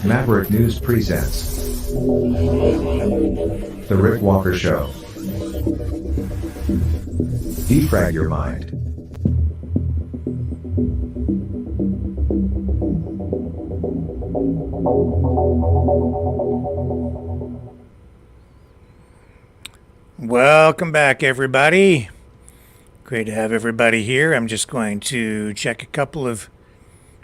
Maverick News presents The Rick Walker Show. Defrag your mind. Welcome back, everybody. Great to have everybody here. I'm just going to check a couple of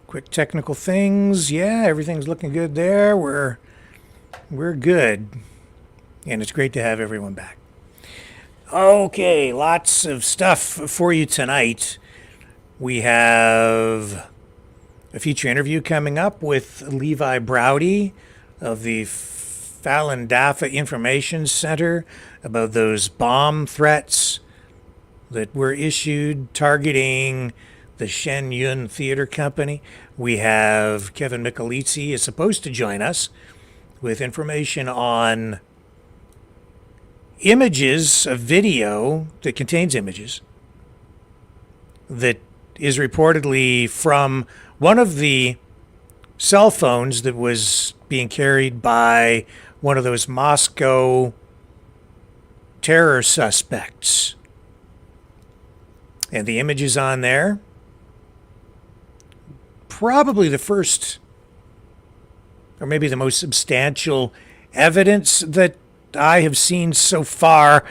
quick technical things. Yeah, everything's looking good there. We're good. And it's great to have everyone back. Okay, lots of stuff for you tonight. We have a feature interview coming up with Levi Browde of the Falun Dafa Information Center about those bomb threats that were issued targeting the Shen Theater Company. We have Kevin Michelizzi is supposed to join us with information on images, a video that contains images that is reportedly from one of the cell phones that was being carried by one of those Moscow terror suspects. And the images on there, probably the first, or maybe the most substantial evidence that I have seen so far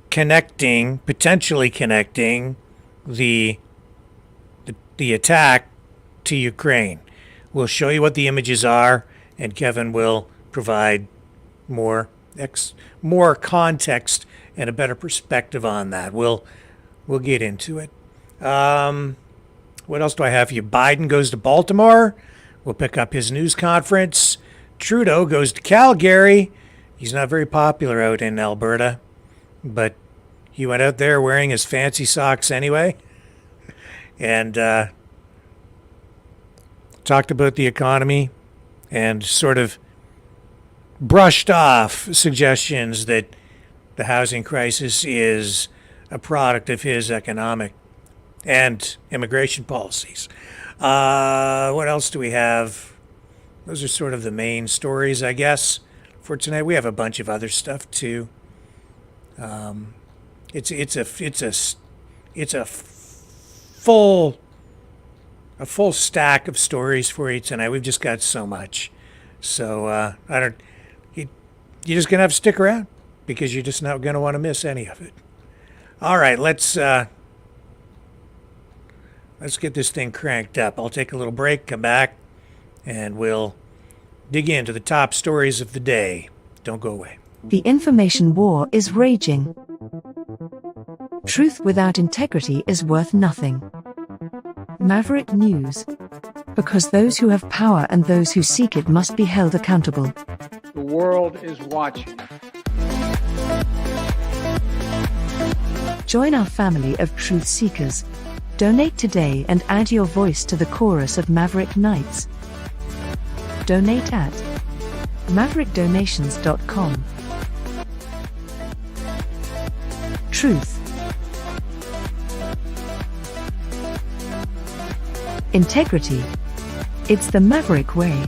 potentially connecting the attack to Ukraine. We'll show you what the images are, and Kevin will provide more context and a better perspective on that. We'll get into it. What else do I have for you? Biden goes to Baltimore. We'll pick up his news conference. Trudeau goes to Calgary. He's not very popular out in Alberta, but he went out there wearing his fancy socks anyway. And talked about the economy and sort of brushed off suggestions that the housing crisis is a product of his economic and immigration policies. What else do we have? Those are sort of the main stories, I guess, for tonight. We have a bunch of other stuff too. It's a full stack of stories for you tonight. We've just got so much. So you're just gonna have to stick around because you're just not gonna want to miss any of it. All right, let's get this thing cranked up. I'll take a little break, come back, and we'll dig into the top stories of the day. Don't go away. The information war is raging. Truth without integrity is worth nothing. Maverick News. Because those who have power and those who seek it must be held accountable. The world is watching. Join our family of truth seekers. Donate today and add your voice to the chorus of Maverick Knights. Donate at maverickdonations.com. Truth. Integrity. It's the Maverick way.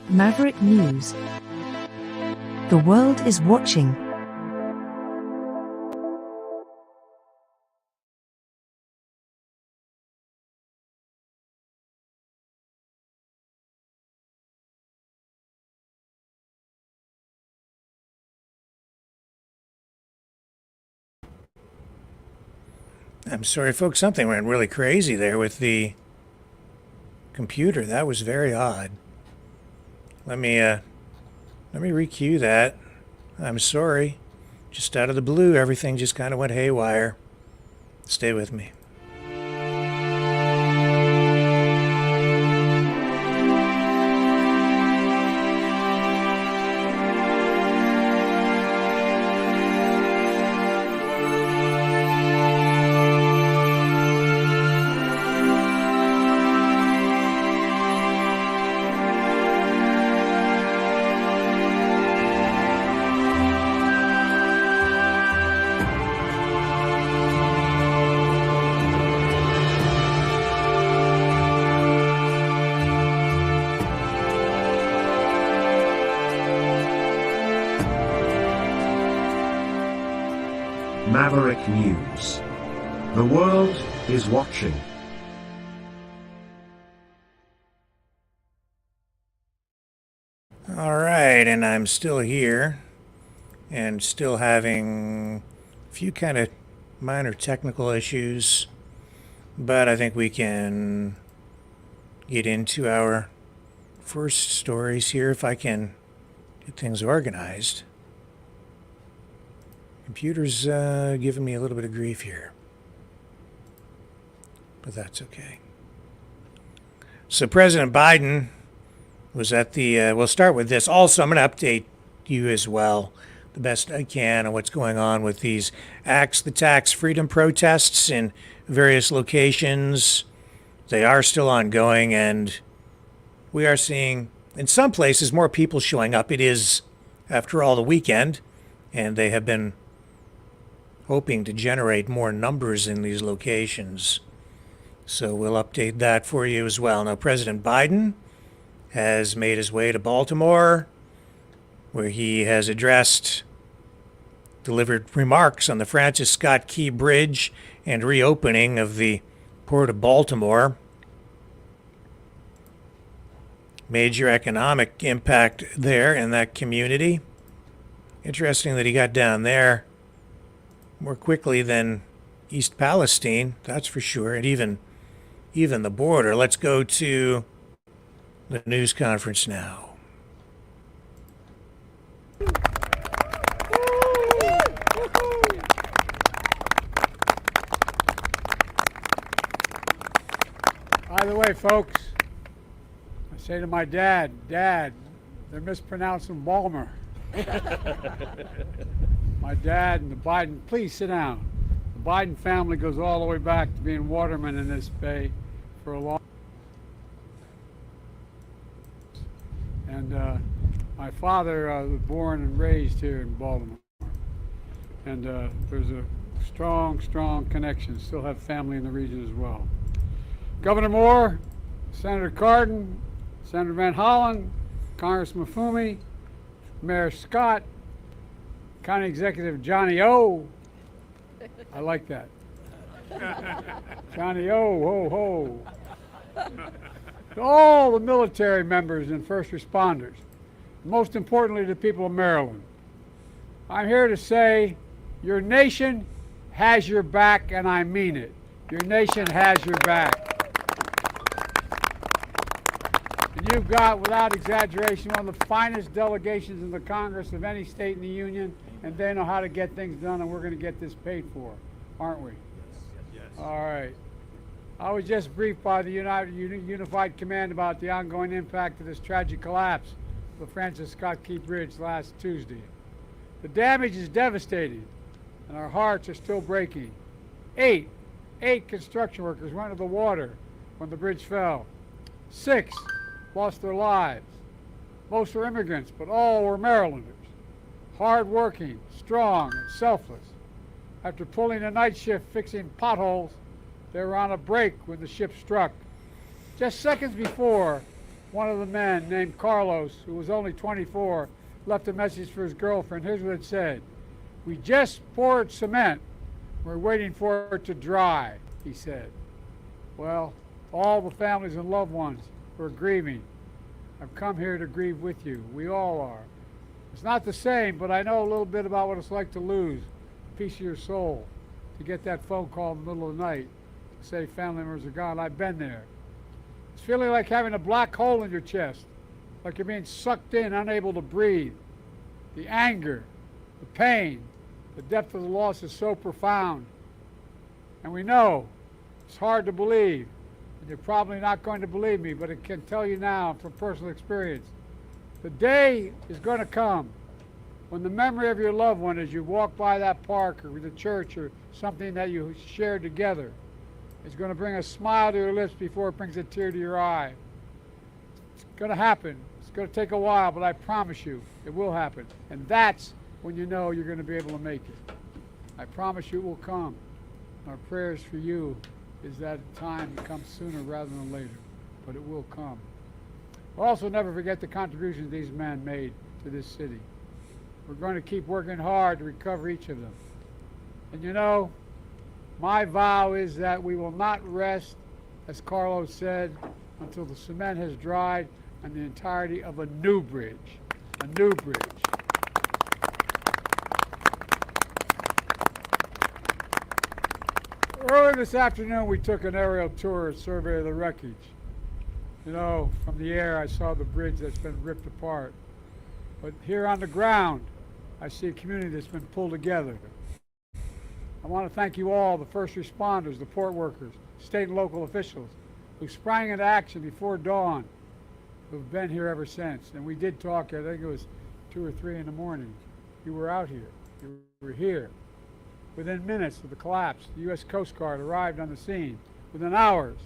Maverick News. The world is watching. I'm sorry, folks. Something went really crazy there with the computer. That was very odd. Let me recue that. I'm sorry. Just out of the blue, everything just kind of went haywire. Stay with me. Maverick News. The world is watching. All right, and I'm still here and still having a few kind of minor technical issues, but I think we can get into our first stories here if I can get things organized. Computer's giving me a little bit of grief here, but that's okay. So President Biden was at the, we'll start with this. Also, I'm going to update you as well, the best I can, on what's going on with these Axe the Tax Freedom protests in various locations. They are still ongoing, and we are seeing, in some places, more people showing up. It is, after all, the weekend, and they have been hoping to generate more numbers in these locations. So we'll update that for you as well. Now, President Biden has made his way to Baltimore, where he has delivered remarks on the Francis Scott Key Bridge and reopening of the Port of Baltimore. Major economic impact there in that community. Interesting that he got down there more quickly than East Palestine, that's for sure, and even the border. Let's go to the news conference now. By the way, folks, I say to my dad, they're mispronouncing Balmer. My dad and the Biden, please sit down. The Biden family goes all the way back to being watermen in this bay for a long time. And my father was born and raised here in Baltimore. And there's a strong connection. Still have family in the region as well. Governor Moore, Senator Cardin, Senator Van Hollen, Congressman Fumi, Mayor Scott, County Executive Johnny O. I like that. Johnny O, ho, ho. To all the military members and first responders, most importantly to people of Maryland, I'm here to say your nation has your back, and I mean it. Your nation has your back. And you've got, without exaggeration, one of the finest delegations in the Congress of any state in the Union, and they know how to get things done, and we're going to get this paid for, aren't we? Yes. All right. I was just briefed by the Unified Command about the ongoing impact of this tragic collapse of the Francis Scott Key Bridge last Tuesday. The damage is devastating, and our hearts are still breaking. Eight construction workers went into the water when the bridge fell. 6 lost their lives. Most were immigrants, but all were Marylanders. Hard-working, strong, and selfless. After pulling a night shift fixing potholes, they were on a break when the ship struck. Just seconds before, one of the men, named Carlos, who was only 24, left a message for his girlfriend. Here's what it said. "We just poured cement. We're waiting for it to dry," he said. Well, all the families and loved ones who are grieving, I've come here to grieve with you. We all are. It's not the same, but I know a little bit about what it's like to lose a piece of your soul, to get that phone call in the middle of the night, to say family members are gone. I've been there. It's feeling like having a black hole in your chest, like you're being sucked in, unable to breathe. The anger, the pain, the depth of the loss is so profound. And we know it's hard to believe, and you're probably not going to believe me, but I can tell you now from personal experience, the day is going to come when the memory of your loved one as you walk by that park or the church or something that you shared together is going to bring a smile to your lips before it brings a tear to your eye. It's going to happen. It's going to take a while, but I promise you it will happen. And that's when you know you're going to be able to make it. I promise you it will come. Our prayers for you is that time comes sooner rather than later, but it will come. Also, never forget the contributions these men made to this city. We're going to keep working hard to recover each of them. And you know, my vow is that we will not rest, as Carlos said, until the cement has dried on the entirety of a new bridge. A new bridge. Earlier this afternoon, we took an aerial tour, a survey of the wreckage. You know, from the air, I saw the bridge that's been ripped apart. But here on the ground, I see a community that's been pulled together. I want to thank you all, the first responders, the port workers, state and local officials, who sprang into action before dawn, who've been here ever since. And we did talk, I think it was 2 or 3 in the morning. You were out here. You were here. Within minutes of the collapse, the U.S. Coast Guard arrived on the scene. Within hours,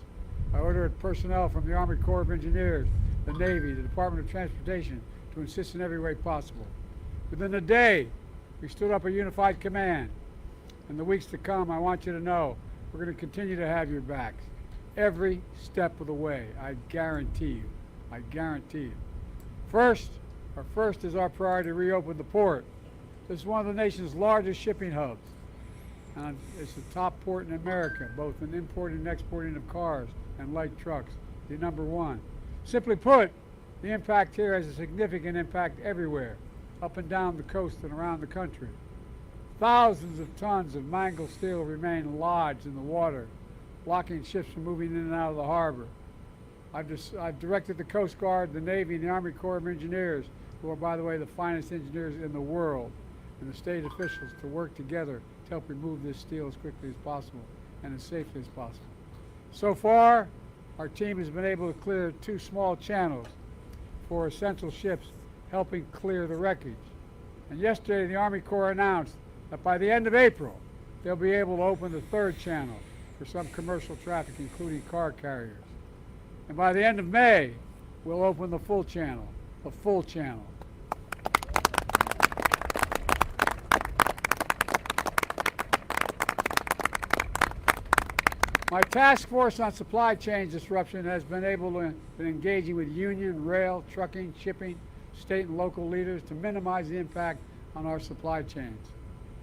I ordered personnel from the Army Corps of Engineers, the Navy, the Department of Transportation to assist in every way possible. Within a day, we stood up a unified command. In the weeks to come, I want you to know we're going to continue to have your backs every step of the way. I guarantee you. I guarantee you. First is our priority to reopen the port. This is one of the nation's largest shipping hubs. And it's the top port in America, both in importing and exporting of cars and light trucks, the #1. Simply put, the impact here has a significant impact everywhere, up and down the coast and around the country. Thousands of tons of mangled steel remain lodged in the water, blocking ships from moving in and out of the harbor. I've directed the Coast Guard, the Navy, and the Army Corps of Engineers, who are, by the way, the finest engineers in the world, and the state officials to work together to help remove this steel as quickly as possible and as safely as possible. So far, our team has been able to clear 2 small channels for essential ships, helping clear the wreckage. And yesterday, the Army Corps announced that by the end of April, they'll be able to open the 3rd channel for some commercial traffic, including car carriers. And by the end of May, we'll open the full channel, the full channel. My task force on supply chain disruption has been engaging with union, rail, trucking, shipping, state and local leaders to minimize the impact on our supply chains.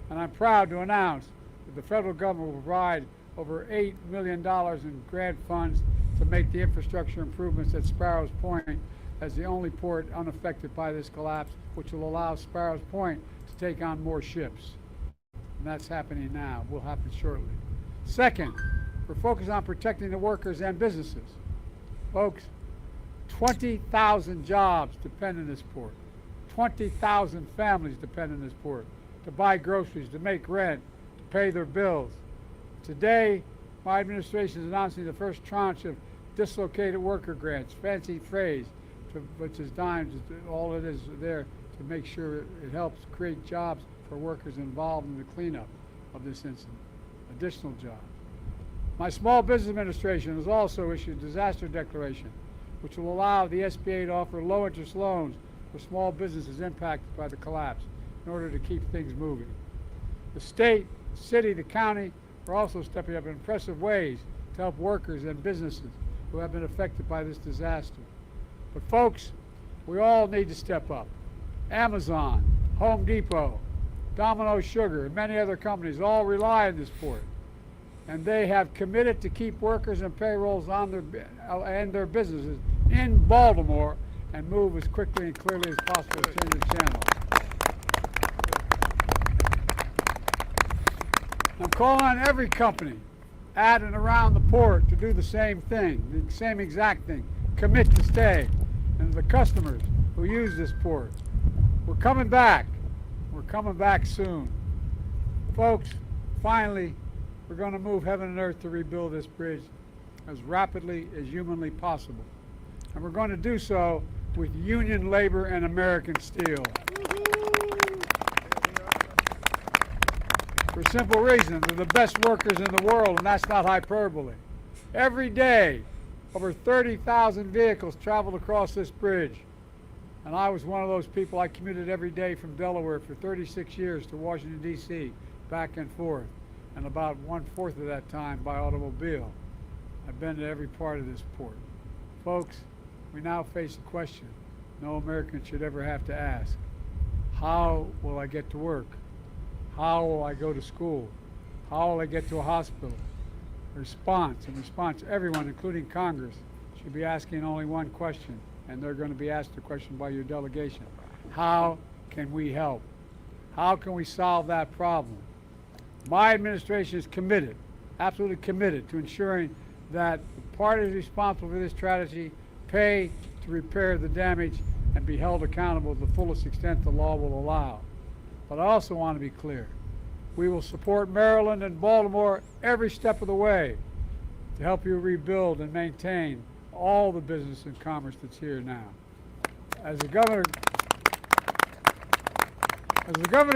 And I'm proud to announce that the federal government will provide over $8 million in grant funds to make the infrastructure improvements at Sparrows Point as the only port unaffected by this collapse, which will allow Sparrows Point to take on more ships. And that's happening now, will happen shortly. Second, we're focused on protecting the workers and businesses. Folks, 20,000 jobs depend on this port. 20,000 families depend on this port to buy groceries, to make rent, to pay their bills. Today, my administration is announcing the first tranche of dislocated worker grants, fancy phrase, which is dimes. All it is there to make sure it helps create jobs for workers involved in the cleanup of this incident, additional jobs. My Small Business Administration has also issued a disaster declaration, which will allow the SBA to offer low-interest loans for small businesses impacted by the collapse in order to keep things moving. The state, the city, the county are also stepping up in impressive ways to help workers and businesses who have been affected by this disaster. But folks, we all need to step up. Amazon, Home Depot, Domino Sugar, and many other companies all rely on this port. And they have committed to keep workers and payrolls on their businesses in Baltimore and move as quickly and clearly as possible to change the channel. I'm calling on every company at and around the port to do the same thing, the same exact thing, commit to stay. And the customers who use this port, we're coming back. We're coming back soon. Folks, finally, we're going to move heaven and earth to rebuild this bridge as rapidly as humanly possible. And we're going to do so with union labor and American steel. For a simple reason, they're the best workers in the world, and that's not hyperbole. Every day, over 30,000 vehicles traveled across this bridge. And I was one of those people. I commuted every day from Delaware for 36 years to Washington, D.C., back and forth. And about 1/4 of that time by automobile. I've been to every part of this port. Folks, we now face a question no American should ever have to ask. How will I get to work? How will I go to school? How will they get to a hospital? Response, and response, everyone, including Congress, should be asking only one question, and they're going to be asked the question by your delegation. How can we help? How can we solve that problem? My administration is committed, absolutely committed, to ensuring that the parties responsible for this tragedy pay to repair the damage and be held accountable to the fullest extent the law will allow. But I also want to be clear. We will support Maryland and Baltimore every step of the way to help you rebuild and maintain all the business and commerce that's here now. As the governor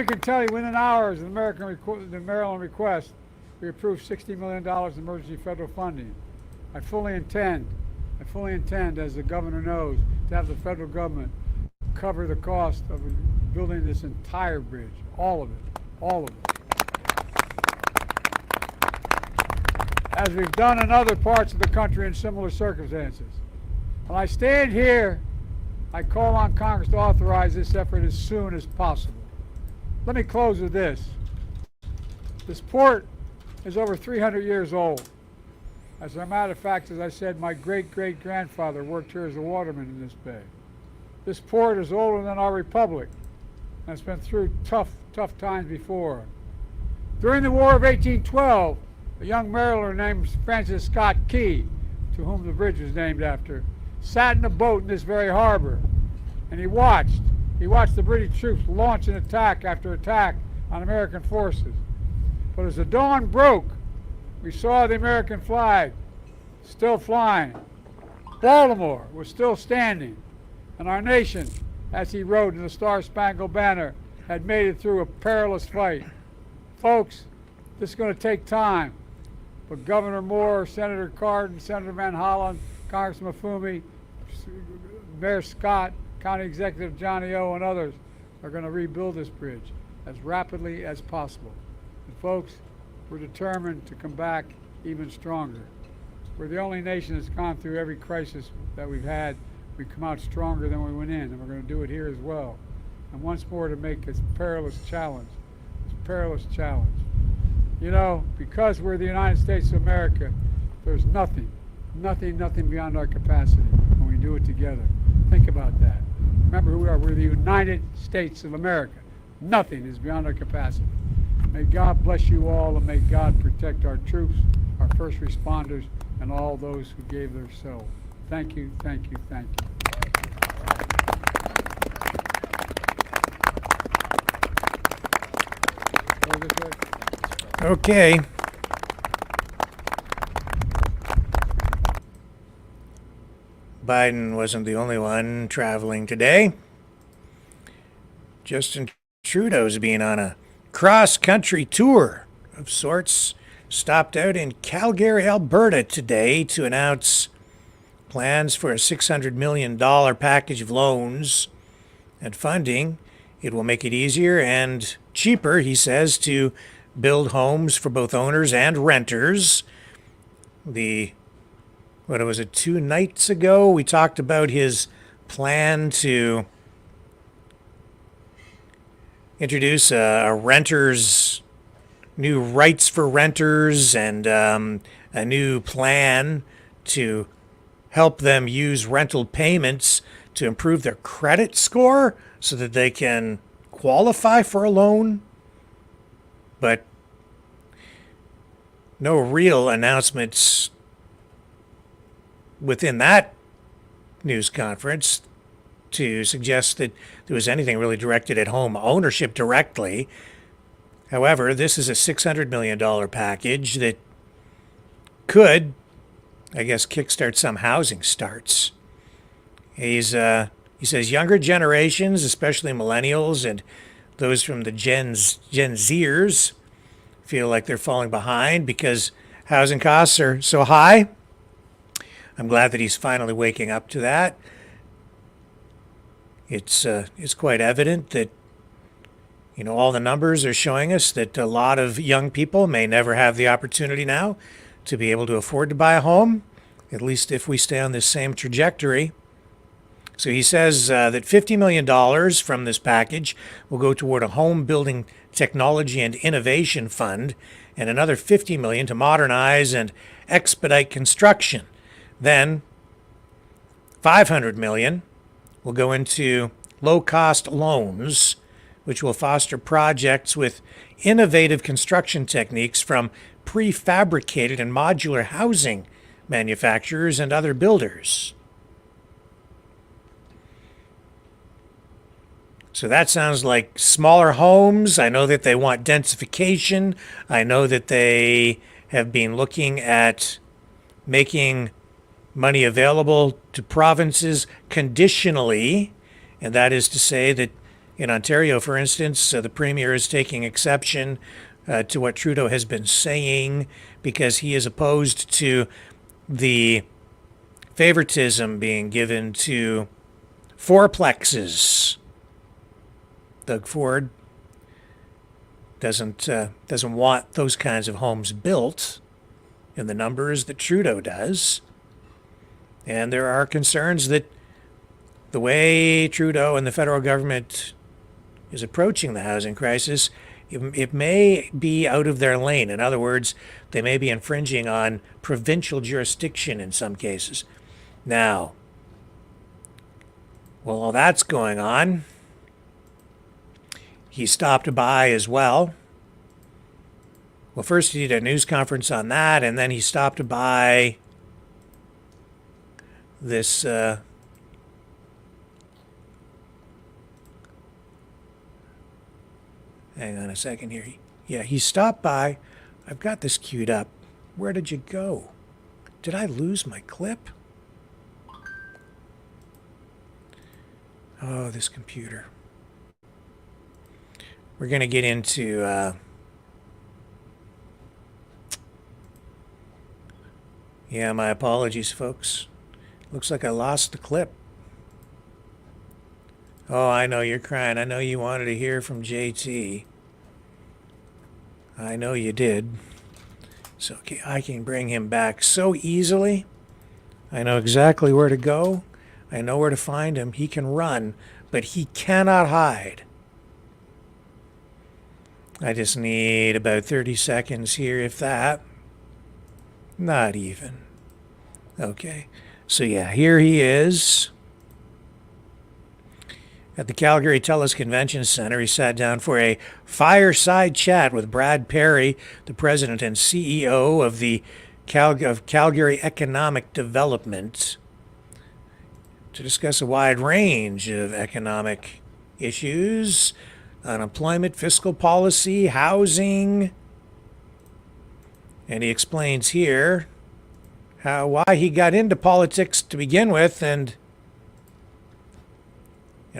can tell you, within hours of the Maryland request, we approved $60 million in emergency federal funding. I fully intend, as the governor knows, to have the federal government cover the cost of building this entire bridge, all of it. As we've done in other parts of the country in similar circumstances. When I stand here, I call on Congress to authorize this effort as soon as possible. Let me close with this. This port is over 300 years old. As a matter of fact, as I said, my great-great-grandfather worked here as a waterman in this bay. This port is older than our republic, and it's been through tough times before. During the War of 1812, a young mariner named Francis Scott Key, to whom the bridge was named after, sat in a boat in this very harbor, and he watched the British troops launch an attack after attack on American forces. But as the dawn broke, we saw the American flag still flying. Baltimore was still standing, and our nation, as he wrote in the Star-Spangled Banner, had made it through a perilous fight. Folks, this is going to take time. But Governor Moore, Senator Cardin, Senator Van Hollen, Congressman Mafumi, Mayor Scott, County Executive Johnny O, and others are going to rebuild this bridge as rapidly as possible. And folks, we're determined to come back even stronger. We're the only nation that's gone through every crisis that we've had. We've come out stronger than we went in, and we're going to do it here as well. And once more, to make this perilous challenge. You know, because we're the United States of America, there's nothing beyond our capacity when we do it together. Think about that. Remember who we are. We're the United States of America. Nothing is beyond our capacity. May God bless you all, and may God protect our troops, our first responders, and all those who gave their soul. Thank you, thank you, thank you. Okay. Biden wasn't the only one traveling today. Justin Trudeau's being on a cross-country tour of sorts. Stopped out in Calgary, Alberta today to announce plans for a $600 million package of loans and funding. It will make it easier and cheaper, he says, to build homes for both owners and renters. What was it, 2 nights ago, we talked about his plan to introduce a renters, new rights for renters, and a new plan to help them use rental payments to improve their credit score so that they can qualify for a loan. But no real announcements within that news conference to suggest that there was anything really directed at home ownership directly. However, this is a $600 million package that could, I guess, kickstart some housing starts. He says younger generations, especially millennials and those from the Gen Zers, feel like they're falling behind because housing costs are so high. I'm glad that he's finally waking up to that. It's quite evident that, you know, all the numbers are showing us that a lot of young people may never have the opportunity now to be able to afford to buy a home, at least if we stay on this same trajectory. So he says that $50 million from this package will go toward a home building technology and innovation fund, and another $50 million to modernize and expedite construction. Then $500 million will go into low-cost loans, which will foster projects with innovative construction techniques from prefabricated and modular housing manufacturers and other builders. So that sounds like smaller homes. I know that they want densification. I know that they have been looking at making money available to provinces conditionally, and that is to say that in Ontario, for instance, the Premier is taking exception to what Trudeau has been saying because he is opposed to the favoritism being given to fourplexes. Doug Ford doesn't want those kinds of homes built in the numbers that Trudeau does. And there are concerns that the way Trudeau and the federal government is approaching the housing crisis, it may be out of their lane. In other words, they may be infringing on provincial jurisdiction in some cases. Now, while that's going on, he stopped by as well. Well, first he did a news conference on that, and then he stopped by this hang on a second here. Yeah, he stopped by. I've got this queued up. Where did you go? Did I lose my clip? Oh, this computer. We're going to get into yeah, my apologies, folks. Looks like I lost the clip. Oh, I know you're crying. I know you wanted to hear from JT. I know you did. So okay, I can bring him back so easily. I know exactly where to go. I know where to find him. He can run, but he cannot hide. I just need about 30 seconds here, if that. Not even. Okay. So yeah, here he is. At the Calgary TELUS Convention Center, he sat down for a fireside chat with Brad Perry, the president and CEO of the Calgary Economic Development, to discuss a wide range of economic issues, unemployment, fiscal policy, housing. And he explains here why he got into politics to begin with, and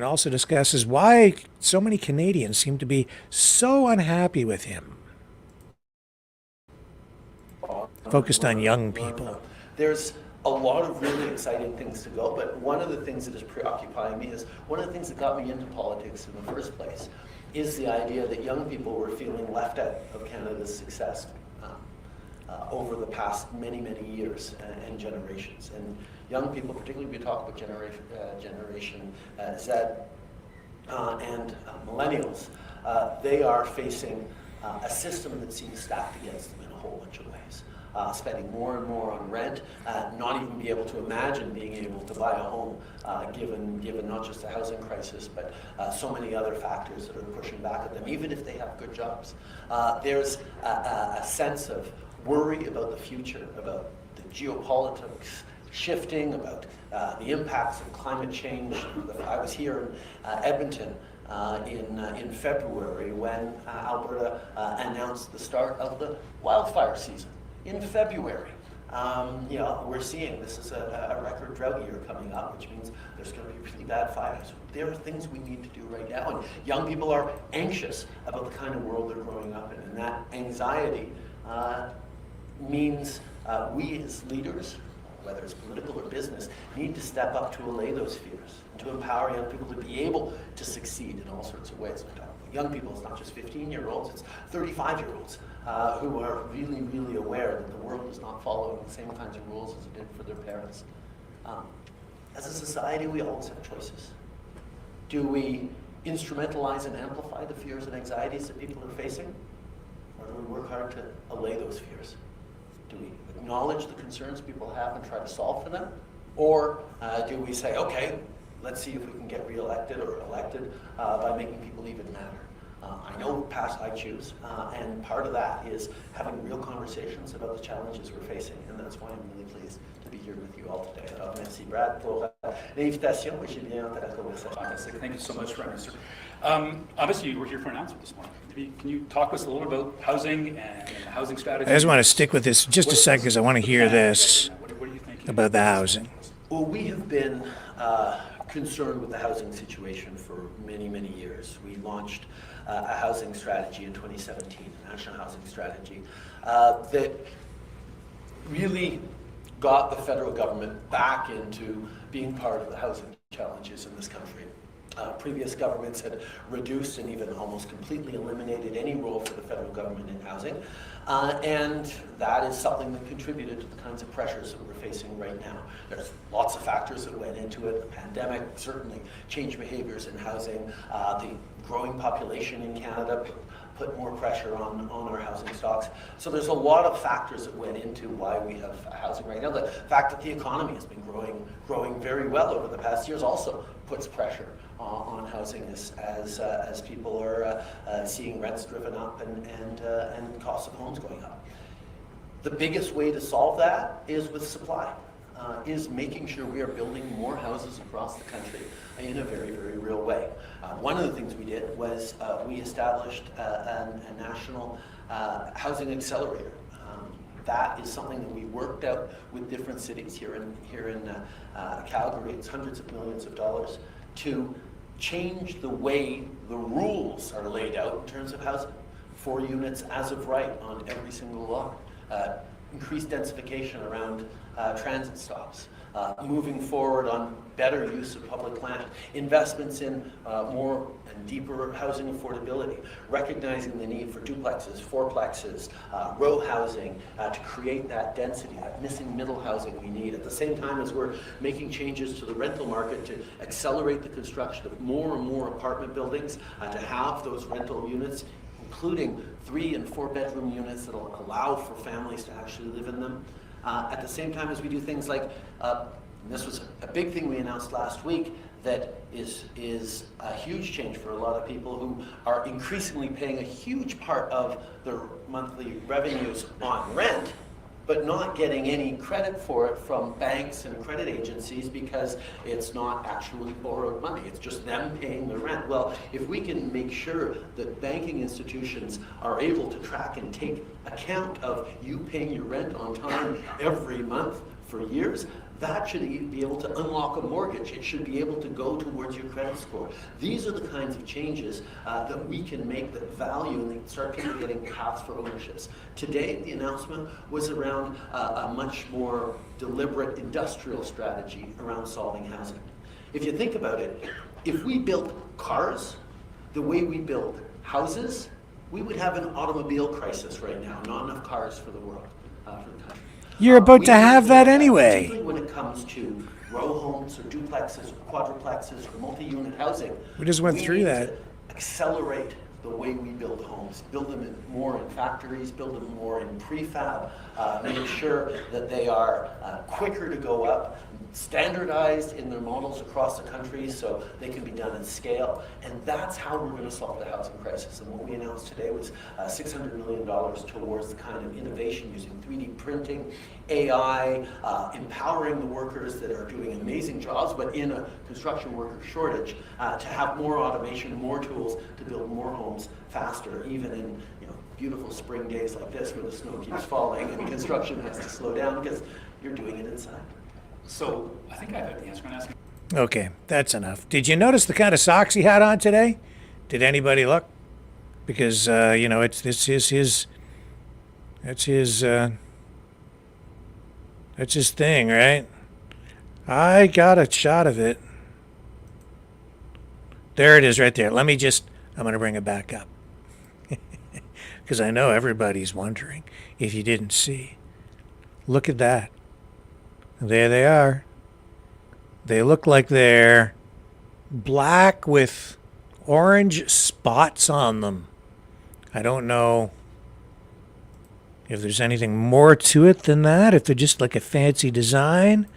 also discusses why so many Canadians seem to be so unhappy with him. Focused on young people. There's a lot of really exciting things to go, but one of the things that is preoccupying me is one of the things that got me into politics in the first place is the idea that young people were feeling left out of Canada's success over the past many years and generations. And young people, particularly we talk about Generation Z and millennials, they are facing a system that seems stacked against them in a whole bunch of ways. Spending more and more on rent, not even be able to imagine being able to buy a home, given not just the housing crisis, but so many other factors that are pushing back at them, even if they have good jobs. There's a sense of worry about the future, about the geopolitics shifting, about the impacts of climate change. I was here in Edmonton in February when Alberta announced the start of the wildfire season. In February, we're seeing this is a record drought year coming up, which means there's going to be really bad fires. There are things we need to do right now, and young people are anxious about the kind of world they're growing up in, and that anxiety means we as leaders, whether it's political or business, need to step up to allay those fears, and to empower young people to be able to succeed in all sorts of ways. We're talking about young people, it's not just 15-year-olds, it's 35-year-olds who are really aware that the world is not following the same kinds of rules as it did for their parents. As a society, we always have choices. Do we instrumentalize and amplify the fears and anxieties that people are facing? Or do we work hard to allay those fears? Do we acknowledge the concerns people have and try to solve for them? Or do we say, okay, let's see if we can get reelected or elected by making people even matter? I know path I choose, and part of that is having real conversations about the challenges we're facing, and that's why I'm really pleased to be here with you all today. Alors, merci Brad pour l'invitation, et j'ai bien hâte à la conversation. Fantastic. Thank you so much, Prime Minister. Obviously, you were here for an announcement this morning. Maybe can you talk to us a little about housing and the housing strategy? I just want to stick with this just a second because I want to hear this What are you thinking about the housing. Well, we have been concerned with the housing situation for many, many years. We launched a housing strategy in 2017, a national housing strategy, that really got the federal government back into being part of the housing challenges in this country. Previous governments had reduced and even almost completely eliminated any role for the federal government in housing, and that is something that contributed to the kinds of pressures that we're facing right now. There's lots of factors that went into it. The pandemic certainly changed behaviors in housing. The growing population in Canada put more pressure on our housing stocks. So there's a lot of factors that went into why we have housing right now. The fact that the economy has been growing very well over the past years also puts pressure on housing as people are seeing rents driven up and costs of homes going up. The biggest way to solve that is with supply, is making sure we are building more houses across the country in a very, very real way. One of the things we did was we established a national housing accelerator. That is something that we worked out with different cities here in Calgary. It's hundreds of millions of dollars to change the way the rules are laid out in terms of housing. 4 units as of right on every single lot. Increased densification around transit stops. Moving forward on better use of public land. Investments in more and deeper housing affordability. Recognizing the need for duplexes, fourplexes, row housing to create that density, that missing middle housing we need. At the same time as we're making changes to the rental market to accelerate the construction of more and more apartment buildings, to have those rental units, including 3 and 4 bedroom units that will allow for families to actually live in them. At the same time as we do things like, and this was a big thing we announced last week, that is a huge change for a lot of people who are increasingly paying a huge part of their monthly revenues on rent, but not getting any credit for it from banks and credit agencies because it's not actually borrowed money. It's just them paying the rent. Well, if we can make sure that banking institutions are able to track and take account of you paying your rent on time every month for years, that should be able to unlock a mortgage. It should be able to go towards your credit score. These are the kinds of changes that we can make that value and start people getting paths for ownerships. Today, the announcement was around a much more deliberate industrial strategy around solving housing. If you think about it, if we built cars the way we build houses, we would have an automobile crisis right now, not enough cars for the world, for the country. You're about to have that anyway. Particularly when it comes to row homes or duplexes or quadruplexes or multi-unit housing. We just went through need that. to accelerate the way we build homes, build them more in factories, build them more in prefab, make sure that they are quicker to go up, standardized in their models across the country so they can be done in scale. And that's how we're going to solve the housing crisis. And what we announced today was $600 million towards the kind of innovation using 3D printing, AI, empowering the workers that are doing amazing jobs, but in a construction worker shortage, to have more automation, more tools to build more homes faster, even in beautiful spring days like this where the snow keeps falling and construction has to slow down because you're doing it inside. So I think I have the answer. I'm asking. Okay, that's enough. Did you notice the kind of socks he had on today? Did anybody look? Because that's his thing, right? I got a shot of it. There it is right there. I'm going to bring it back up. Because I know everybody's wondering if you didn't see. Look at that. There they are. They look like they're black with orange spots on them. I don't know if there's anything more to it than that, if they're just like a fancy design.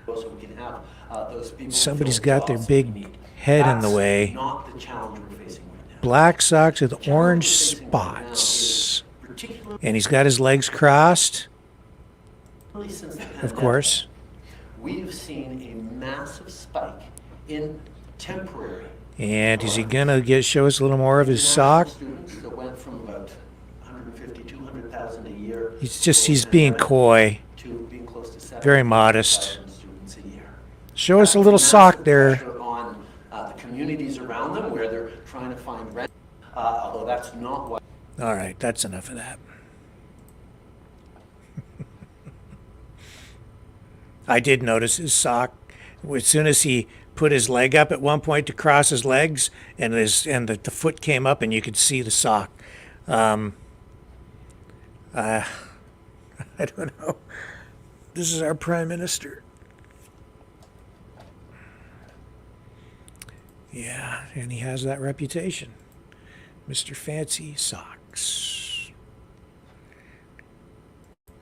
So we can have those people. Somebody's fill got their jobs that we big need. head in the That's way. not the challenge we're facing right now. Black socks with Challenge orange we're facing right now spots. is particularly And he's got his legs crossed, since the of pandemic, course. we've seen a massive spike in temporary. And is he gonna show us a little more of his sock? Students that went from about 150, 200,000 a year. He's being coy, To being close to very modest. 70,000 students a year. Show us a little sock there. Pressure on the communities around them where they're trying to find rent, although that's not what. All right, that's enough of that. I did notice his sock. As soon as he put his leg up at one point to cross his legs, and the foot came up, and you could see the sock. I don't know. This is our prime minister. Yeah, and he has that reputation, Mr. Fancy Socks.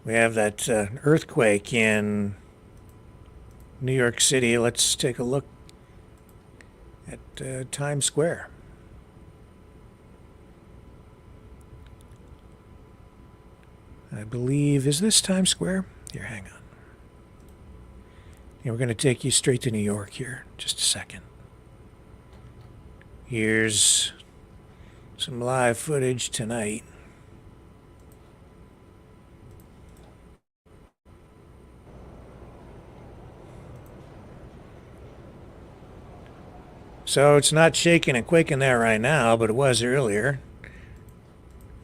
We have that earthquake in New York City. Let's take a look at Times Square. I believe, is this Times Square? Here, hang on. Yeah, we're going to take you straight to New York here. Just a second. Here's some live footage tonight. So it's not shaking and quaking there right now, but it was earlier.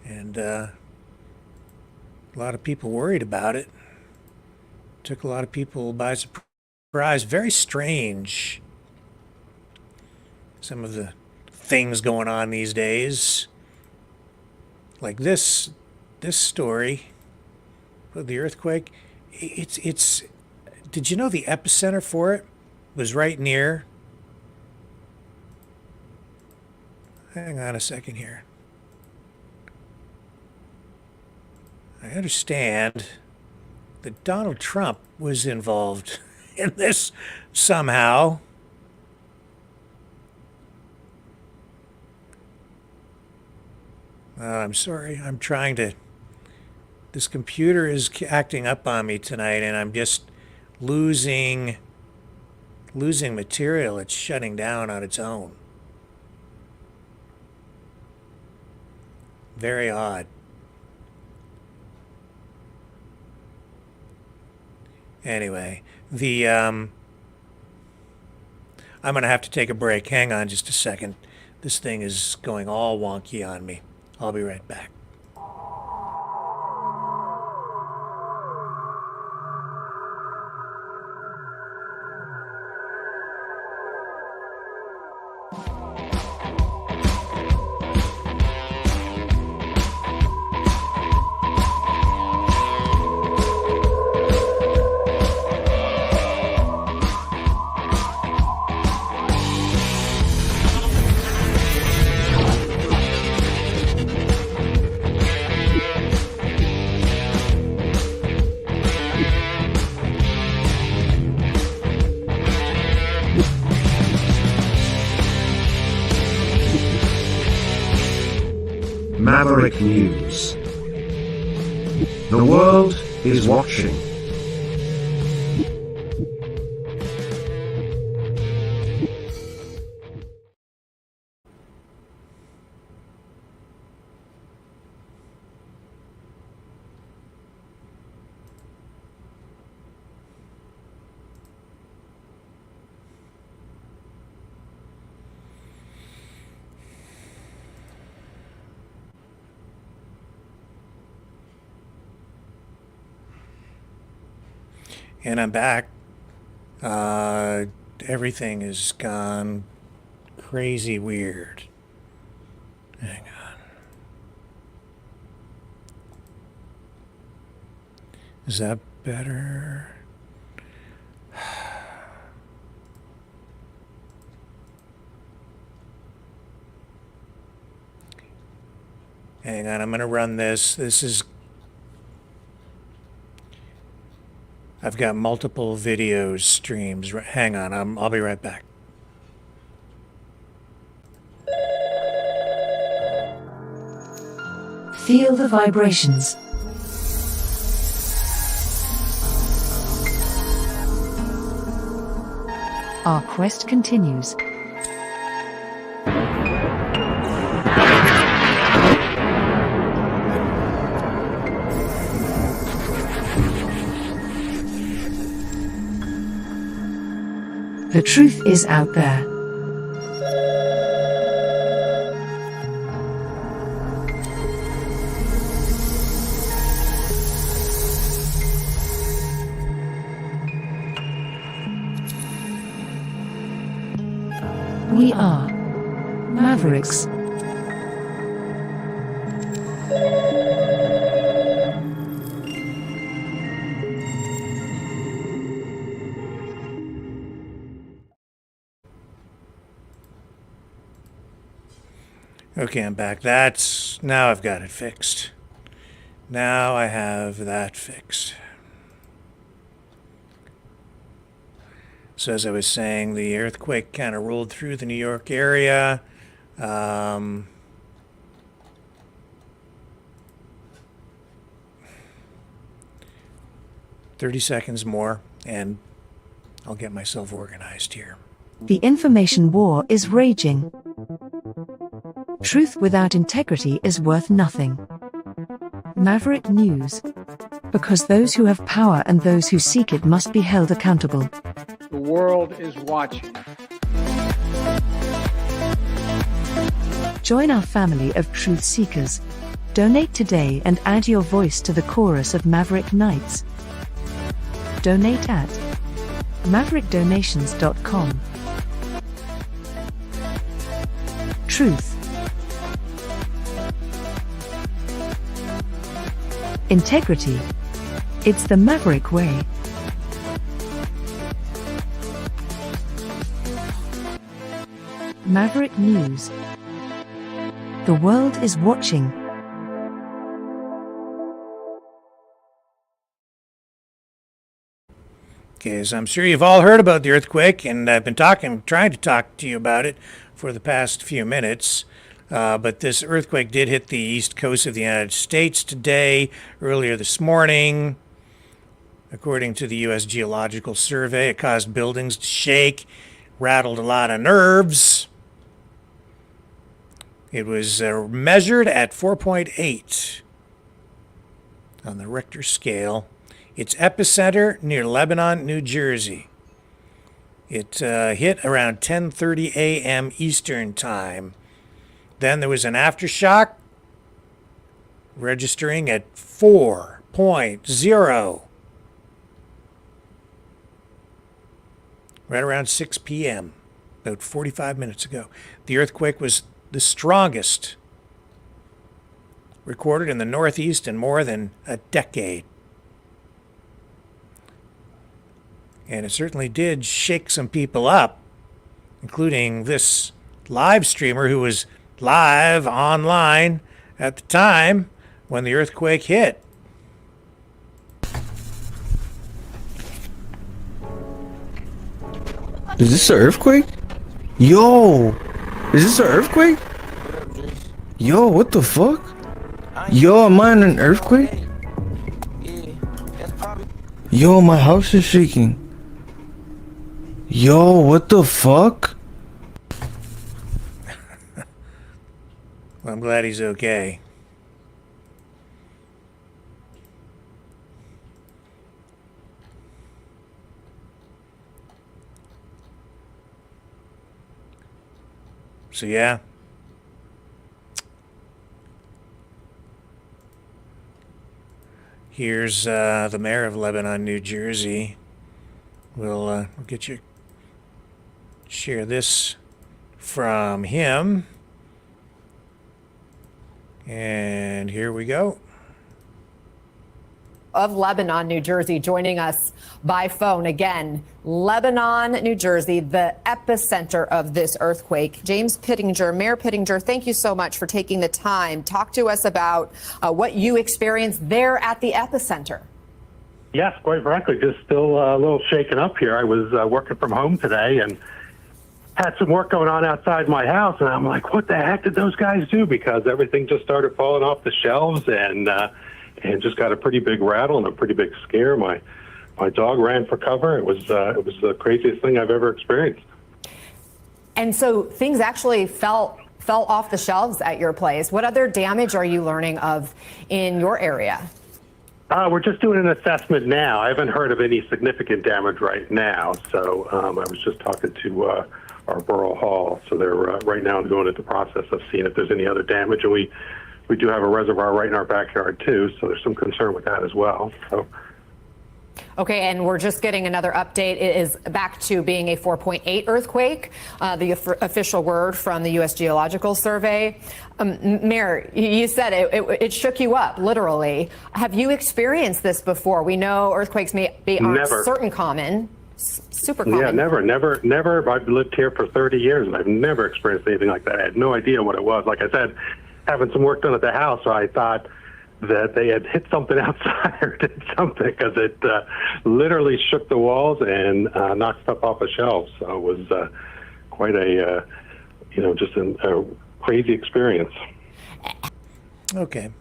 And a lot of people worried about it. Took a lot of people by surprise. Very strange. Some of the things going on these days. Like this story with the earthquake. It's did you know the epicenter for it was right near? Hang on a second here. I understand that Donald Trump was involved in this somehow. I'm sorry. I'm trying to... This computer is acting up on me tonight, and I'm just losing material. It's shutting down on its own. Very odd. Anyway, I'm going to have to take a break. Hang on just a second. This thing is going all wonky on me. I'll be right back. Maverick News. The world is watching. And I'm back. Everything has gone crazy weird. Hang on. Is that better? Hang on, I'm going to run this. This is I've got multiple video streams. Hang on, I'll be right back. Feel the vibrations. Our quest continues. The truth is out there. We are Mavericks. Okay, I'm back. Now I've got it fixed. Now I have that fixed. So as I was saying, the earthquake kind of rolled through the New York area. 30 seconds more, and I'll get myself organized here. The information war is raging. Truth without integrity is worth nothing. Maverick News. Because those who have power and those who seek it must be held accountable. The world is watching. Join our family of truth seekers. Donate today and add your voice to the chorus of Maverick Knights. Donate at maverickdonations.com. Truth. Integrity. It's the Maverick way. Maverick News. The world is watching. Okay, as I'm sure you've all heard about the earthquake, and I've been trying to talk to you about it for the past few minutes. But this earthquake did hit the east coast of the United States today, earlier this morning. According to the U.S. Geological Survey, it caused buildings to shake, rattled a lot of nerves. It was measured at 4.8 on the Richter scale. Its epicenter near Lebanon, New Jersey. It hit around 10:30 a.m. Eastern Time. Then there was an aftershock, registering at 4.0. Right around 6 p.m., about 45 minutes ago. The earthquake was the strongest recorded in the Northeast in more than a decade. And it certainly did shake some people up, including this live streamer who was live online at the time when the earthquake hit. Is this an earthquake? Yo! Is this an earthquake? Yo, what the fuck? Yo, am I in an earthquake? Yo, my house is shaking. Yo, what the fuck? Well, I'm glad he's okay. So yeah. Here's the mayor of Lebanon, New Jersey. We'll get you share this from him. And here we go. Of Lebanon, New Jersey, joining us by phone again. Lebanon, New Jersey, the epicenter of this earthquake. James Pittinger, Mayor Pittinger, thank you so much for taking the time. Talk to us about what you experienced there at the epicenter. Yes, quite frankly, just still a little shaken up here. I was working from home today and had some work going on outside my house, and I'm like, what the heck did those guys do? Because everything just started falling off the shelves, and just got a pretty big rattle and a pretty big scare. My dog ran for cover. It was the craziest thing I've ever experienced. And so things actually fell off the shelves at your place. What other damage are you learning of in your area? We're just doing an assessment now. I haven't heard of any significant damage right now. So I was just talking to our borough hall. So they're right now going into the process of seeing if there's any other damage. And we do have a reservoir right in our backyard too. So there's some concern with that as well. So. Okay, and we're just getting another update. It is back to being a 4.8 earthquake, the official word from the U.S. Geological Survey. Mayor, you said it shook you up, literally. Have you experienced this before? We know earthquakes aren't certain common, super common. Yeah, never. I've lived here for 30 years, and I've never experienced anything like that. I had no idea what it was. Like I said, having some work done at the house, so I thought that they had hit something outside or did something, because it literally shook the walls and knocked stuff off the shelves. So it was quite a, just a crazy experience. Okay.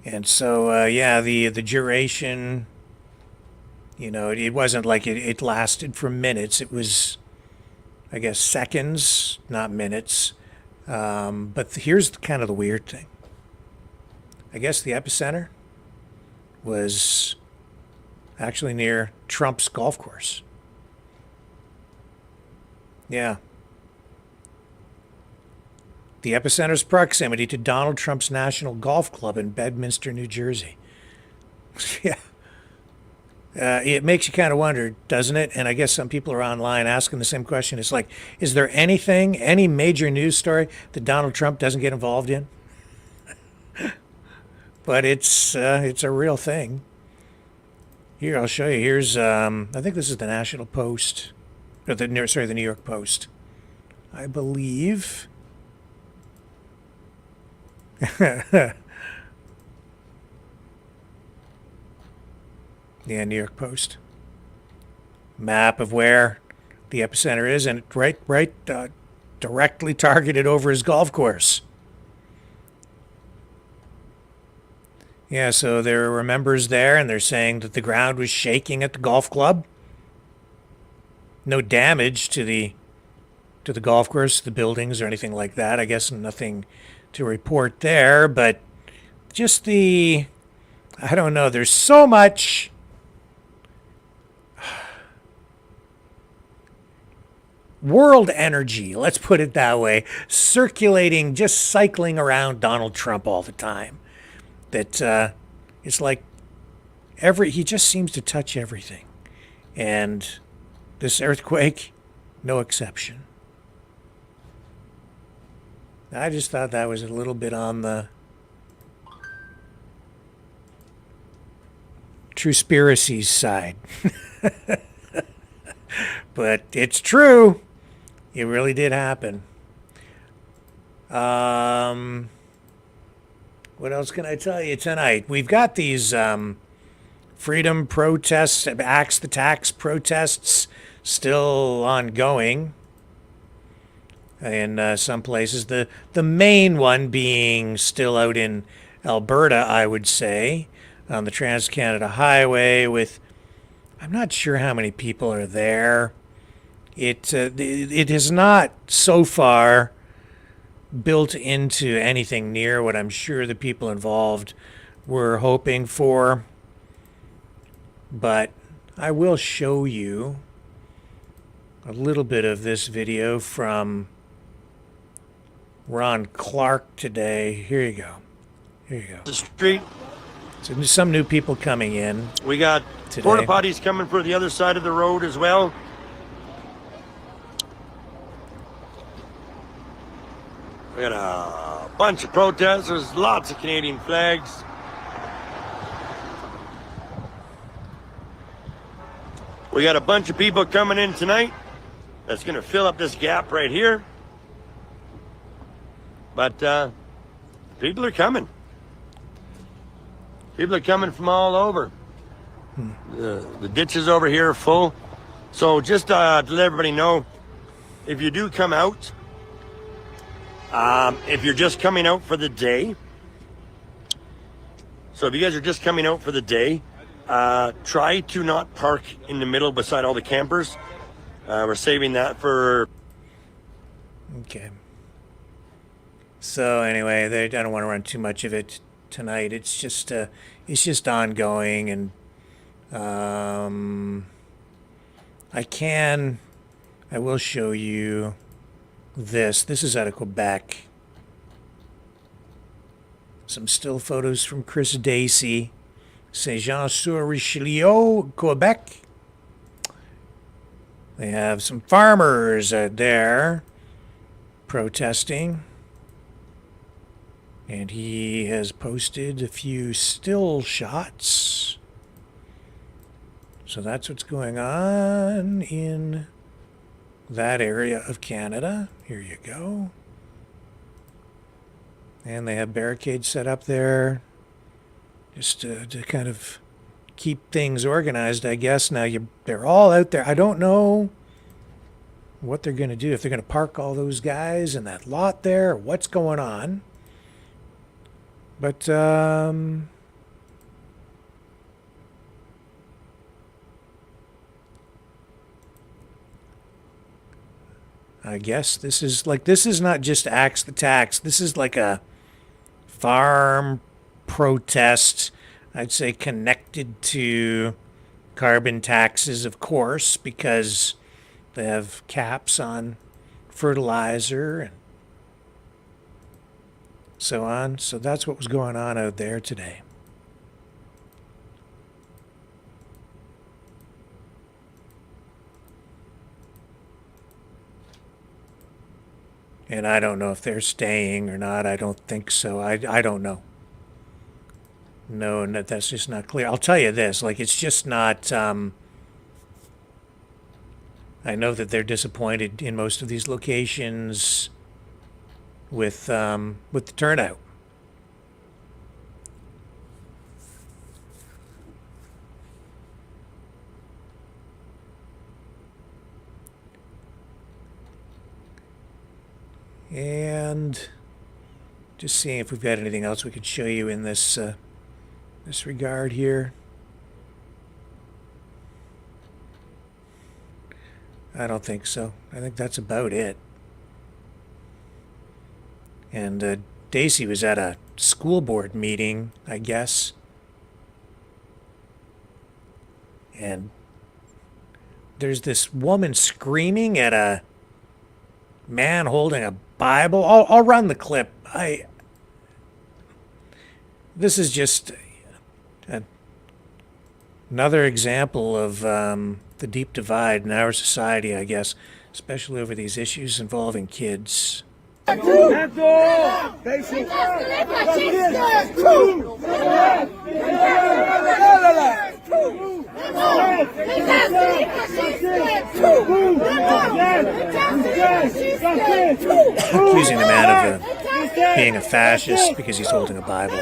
And so, the duration, it wasn't like it lasted for minutes. It was, I guess, seconds, not minutes. But here's kind of the weird thing. I guess the epicenter was actually near Trump's golf course. Yeah. The epicenter's proximity to Donald Trump's National Golf Club in Bedminster, New Jersey. Yeah. It makes you kind of wonder, doesn't it? And I guess some people are online asking the same question. It's like, is there any major news story that Donald Trump doesn't get involved in? But it's a real thing. Here, I'll show you. Here's, I think this is the National Post, or the New York Post, I believe. Yeah, New York Post. Map of where the epicenter is, and right directly targeted over his golf course. Yeah, so there were members there, and they're saying that the ground was shaking at the golf club. No damage to the golf course, the buildings, or anything like that. I guess nothing to report there, but just I don't know, there's so much world energy, let's put it that way, circulating, just cycling around Donald Trump all the time. That it's like he just seems to touch everything. And this earthquake, no exception. I just thought that was a little bit on the Truspiracy's side. But it's true. It really did happen. What else can I tell you tonight? We've got these freedom protests, Axe the Tax protests still ongoing in some places. The main one being still out in Alberta, I would say, on the Trans-Canada Highway with, I'm not sure how many people are there. It has not so far built into anything near what I'm sure the people involved were hoping for. But I will show you a little bit of this video from Ron Clark today. Here you go. Here you go. The street. So some new people coming in. We got today. Porta potties coming for the other side of the road as well. We got a bunch of protesters, lots of Canadian flags. We got a bunch of people coming in tonight. That's going to fill up this gap right here. But people are coming. People are coming from all over. The ditches over here are full. So just to let everybody know, if you do come out, if you're just coming out for the day, so if you guys are just coming out for the day, try to not park in the middle beside all the campers. We're saving that for... Okay. So anyway, I don't want to run too much of it tonight. It's just ongoing, and I will show you this. This is out of Quebec. Some still photos from Chris Dacey, Saint-Jean-sur-Richelieu, Quebec. They have some farmers out there protesting. And he has posted a few still shots. So that's what's going on in that area of Canada. Here you go. And they have barricades set up there just to kind of keep things organized, I guess. Now they're all out there. I don't know what they're going to do, if they're going to park all those guys in that lot there, or what's going on. But I guess this is not just Axe the Tax. This is like a farm protest, I'd say, connected to carbon taxes, of course, because they have caps on fertilizer and so on. So that's what was going on out there today. And I don't know if they're staying or not. I don't think so. I don't know. No, that's just not clear. I'll tell you this, like, it's just not, I know that they're disappointed in most of these locations with the turnout. And just seeing if we've got anything else we could show you in this this regard here. I don't think so. I think that's about it. And Dacey was at a school board meeting, I guess. And there's this woman screaming at a man holding a Bible. I'll run the clip. This is just another example of the deep divide in our society, I guess, especially over these issues involving kids. Accusing the man of being a fascist because he's holding a Bible.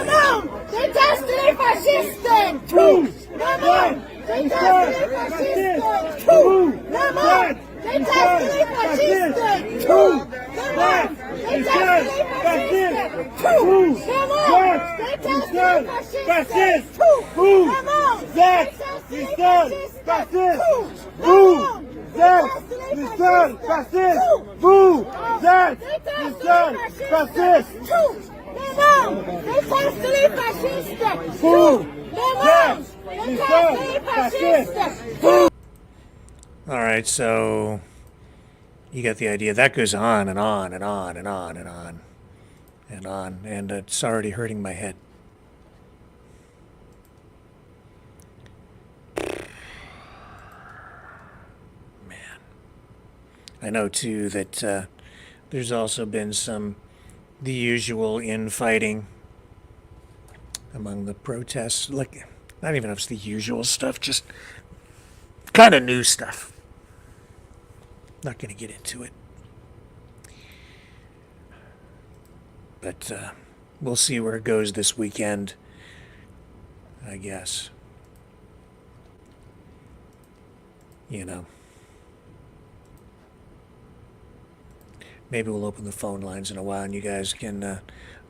All right, so you get the idea. That goes on and on and on and on and on and on, and it's already hurting my head. Man. I know, too, that there's also been the usual infighting among the protests. Like, not even if it's the usual stuff, just kind of new stuff. Not going to get into it. But we'll see where it goes this weekend. I guess. You know. Maybe we'll open the phone lines in a while and you guys can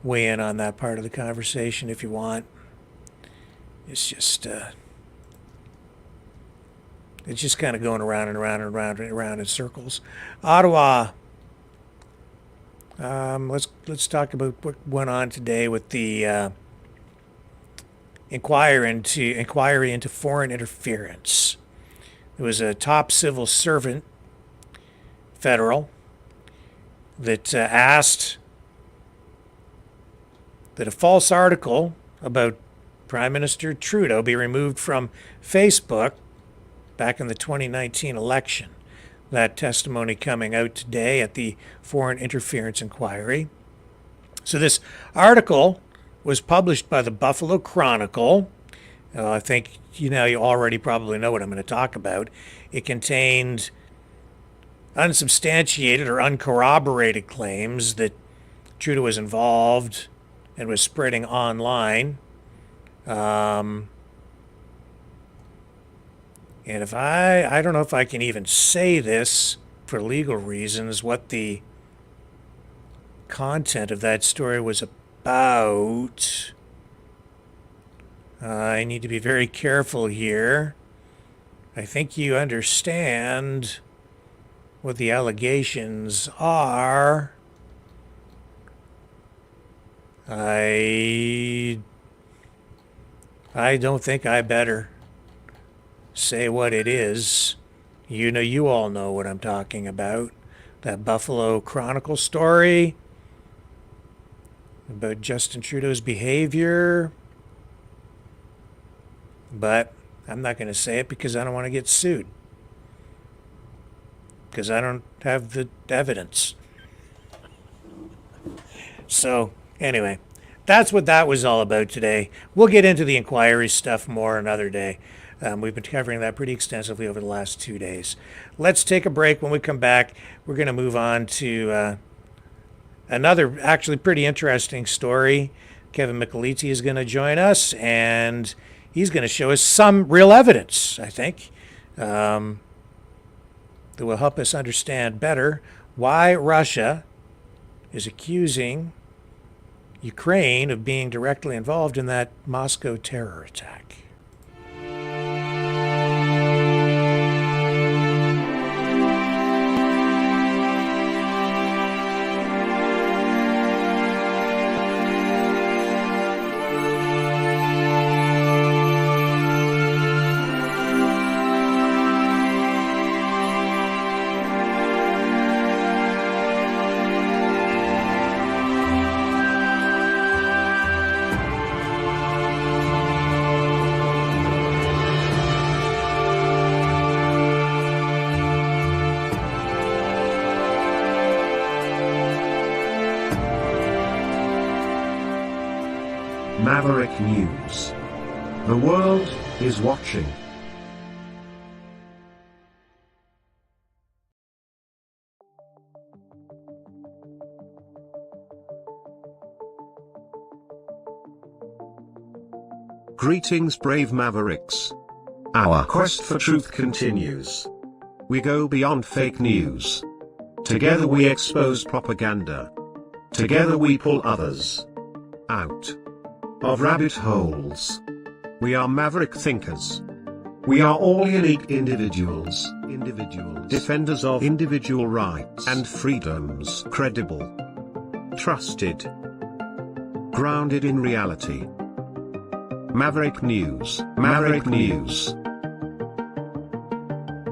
weigh in on that part of the conversation if you want. It's just kind of going around and around and around and around in circles. Ottawa. Let's talk about what went on today with the inquiry into foreign interference. There was a top civil servant, federal, that asked that a false article about Prime Minister Trudeau be removed from Facebook back in the 2019 election. That testimony coming out today at the Foreign Interference Inquiry. So this article was published by the Buffalo Chronicle. I think you already probably know what I'm going to talk about. It contained unsubstantiated or uncorroborated claims that Trudeau was involved and was spreading online. And if I don't know if I can even say this for legal reasons, what the content of that story was about. I need to be very careful here. I think you understand what the allegations are. I don't think I better say what it is. You all know what I'm talking about. That Buffalo Chronicle story about Justin Trudeau's behavior. But I'm not going to say it because I don't want to get sued. Because I don't have the evidence. So, anyway, that's what that was all about today. We'll get into the inquiry stuff more another day. We've been covering that pretty extensively over the last 2 days. Let's take a break. When we come back, we're going to move on to another actually pretty interesting story. Kevin Micheliti is going to join us, and he's going to show us some real evidence, I think, that will help us understand better why Russia is accusing Ukraine of being directly involved in that Moscow terror attack. Maverick News. The world is watching. Greetings, brave Mavericks. Our quest for truth continues. We go beyond fake news. Together we expose propaganda. Together we pull others out of rabbit holes. We are maverick thinkers. We are all unique individuals, defenders of individual rights and freedoms, credible, trusted, grounded in reality. Maverick News, Maverick News.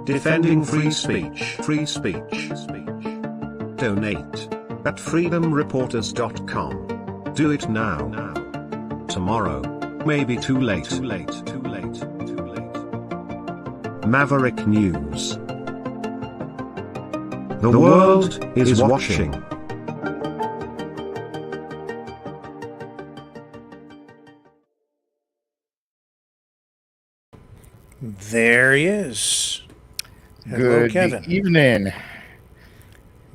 Defending free speech, free speech. Donate at freedomreporters.com. Do it now. Tomorrow may be too late. Maverick News. The world is watching. There he is. Hello, Good Kevin. evening.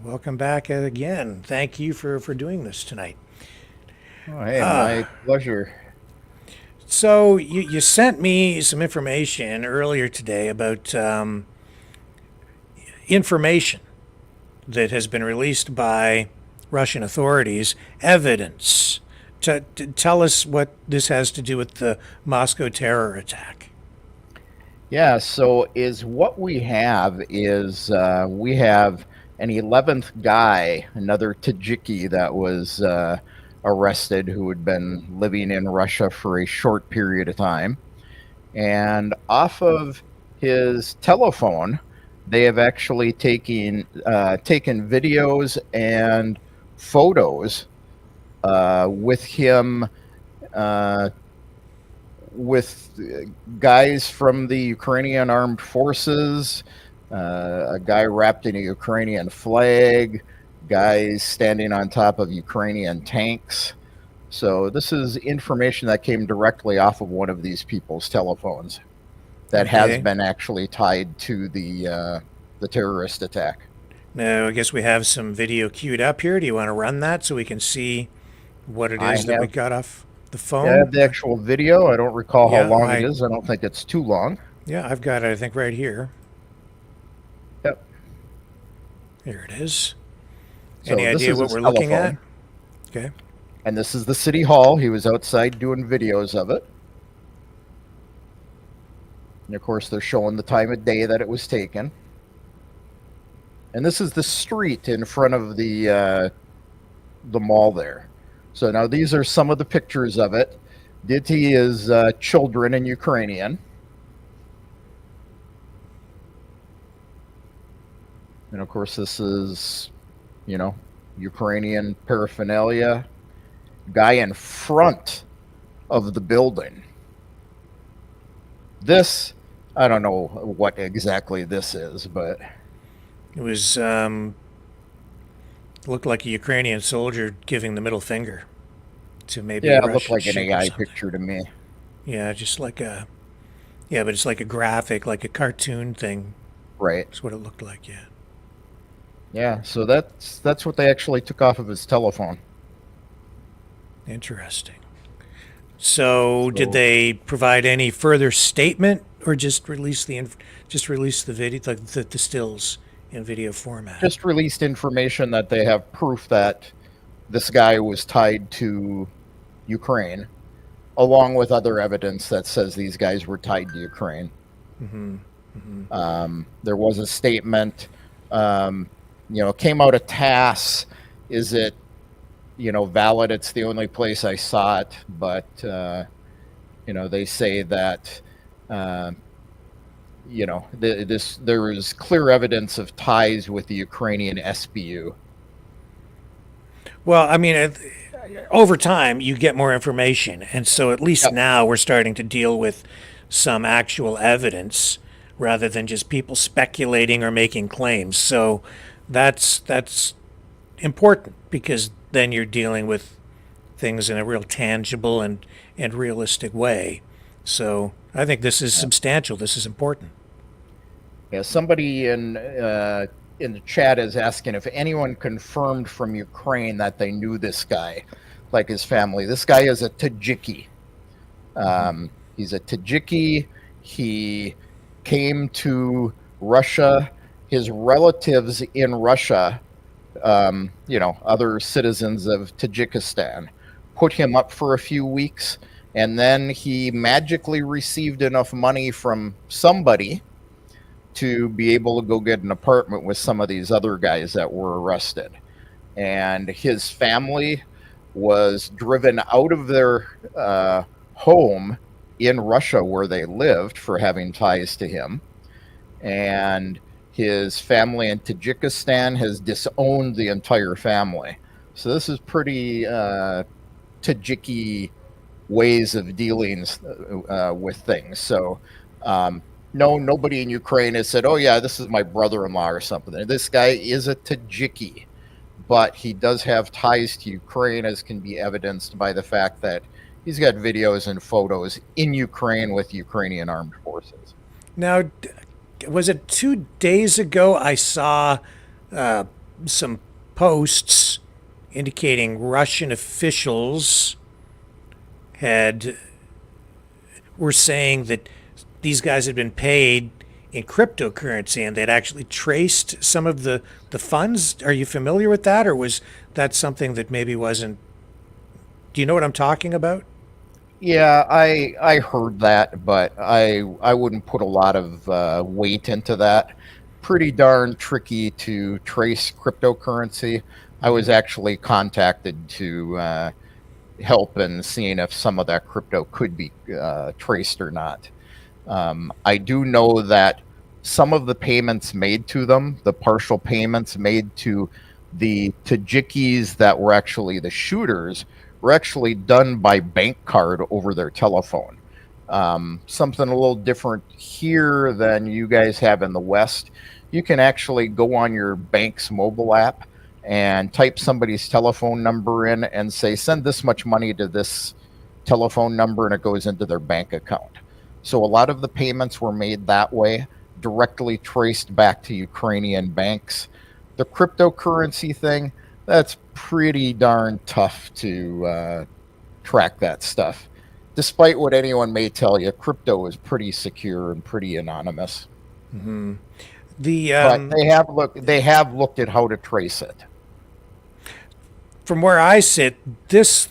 Welcome back again. Thank you for doing this tonight. Oh, hey, my pleasure. So you sent me some information earlier today about information that has been released by Russian authorities, evidence. To tell us what this has to do with the Moscow terror attack. Yeah, so is what we have is we have an 11th guy, another Tajiki that was arrested who had been living in Russia for a short period of time. And off of his telephone, they have actually taken videos and photos with him with guys from the Ukrainian armed forces, a guy wrapped in a Ukrainian flag, guys standing on top of Ukrainian tanks. So this is information that came directly off of one of these people's telephones that has been actually tied to the terrorist attack. Now, I guess we have some video queued up here. Do you want to run that so we can see what it is that we got off the phone? I have the actual video. I don't recall how long it is. I don't think it's too long. Yeah, I've got it, I think, right here. Yep. Here it is. So Any idea what we're looking at? Okay. And this is the city hall. He was outside doing videos of it. And of course, they're showing the time of day that it was taken. And this is the street in front of the mall there. So now these are some of the pictures of it. Diti is children in Ukrainian. And of course, this is, you know, Ukrainian paraphernalia. Guy in front of the building. This, I don't know what exactly this is, but it was looked like a Ukrainian soldier giving the middle finger to maybe yeah, a it looked like an Russian AI picture to me. Yeah, just like a but it's like a graphic, like a cartoon thing. Right. That's what it looked like. Yeah. Yeah. So that's what they actually took off of his telephone. Interesting. So did they provide any further statement, or just release the video, like the stills in video format? Just released information that they have proof that this guy was tied to Ukraine, along with other evidence that says these guys were tied to Ukraine. Mm-hmm. Mm-hmm. There was a statement, came out of TASS. Is it, valid? It's the only place I saw it, but they say that there is clear evidence of ties with the Ukrainian SBU. Well, I mean, over time you get more information, and so at least now we're starting to deal with some actual evidence rather than just people speculating or making claims. So that's important, because then you're dealing with things in a real tangible and realistic way. So I think this is substantial. This is important. Yeah, somebody in the chat is asking if anyone confirmed from Ukraine that they knew this guy, like his family. This guy is a Tajiki. He's a Tajiki. He came to Russia. His relatives in Russia, other citizens of Tajikistan, put him up for a few weeks, and then he magically received enough money from somebody to be able to go get an apartment with some of these other guys that were arrested. And his family was driven out of their home in Russia where they lived for having ties to him. And his family in Tajikistan has disowned the entire family. So this is pretty Tajiki ways of dealing with things. So no, nobody in Ukraine has said, oh yeah, this is my brother-in-law or something. This guy is a Tajiki, but he does have ties to Ukraine, as can be evidenced by the fact that he's got videos and photos in Ukraine with Ukrainian armed forces. Now, was it 2 days ago I saw some posts indicating Russian officials had were saying that these guys had been paid in cryptocurrency and they'd actually traced some of the funds. Are you familiar with that, or was that something that maybe wasn't? Do you know what I'm talking about? Yeah, I heard that, but I wouldn't put a lot of weight into that. Pretty darn tricky to trace cryptocurrency. I was actually contacted to help in seeing if some of that crypto could be traced or not. I do know that some of the payments made to them, the partial payments made to the Tajikis that were actually the shooters, were actually done by bank card over their telephone. Something a little different here than you guys have in the West. You can actually go on your bank's mobile app and type somebody's telephone number in and say, send this much money to this telephone number, and it goes into their bank account. So a lot of the payments were made that way, directly traced back to Ukrainian banks. The cryptocurrency thing, that's pretty darn tough to track that stuff. Despite what anyone may tell you, crypto is pretty secure and pretty anonymous. Mm-hmm. But they have looked at how to trace it. From where I sit, this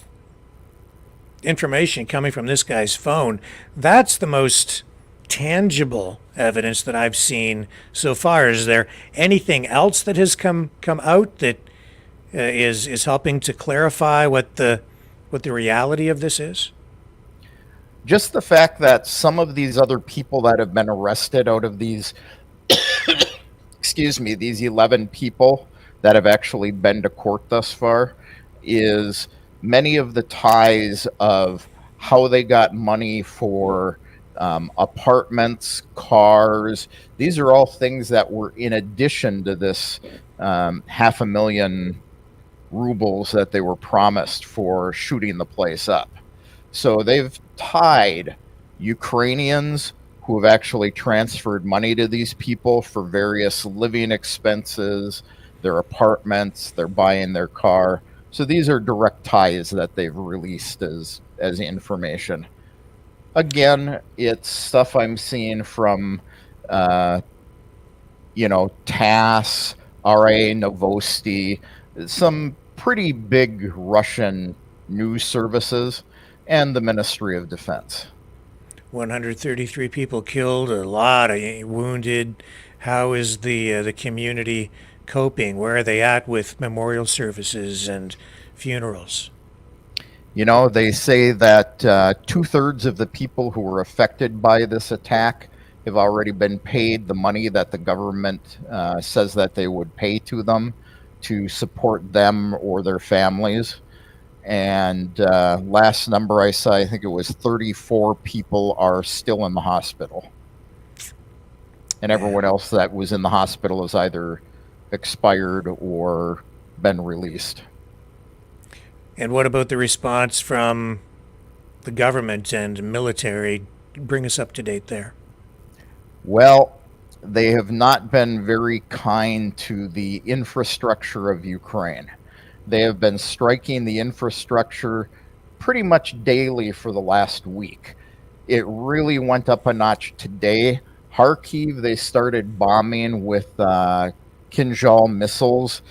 information coming from this guy's phone, that's the most tangible evidence that I've seen so far. Is there anything else that has come out that is helping to clarify what the reality of this is? Just the fact that some of these other people that have been arrested out of these excuse me, these 11 people that have actually been to court thus far, is many of the ties of how they got money for apartments, cars. These are all things that were in addition to this 500,000 rubles that they were promised for shooting the place up. So they've tied Ukrainians who have actually transferred money to these people for various living expenses, their apartments, they're buying their car. So these are direct ties that they've released as information. Again, it's stuff I'm seeing from, TASS, RA Novosti, some pretty big Russian news services, and the Ministry of Defense. 133 people killed, a lot of wounded. How is the community coping? Where are they at with memorial services and funerals? They say that 2/3 of the people who were affected by this attack have already been paid the money that the government says that they would pay to them to support them or their families. And last number I saw, I think it was 34 people are still in the hospital. And everyone else that was in the hospital has either expired or been released. And what about the response from the government and military? Bring us up to date there. Well, they have not been very kind to the infrastructure of Ukraine. They have been striking the infrastructure pretty much daily for the last week. It really went up a notch today. Kharkiv, they started bombing with Kinjal missiles,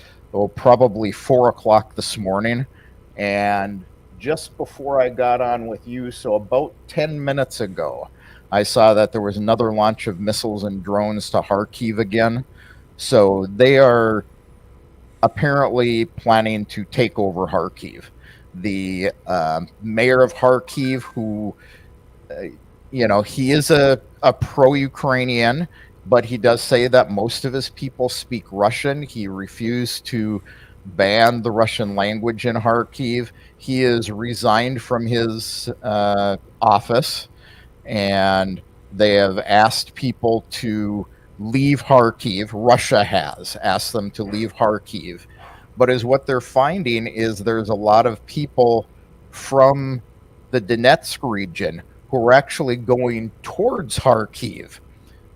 probably 4 o'clock this morning. And just before I got on with you, so about 10 minutes ago, I saw that there was another launch of missiles and drones to Kharkiv again. So they are apparently planning to take over Kharkiv. The mayor of Kharkiv, who, he is a pro-Ukrainian, but he does say that most of his people speak Russian. He refused to ban the Russian language in Kharkiv. He is resigned from his office, and they have asked people to leave Kharkiv. Russia has asked them to leave Kharkiv. But as what they're finding is there's a lot of people from the Donetsk region who are actually going towards Kharkiv,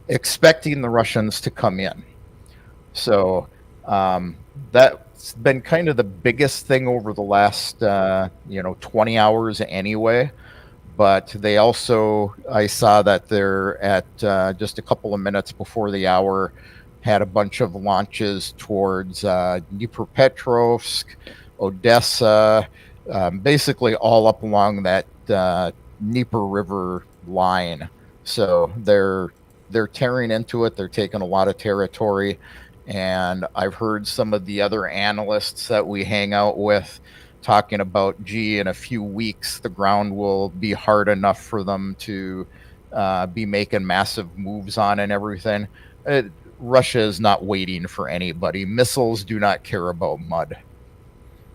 expecting the Russians to come in. So that's been kind of the biggest thing over the last 20 hours anyway. but they also, I saw that they're at just a couple of minutes before the hour, had a bunch of launches towards Dnipropetrovsk, Odessa, basically all up along that Dnieper River line. So they're tearing into it. They're taking a lot of territory. And I've heard some of the other analysts that we hang out with talking about, gee, in a few weeks, the ground will be hard enough for them to be making massive moves on and everything. Russia is not waiting for anybody. Missiles do not care about mud.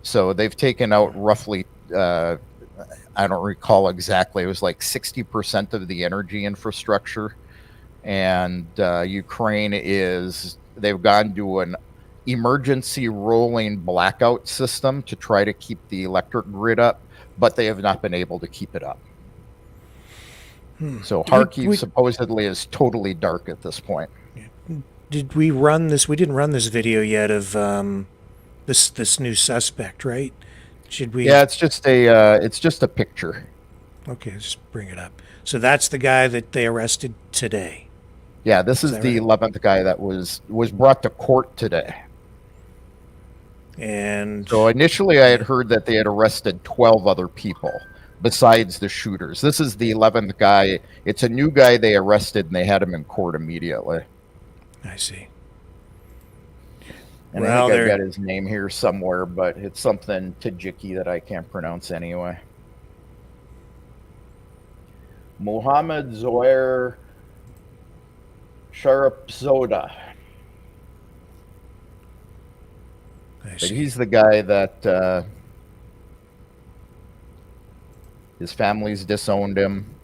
So they've taken out roughly, I don't recall exactly, it was like 60% of the energy infrastructure. And Ukraine they've gone to an emergency rolling blackout system to try to keep the electric grid up, but they have not been able to keep it up. So Kharkiv supposedly is totally dark at this point. Did we run this? We didn't run this video yet of this new suspect, right? Should we? Yeah, it's just a picture. Okay, let's just bring it up. So that's the guy that they arrested today. Yeah, this is the 11th guy that was brought to court today. And so initially I had heard that they had arrested 12 other people besides the shooters. This is the 11th guy. It's a new guy they arrested, and they had him in court immediately. I see. And I think I've got his name here somewhere, but it's something Tajiki that I can't pronounce anyway. Mohammed Zohair Sharapzoda. But he's the guy that his family's disowned him.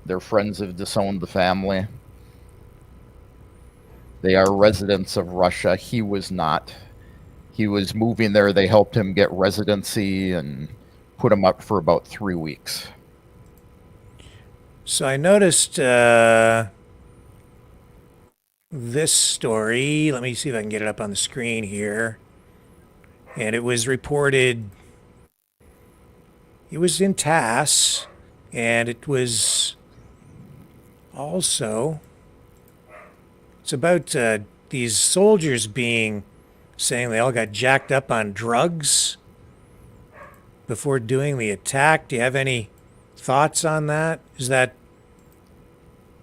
Their friends have disowned the family. They are residents of Russia. He was not. He was moving there. They helped him get residency and put him up for about 3 weeks. So I noticed this story. Let me see if I can get it up on the screen here. And it was reported, it was in TASS, and it was also, it's about these soldiers saying they all got jacked up on drugs before doing the attack. Do you have any thoughts on that? Is that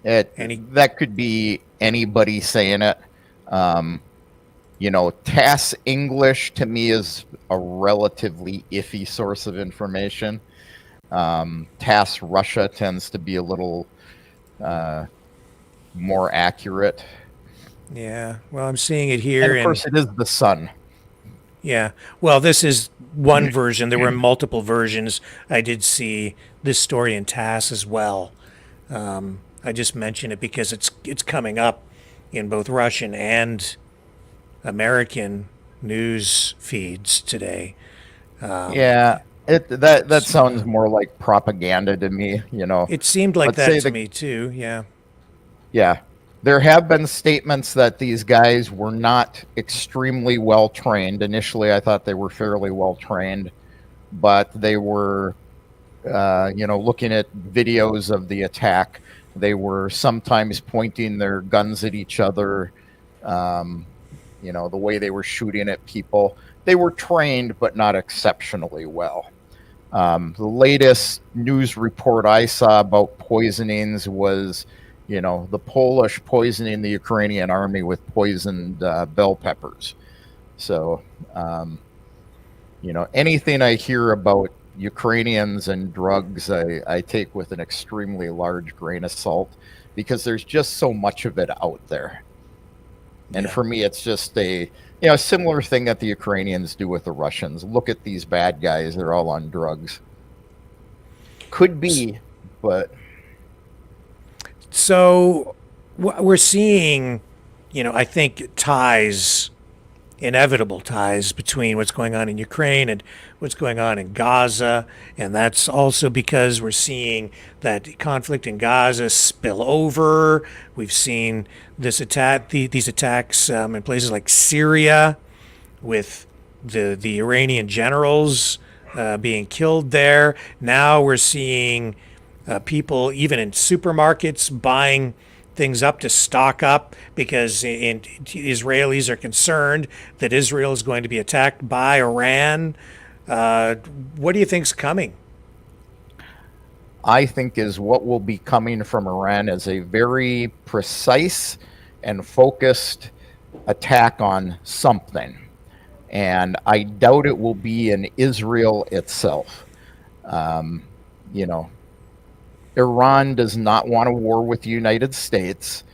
that could be anybody saying it. TASS English to me is a relatively iffy source of information. TASS Russia tends to be a little more accurate. Yeah, well, I'm seeing it here. And of course, it is the Sun. Yeah, well, this is one version. There were multiple versions. I did see this story in TASS as well. I just mention it because it's coming up in both Russian and American news feeds today. That sounds more like propaganda to me. It seemed like that to me too. Yeah. Yeah. There have been statements that these guys were not extremely well trained. Initially, I thought they were fairly well trained, but they were, looking at videos of the attack. They were sometimes pointing their guns at each other. The way they were shooting at people. They were trained, but not exceptionally well. The latest news report I saw about poisonings was, the Polish poisoning the Ukrainian army with poisoned bell peppers. So, anything I hear about Ukrainians and drugs, I take with an extremely large grain of salt, because there's just so much of it out there. And for me, it's just a similar thing that the Ukrainians do with the Russians. Look at these bad guys; they're all on drugs. Could be, but so we're seeing, I think inevitable ties between what's going on in Ukraine and what's going on in Gaza, and that's also because we're seeing that conflict in Gaza spill over. We've seen these attacks in places like Syria, with the Iranian generals being killed there. Now we're seeing people, even in supermarkets, buying things up to stock up because Israelis are concerned that Israel is going to be attacked by Iran. What do you think's coming? I think is what will be coming from Iran is a very precise and focused attack on something. And I doubt it will be in Israel itself. You know, Iran does not want a war with the United States.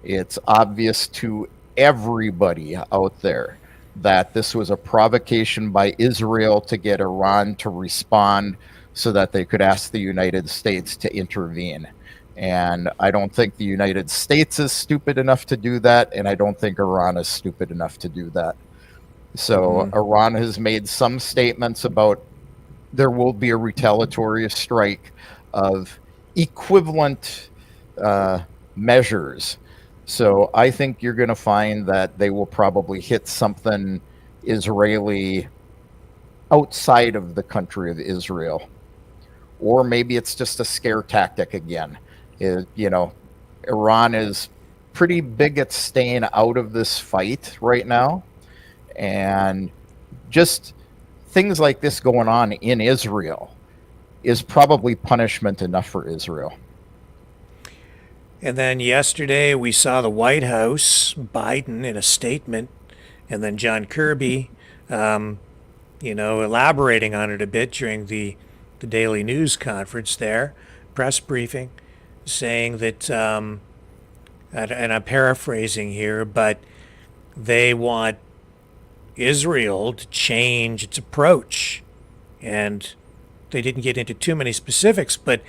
It's obvious to everybody out there that this was a provocation by Israel to get Iran to respond so that they could ask the United States to intervene. And I don't think the United States is stupid enough to do that, and I don't think Iran is stupid enough to do that. So Iran has made some statements about there will be a retaliatory strike of equivalent measures. So I think you're going to find that they will probably hit something Israeli outside of the country of Israel. Or maybe it's just a scare tactic again. You know, Iran is pretty big at staying out of this fight right now. And just things like this going on in Israel is probably punishment enough for Israel. And then yesterday we saw the White House, Biden in a statement, and then John Kirby, elaborating on it a bit during the daily news conference there, press briefing, saying that, and I'm paraphrasing here, but they want Israel to change its approach. And they didn't get into too many specifics, but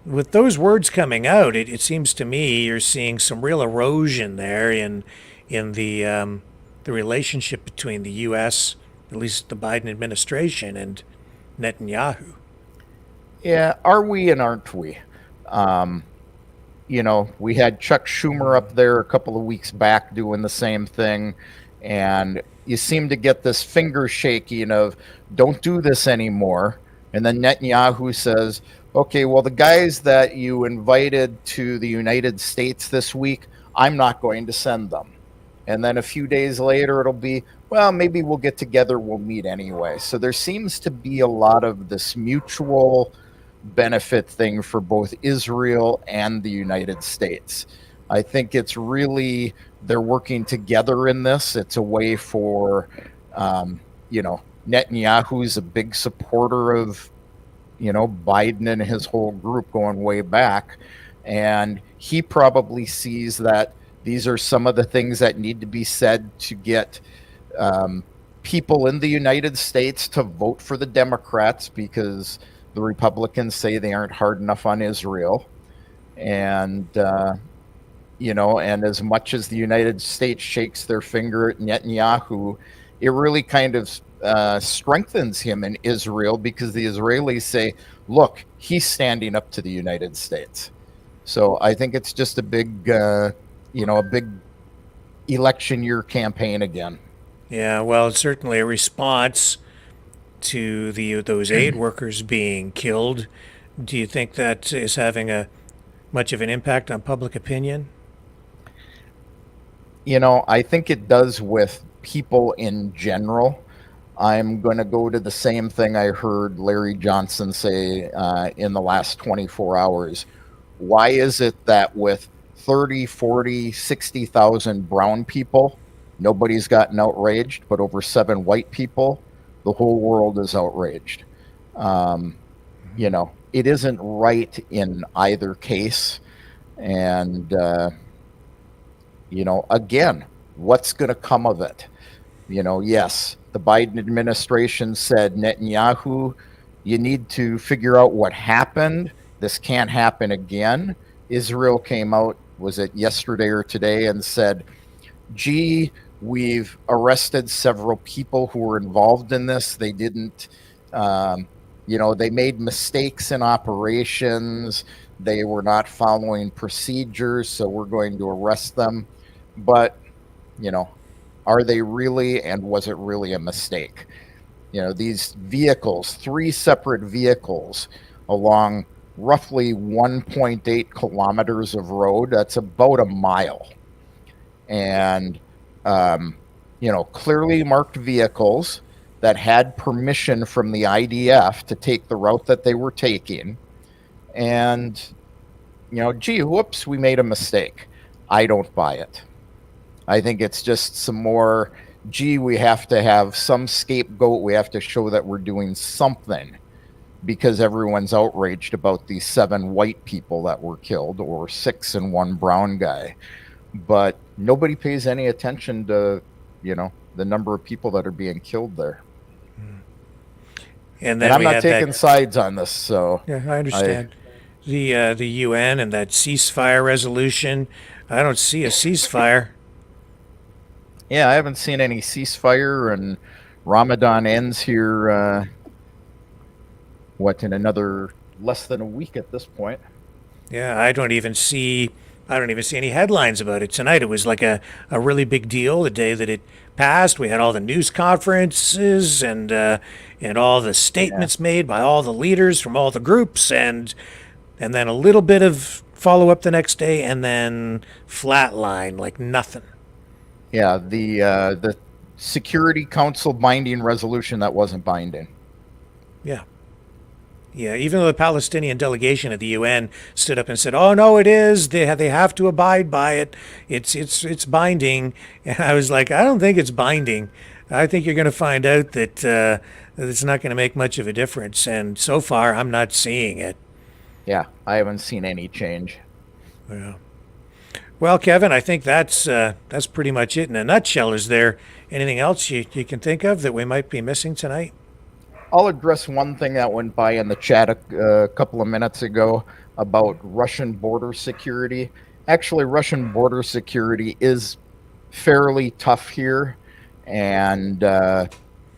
with those words coming out, it seems to me you're seeing some real erosion there in the relationship between the U.S., at least the Biden administration, and Netanyahu. Yeah, are we and aren't we? We had Chuck Schumer up there a couple of weeks back doing the same thing, and you seem to get this finger shaking of, don't do this anymore. And then Netanyahu says, okay, well, the guys that you invited to the United States this week, I'm not going to send them. And then a few days later, it'll be, well, maybe we'll get together, we'll meet anyway. So there seems to be a lot of this mutual benefit thing for both Israel and the United States. I think it's really, they're working together in this. It's a way for, Netanyahu's a big supporter of, Biden and his whole group going way back. And he probably sees that these are some of the things that need to be said to get people in the United States to vote for the Democrats because the Republicans say they aren't hard enough on Israel. And, and as much as the United States shakes their finger at Netanyahu, it really kind of strengthens him in Israel because the Israelis say, look, he's standing up to the United States. So I think it's just a big, a big election year campaign again. Yeah, well, it's certainly a response to those aid workers being killed. Do you think that is having much of an impact on public opinion? I think it does with people in general. I'm going to go to the same thing I heard Larry Johnson say in the last 24 hours. Why is it that with 30, 40, 60,000 brown people, nobody's gotten outraged, but over 7 white people, the whole world is outraged? It isn't right in either case. And, again, what's going to come of it? Yes, the Biden administration said, Netanyahu, you need to figure out what happened. This can't happen again. Israel came out, was it yesterday or today, and said, gee, we've arrested several people who were involved in this. They didn't, they made mistakes in operations. They were not following procedures, so we're going to arrest them. But, are they really, and was it really a mistake? These vehicles, 3 separate vehicles along roughly 1.8 kilometers of road. That's about a mile. And, clearly marked vehicles that had permission from the IDF to take the route that they were taking. And, gee, whoops, we made a mistake. I don't buy it. I think it's just some more, gee, we have to have some scapegoat. We have to show that we're doing something because everyone's outraged about these 7 white people that were killed, or 6 and 1 brown guy. But nobody pays any attention to, the number of people that are being killed there. And then I'm we not had taking sides on this, so Yeah, I understand. The UN and that ceasefire resolution. I don't see a ceasefire. Yeah, I haven't seen any ceasefire, and Ramadan ends here, in another less than a week at this point. Yeah, I don't even see any headlines about it tonight. It was like a really big deal the day that it passed. We had all the news conferences and all the statements made by all the leaders from all the groups, and then a little bit of follow up the next day, and then flatline, like nothing. Yeah, the Security Council binding resolution that wasn't binding. Yeah. Yeah, even though the Palestinian delegation at the UN stood up and said, "Oh no, it is. They have to abide by it. It's binding." And I was like, "I don't think it's binding. I think you're going to find out that it's not going to make much of a difference." And so far, I'm not seeing it. Yeah, I haven't seen any change. Yeah. Well, Kevin, I think that's pretty much it in a nutshell. Is there anything else you can think of that we might be missing tonight? I'll address one thing that went by in the chat a couple of minutes ago about Russian border security. Actually, Russian border security is fairly tough here. And,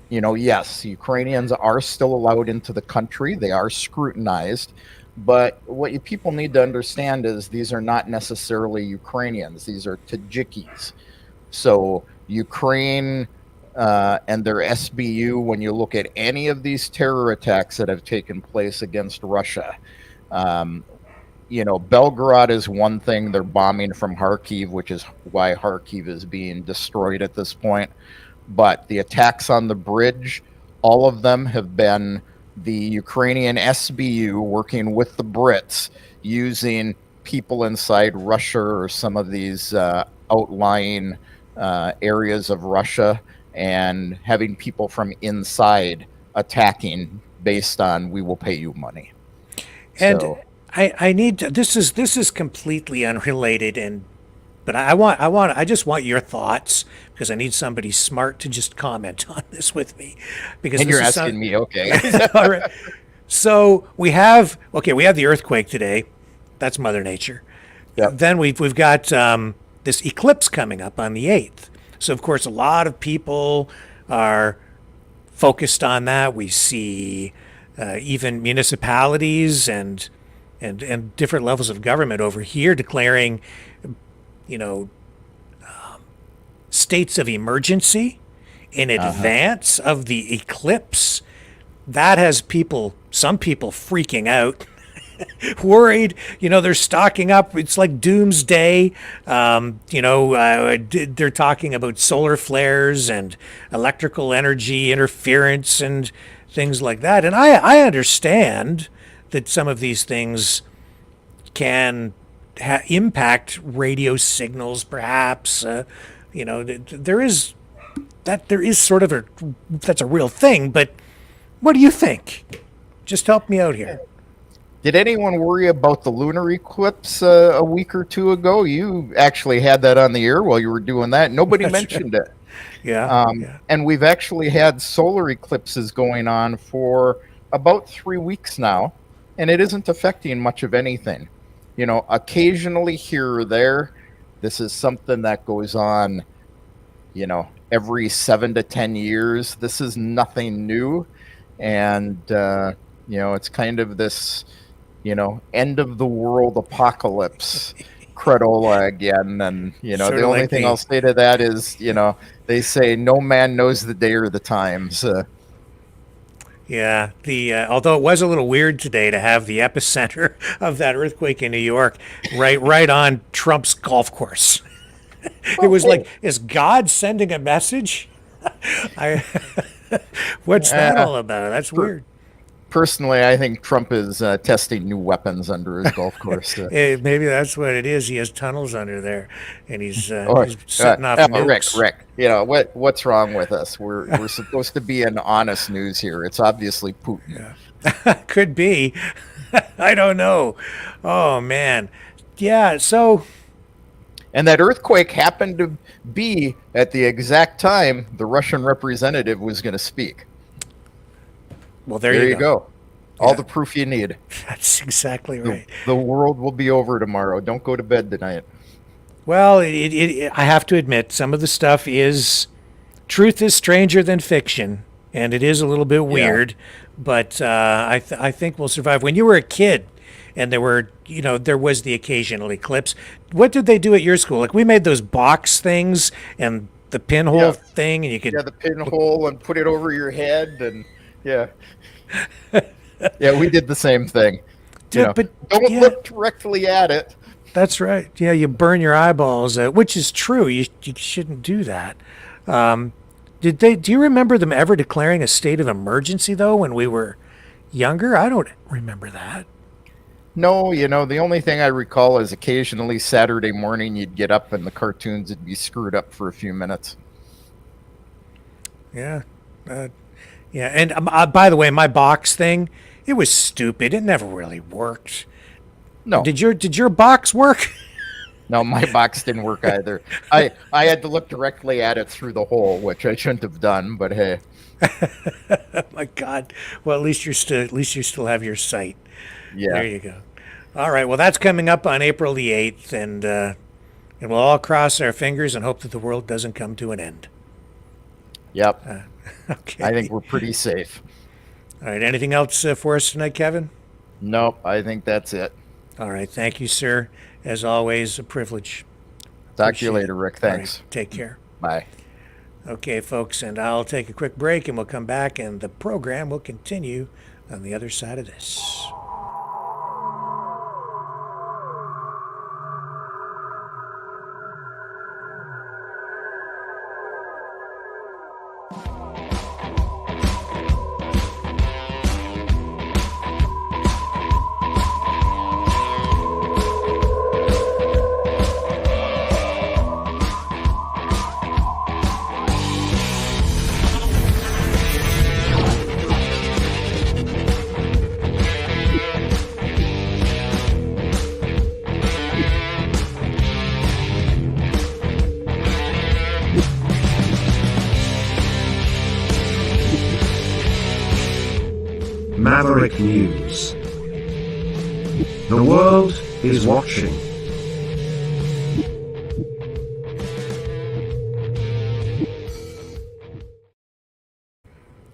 yes, Ukrainians are still allowed into the country. They are scrutinized. But what you people need to understand is these are not necessarily Ukrainians. These are Tajikis. So Ukraine and their SBU, when you look at any of these terror attacks that have taken place against Russia, Belgorod is one thing. They're bombing from Kharkiv, which is why Kharkiv is being destroyed at this point. But the attacks on the bridge, all of them have been the Ukrainian SBU working with the Brits, using people inside Russia or some of these outlying areas of Russia, and having people from inside attacking based on, we will pay you money. And so, I need to, this is completely unrelated, but I just want your thoughts, because I need somebody smart to just comment on this with me. Because you're asking me, okay. All right. So we have the earthquake today. That's Mother Nature. Yep. Then we've got this eclipse coming up on the 8th. So of course a lot of people are focused on that. We see even municipalities and different levels of government over here declaring, states of emergency in advance of the eclipse. That has some people freaking out, worried. They're stocking up. It's like doomsday. They're talking about solar flares and electrical energy interference and things like that. And I understand that some of these things can impact radio signals, perhaps. There is sort of that's a real thing. But what do you think? Just help me out here. Did anyone worry about the lunar eclipse a week or two ago? You actually had that on the air while you were doing that. Nobody mentioned it. Yeah, And we've actually had solar eclipses going on for about 3 weeks now, and it isn't affecting much of anything. Occasionally here or there, this is something that goes on, every 7 to 10 years. This is nothing new. And, it's kind of this, end of the world apocalypse credola again. And, the only thing I'll say to that is, they say no man knows the day or the time. So. Yeah, the although it was a little weird today to have the epicenter of that earthquake in New York right on Trump's golf course. It was like, is God sending a message? I What's that all about? That's weird. Personally, I think Trump is testing new weapons under his golf course. Maybe that's what it is. He has tunnels under there, and he's setting off nukes. Rick, what's wrong with us? We're supposed to be in honest news here. It's obviously Putin. Yeah. Could be. I don't know. Oh man, yeah. So, and that earthquake happened to be at the exact time the Russian representative was going to speak. Well, there you go. All the proof you need. That's exactly right. The world will be over tomorrow. Don't go to bed tonight. Well, I have to admit, some of the stuff is, truth is stranger than fiction, and it is a little bit weird, but I think we'll survive. When you were a kid, and there was the occasional eclipse, what did they do at your school? Like, we made those box things and the pinhole thing, and you could... Yeah, the pinhole and put it over your head, and... Yeah. Yeah, we did the same thing. But don't look directly at it. That's right. Yeah, you burn your eyeballs out, which is true. You shouldn't do that. Do you remember them ever declaring a state of emergency, though, when we were younger? I don't remember that. No, the only thing I recall is occasionally Saturday morning you'd get up and the cartoons would be screwed up for a few minutes. Yeah. Yeah, and by the way, my box thing, it was stupid. It never really worked. No. Did your box work? No, my box didn't work either. I had to look directly at it through the hole, which I shouldn't have done, but hey. Oh my God. Well, at least you still have your sight. Yeah. There you go. All right. Well, that's coming up on April the 8th, and we'll all cross our fingers and hope that the world doesn't come to an end. Yep. Okay. I think we're pretty safe. All right. Anything else for us tonight, Kevin? Nope. I think that's it. All right. Thank you, sir. As always, a privilege. Talk to you later, Rick. Thanks. Right, take care. Bye. Okay, folks, and I'll take a quick break, and we'll come back, and the program will continue on the other side of this. Maverick News. The world is watching.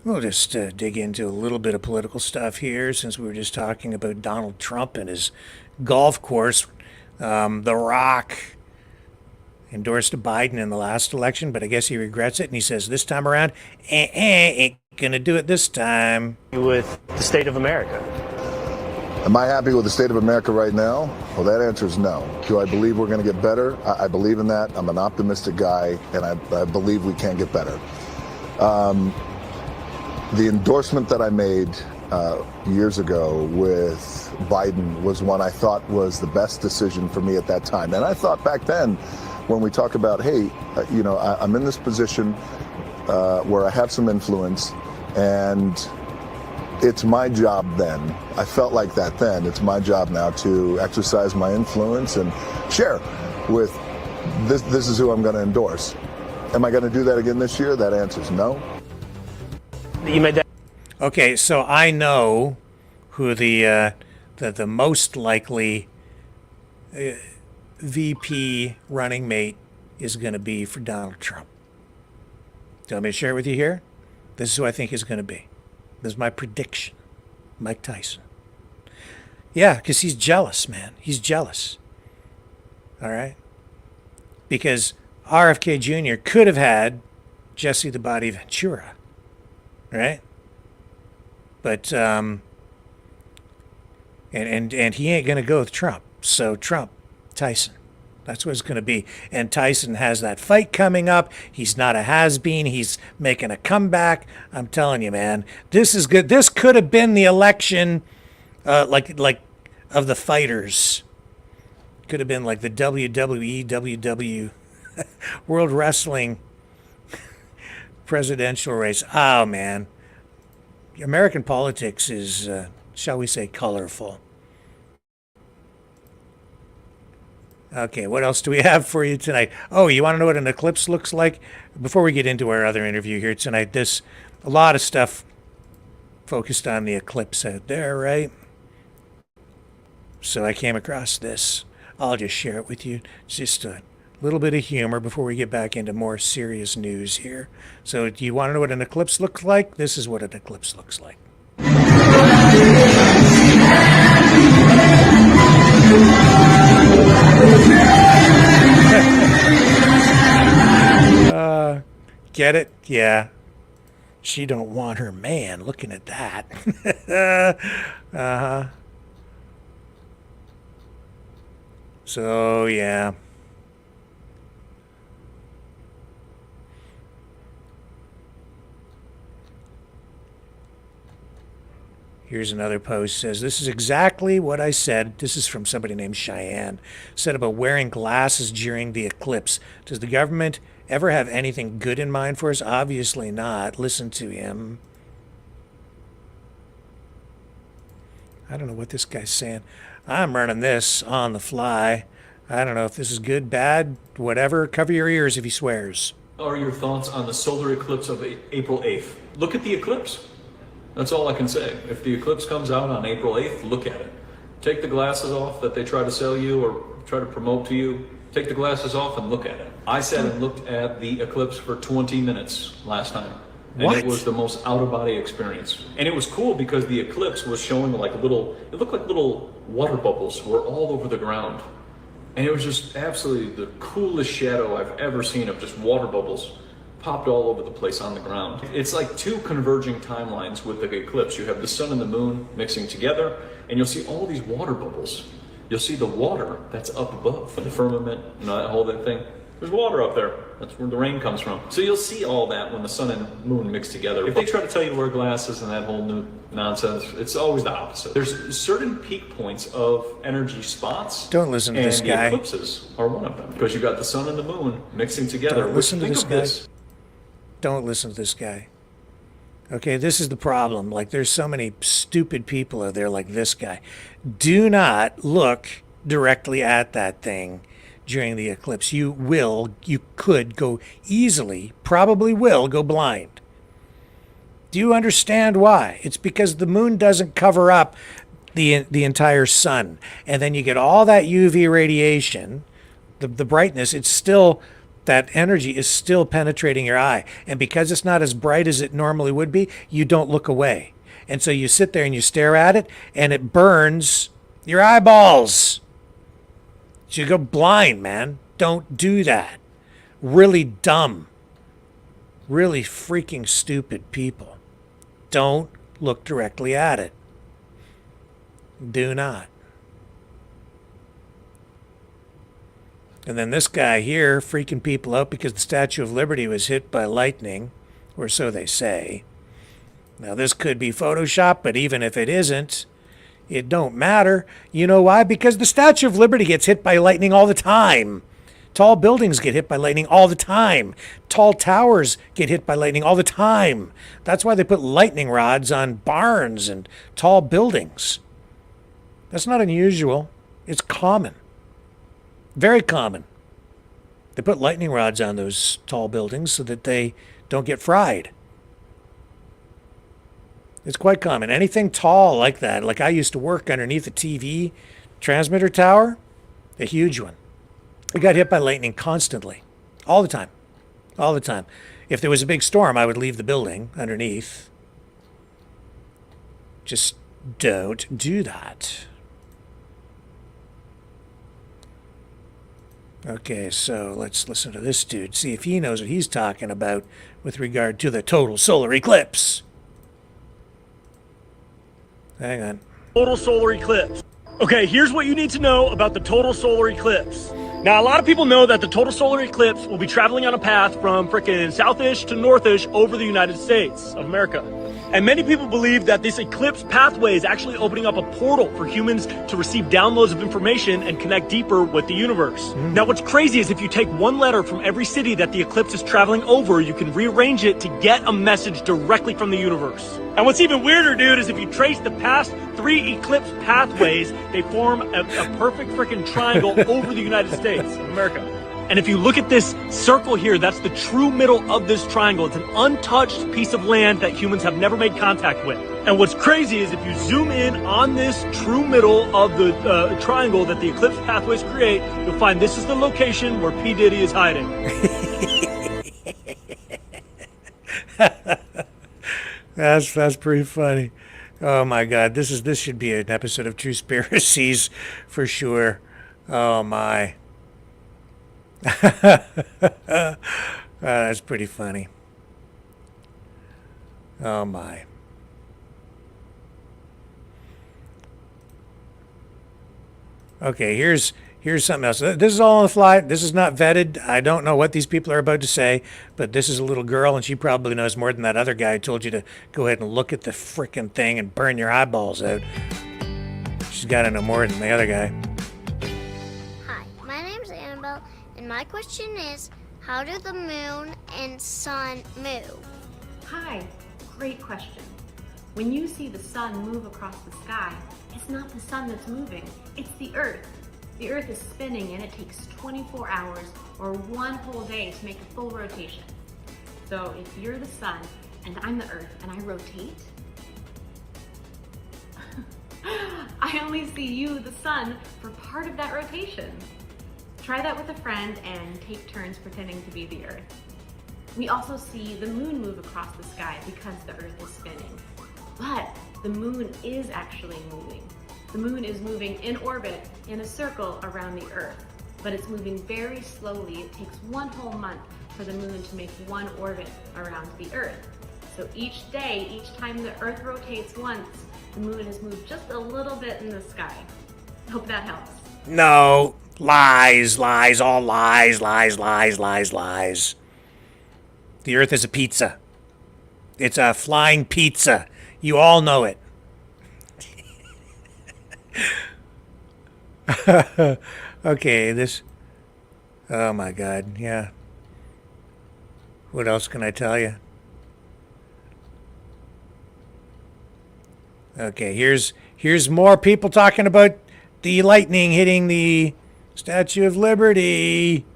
We'll just dig into a little bit of political stuff here, since we were just talking about Donald Trump and his golf course. The Rock endorsed Biden in the last election, but I guess he regrets it, and he says this time around, ain't gonna do it this time. With the state of America. Am I happy with the state of America right now? Well, that answer is no. Do I believe we're going to get better? I believe in that. I'm an optimistic guy, and I believe we can get better. The endorsement that I made years ago with Biden was one I thought was the best decision for me at that time. And I thought back then, when we talk about, hey, I'm in this position where I have some influence, and it's my job then. I felt like that then. It's my job now to exercise my influence and share with this is who I'm going to endorse. Am I going to do that again this year? That answer is no. You made that. Okay, so I know who the most likely VP running mate is going to be for Donald Trump. Do you want me to share it with you here? This is who I think is going to be. This is my prediction. Mike Tyson. Yeah, because he's jealous, man. He's jealous. All right? Because RFK Jr. could have had Jesse the Body Ventura. Right? But and he ain't going to go with Trump. So Trump, Tyson. That's what it's going to be. And Tyson has that fight coming up. He's not a has-been. He's making a comeback. I'm telling you, man, this is good. This could have been the election, like of the fighters. Could have been like the WWE, WW, World Wrestling presidential race. Oh, man. American politics is, shall we say, colorful. Okay, what else do we have for you tonight? Oh, you want to know what an eclipse looks like? Before we get into our other interview here tonight, there's a lot of stuff focused on the eclipse out there, right? So I came across this. I'll just share it with you. It's just a little bit of humor before we get back into more serious news here. So do you want to know what an eclipse looks like? This is what an eclipse looks like. Get it? Yeah. She don't want her man looking at that. Uh-huh. So, yeah. Here's another post. Says, this is exactly what I said. This is from somebody named Cheyenne. Said about wearing glasses during the eclipse. Does the government ever have anything good in mind for us? Obviously not. Listen to him. I don't know what this guy's saying. I'm running this on the fly. I don't know if this is good, bad, whatever. Cover your ears if he swears. What are your thoughts on the solar eclipse of April 8th? Look at the eclipse. That's all I can say. If the eclipse comes out on April 8th, look at it. Take the glasses off that they try to sell you or try to promote to you. Take the glasses off and look at it. I sat and looked at the eclipse for 20 minutes last time. And What? it was the most out-of-body experience. And it was cool because the eclipse was showing like it looked like little water bubbles were all over the ground. And it was just absolutely the coolest shadow I've ever seen of just water bubbles popped all over the place on the ground. It's like two converging timelines with the eclipse. You have the sun and the moon mixing together, and you'll see all these water bubbles. You'll see the water that's up above the firmament and that whole thing. There's water up there. That's where the rain comes from. So you'll see all that when the sun and moon mix together. If they try to tell you to wear glasses and that whole new nonsense, it's always the opposite. There's certain peak points of energy spots. Don't listen to this and guy. the eclipses are one of them. Because you've got the sun and the moon mixing together. Don't listen to Think this of guy. Don't listen to this guy. Okay, this is the problem. Like, there's so many stupid people out there like this guy. Do not look directly at that thing during the eclipse. You could go easily, probably will go blind. Do you understand why? It's because the moon doesn't cover up the entire sun. And then you get all that UV radiation, the brightness, it's still, that energy is still penetrating your eye. And because it's not as bright as it normally would be, you don't look away. And so you sit there and you stare at it, and it burns your eyeballs. So you go blind, man. Don't do that. Really dumb. Really freaking stupid people. Don't look directly at it. Do not. And then this guy here freaking people out because the Statue of Liberty was hit by lightning, or so they say. Now this could be Photoshop, but even if it isn't, it don't matter. You know why? Because the Statue of Liberty gets hit by lightning all the time. Tall buildings get hit by lightning all the time. Tall towers get hit by lightning all the time. That's why they put lightning rods on barns and tall buildings. That's not unusual. It's common. Very common. They put lightning rods on those tall buildings so that they don't get fried. It's quite common. Anything tall like that, like I used to work underneath a TV transmitter tower, a huge one. We got hit by lightning constantly, all the time, all the time. If there was a big storm, I would leave the building underneath. Just don't do that. Okay, so let's listen to this dude, see if he knows what he's talking about with regard to the total solar eclipse. Hang on. Total solar eclipse. Okay, here's what you need to know about the total solar eclipse. Now, a lot of people know that the total solar eclipse will be traveling on a path from frickin' southish to northish over the United States of America. And many people believe that this eclipse pathway is actually opening up a portal for humans to receive downloads of information and connect deeper with the universe. Now, what's crazy is if you take one letter from every city that the eclipse is traveling over, you can rearrange it to get a message directly from the universe. And what's even weirder, dude, is if you trace the past 3 eclipse pathways, they form a perfect freaking triangle over the United States of America. And if you look at this circle here, that's the true middle of this triangle. It's an untouched piece of land that humans have never made contact with. And what's crazy is if you zoom in on this true middle of the triangle that the eclipse pathways create, you'll find this is the location where P. Diddy is hiding. That's pretty funny. Oh my God, this should be an episode of Truspiracies for sure. Oh my. That's pretty funny. Oh my. Okay, here's something else. This is all on the fly. This is not vetted. I don't know what these people are about to say, but this is a little girl, and she probably knows more than that other guy who told you to go ahead and look at the frickin' thing and burn your eyeballs out. She's got to know more than the other guy. Hi, my name's Annabelle, and my question is, how do the moon and sun move? Hi, great question. When you see the sun move across the sky, it's not the sun that's moving, it's the Earth. The Earth is spinning and it takes 24 hours or one whole day to make a full rotation. So if you're the sun and I'm the Earth and I rotate, I only see you, the sun, for part of that rotation. Try that with a friend and take turns pretending to be the Earth. We also see the moon move across the sky because the Earth is spinning. But the moon is actually moving. The moon is moving in orbit in a circle around the Earth, but it's moving very slowly. It takes one whole month for the moon to make one orbit around the Earth. So each day, each time the Earth rotates once, the moon has moved just a little bit in the sky. Hope that helps. No. Lies, all lies. The Earth is a pizza. It's a flying pizza. You all know it. Okay, this... Oh my God, yeah. What else can I tell you? Okay, here's more people talking about the lightning hitting the Statue of Liberty.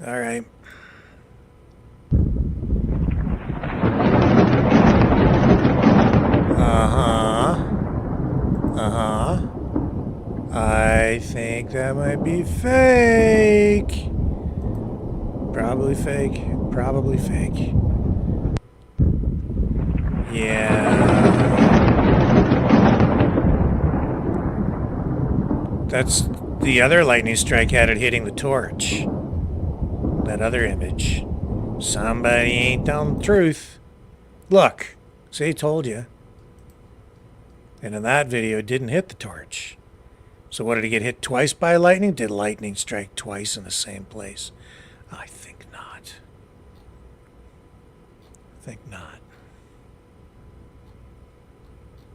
All right. I think that might be fake. Probably fake. Yeah. That's the other lightning strike had it hitting the torch. That other image. Somebody ain't telling the truth. Look. See, told you. And in that video, it didn't hit the torch. So what, did it get hit twice by lightning? Did lightning strike twice in the same place? I think not.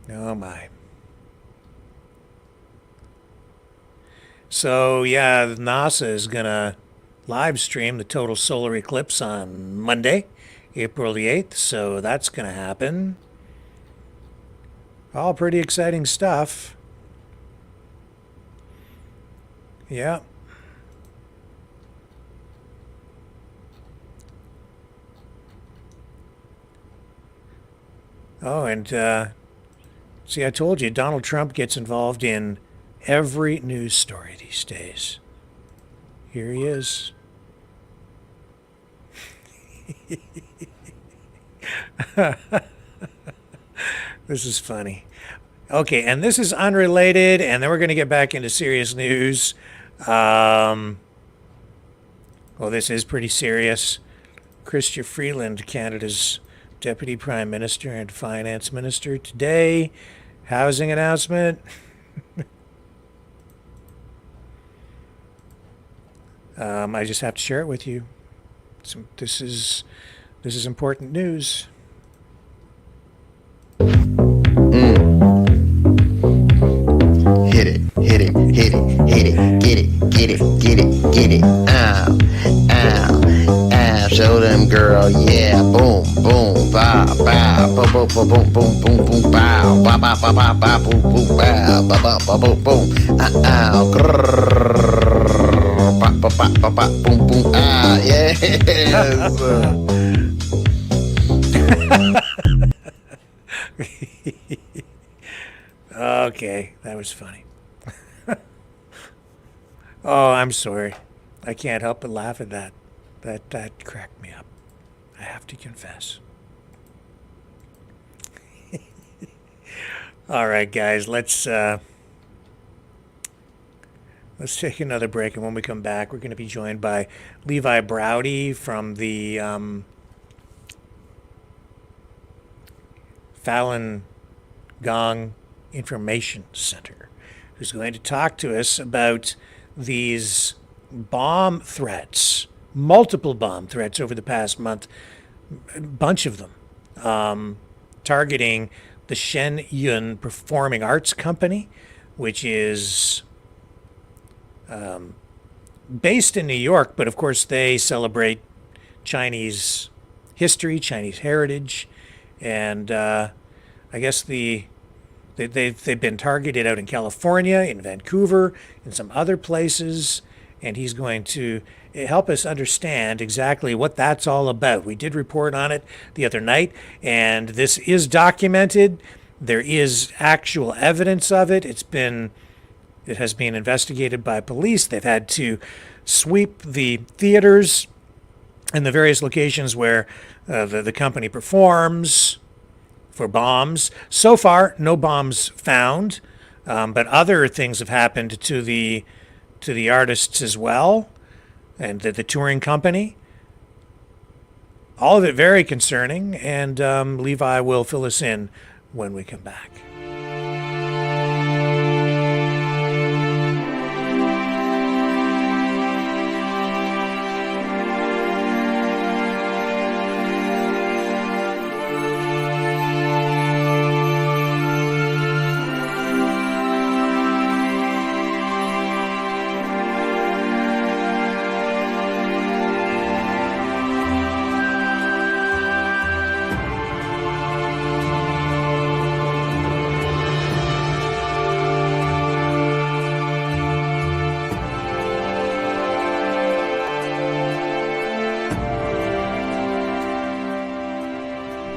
Oh my. So yeah, NASA is gonna live stream the total solar eclipse on Monday, April the 8th. So that's gonna happen. All pretty exciting stuff. Yeah. Oh, and see, I told you, Donald Trump gets involved in every news story these days. Here he is. This is funny. Okay, and this is unrelated, and then we're going to get back into serious news. Well, this is pretty serious. Chrystia Freeland, Canada's Deputy Prime Minister and Finance Minister, today Housing announcement. I just have to share it with you. This is important news. Hit it, hit it, hit it, hit it, get it, get it, get it, get it. Ow, ow, ow. Show them, girl, yeah. Boom, boom, bow, bow, boom, boom, boom, boom, boom, boom, boom, bow, bow, bow, bow, bow, bow, boom, boom, bow, bow, bow, bow, boom, boom. Ow, grrrr, bow, bow, bow, bow, bow, boom, boom. Ah, yes. Okay, that was funny. Oh, I'm sorry. I can't help but laugh at that. That cracked me up. I have to confess. All right, guys, let's take another break, and when we come back, we're going to be joined by Levi Browde from the Falun Gong Information Center, who's going to talk to us about these bomb threats, multiple bomb threats over the past month, a bunch of them, targeting the Shen Performing Arts Company, which is based in New York, but of course they celebrate Chinese history, Chinese heritage, and I guess they've been targeted out in California, in Vancouver, in some other places, and he's going to help us understand exactly what that's all about. We did report on it the other night, and this is documented. There is actual evidence of it. It has been investigated by police. They've had to sweep the theaters and the various locations where the company performs for bombs. So far, no bombs found, but other things have happened to the artists as well, and the touring company. All of it very concerning, and Levi will fill us in when we come back.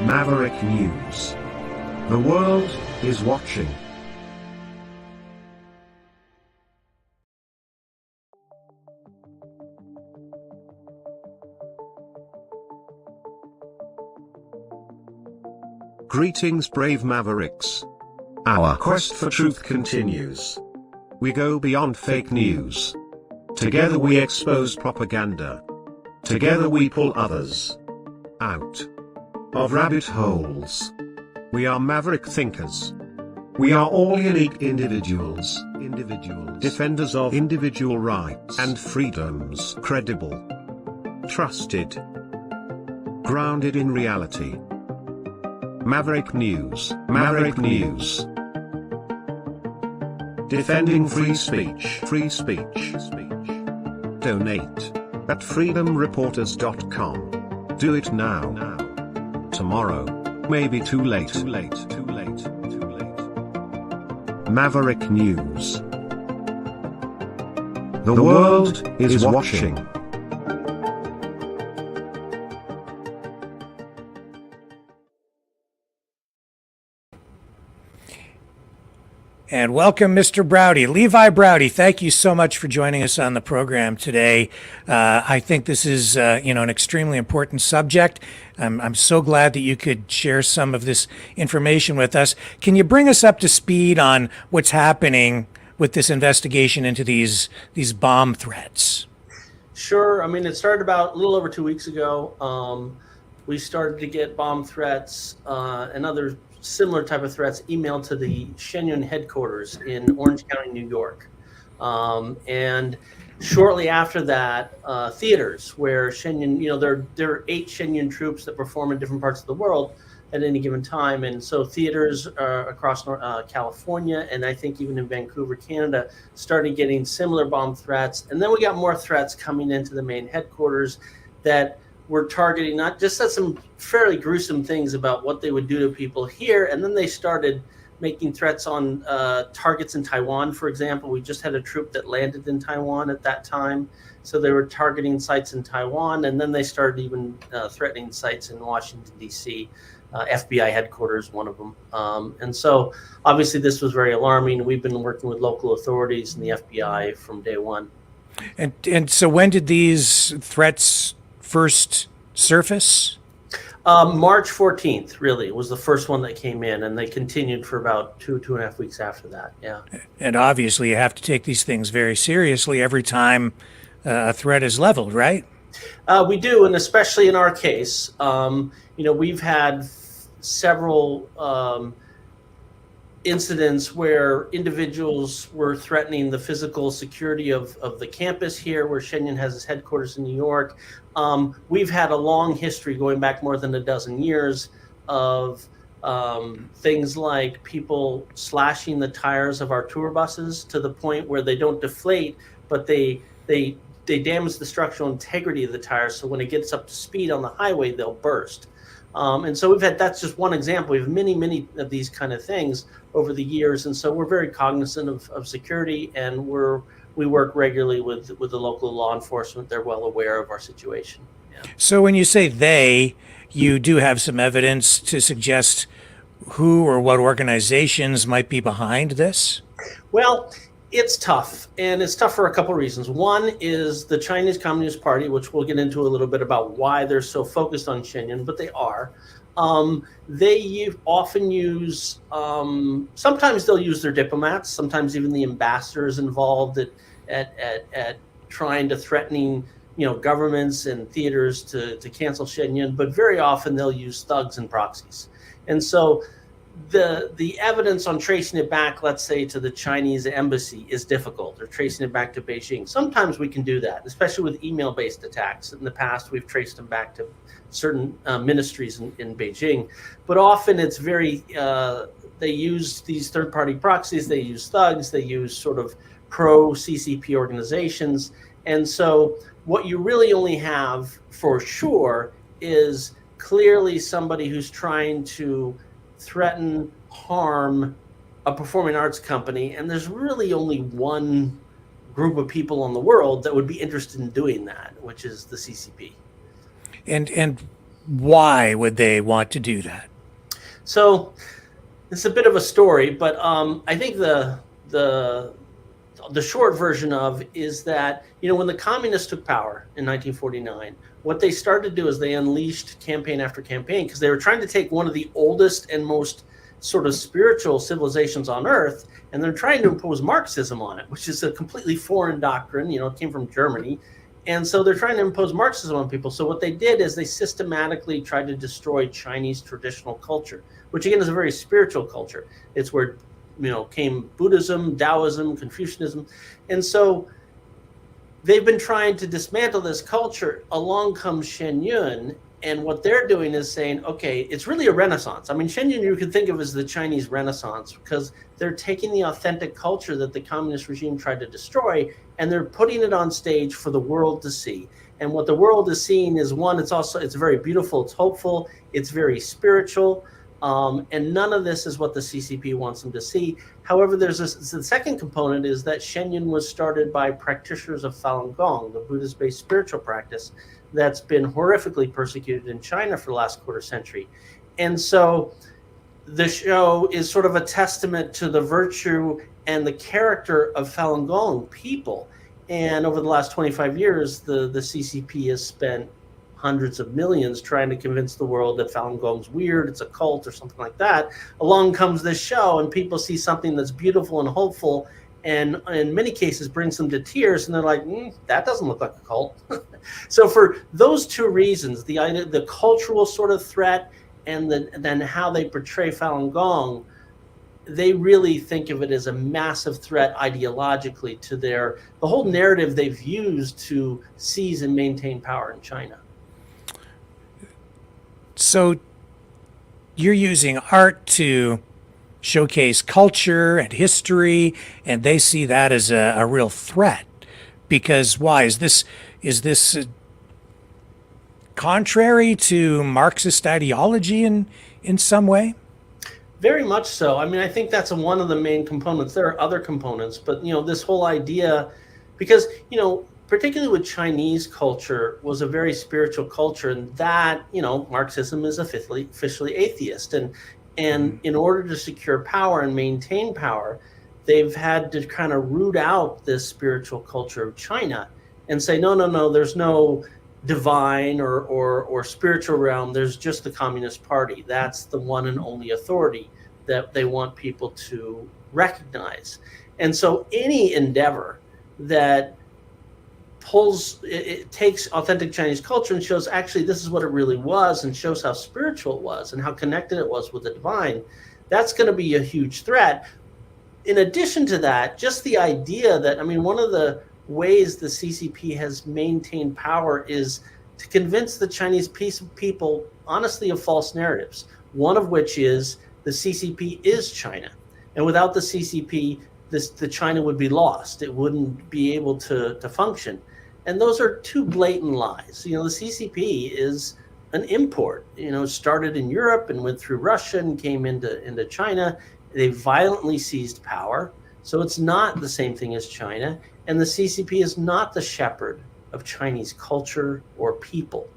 Maverick News. The world is watching. Greetings, brave Mavericks. Our quest for truth continues. We go beyond fake news. Together we expose propaganda. Together we pull others out of rabbit holes. We are maverick thinkers. We are all unique individuals, defenders of individual rights and freedoms, credible, trusted, grounded in reality. Maverick News, Maverick News. Defending free speech, free speech. Donate at freedomreporters.com. Do it now. Tomorrow may be too late. Maverick News. The world is watching. And welcome, Mr. Browde. Levi Browde, thank you so much for joining us on the program today. I think this is, an extremely important subject. I'm so glad that you could share some of this information with us. Can you bring us up to speed on what's happening with this investigation into these bomb threats? Sure. I mean, it started about a little over 2 weeks ago. We started to get bomb threats and other similar type of threats emailed to the Shenyun headquarters in Orange County, New York. And shortly after that, theaters where Shenyun, there are 8 Shenyun troops that perform in different parts of the world at any given time. And so theaters across California, and I think even in Vancouver, Canada, started getting similar bomb threats. And then we got more threats coming into the main headquarters that were targeting, not just said some fairly gruesome things about what they would do to people here. And then they started making threats on targets in Taiwan, for example. We just had a troop that landed in Taiwan at that time. So they were targeting sites in Taiwan. And then they started even threatening sites in Washington, D.C., FBI headquarters, one of them. And so obviously this was very alarming. We've been working with local authorities and the FBI from day one. And so when did these threats first surface? March 14th, really, was the first one that came in, and they continued for about 2.5 weeks after that. Yeah. And obviously you have to take these things very seriously every time a threat is leveled, right? We do, and especially in our case, we've had several incidents where individuals were threatening the physical security of the campus here, where Shenyun has its headquarters in New York. We've had a long history going back more than a dozen years of things like people slashing the tires of our tour buses to the point where they don't deflate, but they damage the structural integrity of the tires. So when it gets up to speed on the highway, they'll burst. And so that's just one example. We have many, many of these kind of things over the years. And so we're very cognizant of security, and we work regularly with the local law enforcement. They're well aware of our situation. Yeah. So when you say you do have some evidence to suggest who or what organizations might be behind this? Well, it's tough, and it's tough for a couple of reasons. One is the Chinese Communist Party, which we'll get into a little bit about why they're so focused on Shenyun, but they are. They often use, sometimes they'll use their diplomats, sometimes even the ambassadors involved at trying to threatening, governments and theaters to cancel Shenyun, but very often they'll use thugs and proxies. And so the evidence on tracing it back, let's say, to the Chinese embassy is difficult, or tracing it back to Beijing. Sometimes we can do that, especially with email-based attacks. In the past, we've traced them back to certain ministries in Beijing. But often it's very, they use these third-party proxies, they use thugs, they use sort of pro-CCP organizations. And so what you really only have for sure is clearly somebody who's trying to threaten, harm a performing arts company, and there's really only one group of people in the world that would be interested in doing that, which is the CCP. And why would they want to do that? So it's a bit of a story, but I think the short version of is that, when the communists took power in 1949, what they started to do is they unleashed campaign after campaign, because they were trying to take one of the oldest and most sort of spiritual civilizations on earth, and they're trying to impose Marxism on it, which is a completely foreign doctrine. It came from Germany. And so they're trying to impose Marxism on people. So what they did is they systematically tried to destroy Chinese traditional culture, which again is a very spiritual culture. It's where came Buddhism, Taoism, Confucianism. And so they've been trying to dismantle this culture. Along comes Shenyun, and what they're doing is saying, okay, it's really a renaissance. I mean, Shenyun you could think of as the Chinese Renaissance, because they're taking the authentic culture that the communist regime tried to destroy, and they're putting it on stage for the world to see. And what the world is seeing is, one, it's very beautiful, it's hopeful, it's very spiritual. And none of this is what the CCP wants them to see. However, the second component is that Shenyun was started by practitioners of Falun Gong, the Buddhist-based spiritual practice that's been horrifically persecuted in China for the last quarter century. And so the show is sort of a testament to the virtue and the character of Falun Gong people. And over the last 25 years, the CCP has spent hundreds of millions trying to convince the world that Falun Gong's weird, it's a cult or something like that. Along comes this show, and people see something that's beautiful and hopeful, and in many cases brings them to tears, and they're like, that doesn't look like a cult. So for those two reasons, the cultural sort of threat and then how they portray Falun Gong, they really think of it as a massive threat ideologically to the whole narrative they've used to seize and maintain power in China. So you're using art to showcase culture and history, and they see that as a real threat. Because why? Is this contrary to Marxist ideology in some way? Very much so. I mean, I think that's one of the main components. There are other components, but this whole idea, because particularly with Chinese culture, was a very spiritual culture, and that Marxism is officially atheist, and in order to secure power and maintain power, they've had to kind of root out this spiritual culture of China and say, no, there's no divine or spiritual realm. There's just the Communist Party. That's the one and only authority that they want people to recognize. And so any endeavor that it takes authentic Chinese culture and shows actually this is what it really was, and shows how spiritual it was and how connected it was with the divine, that's going to be a huge threat. In addition to that, just the idea that, one of the ways the CCP has maintained power is to convince the Chinese people, honestly, of false narratives. One of which is the CCP is China. And without the CCP, the China would be lost. It wouldn't be able to function. And those are two blatant lies. The CCP is an import. It started in Europe and went through Russia and came into China. They violently seized power. So it's not the same thing as China. And the CCP is not the shepherd of Chinese culture or people.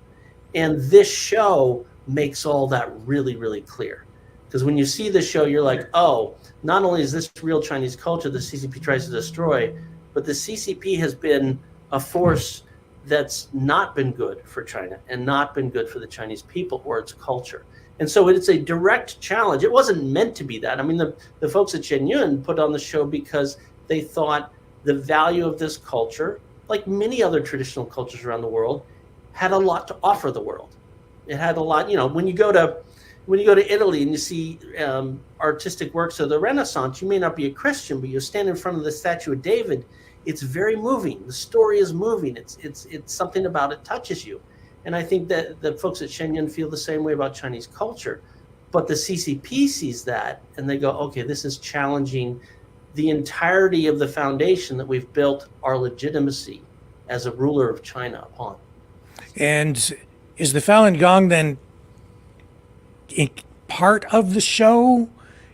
And this show makes all that really, really clear. Because when you see the show, you're like, oh, not only is this real Chinese culture the CCP tries to destroy, but the CCP has been a force that's not been good for China and not been good for the Chinese people or its culture. And so it's a direct challenge. It wasn't meant to be that. The folks at Shen put on the show because they thought the value of this culture, like many other traditional cultures around the world, had a lot to offer the world. It had a lot, when you go to Italy and you see artistic works of the Renaissance, you may not be a Christian, but you stand in front of the statue of David. It's very moving. The story is moving. It's something about it touches you. And I think that the folks at Shen feel the same way about Chinese culture. But the CCP sees that and they go, okay, this is challenging the entirety of the foundation that we've built our legitimacy as a ruler of China upon. And is the Falun Gong then part of the show?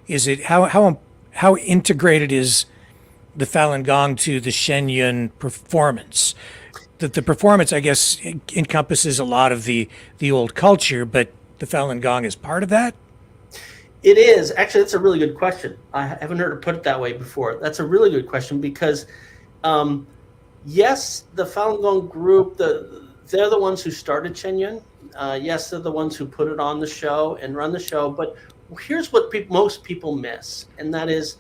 Is it how integrated is the Falun Gong to the Shen Yun performance? That the performance, I guess, encompasses a lot of the old culture, but the Falun Gong is part of that? It is. Actually, that's a really good question. I haven't heard it put it that way before. That's a really good question because, yes, the Falun Gong group, they're the ones who started Shen Yun. Yes, they're the ones who put it on the show and run the show. But here's what most people miss, and that is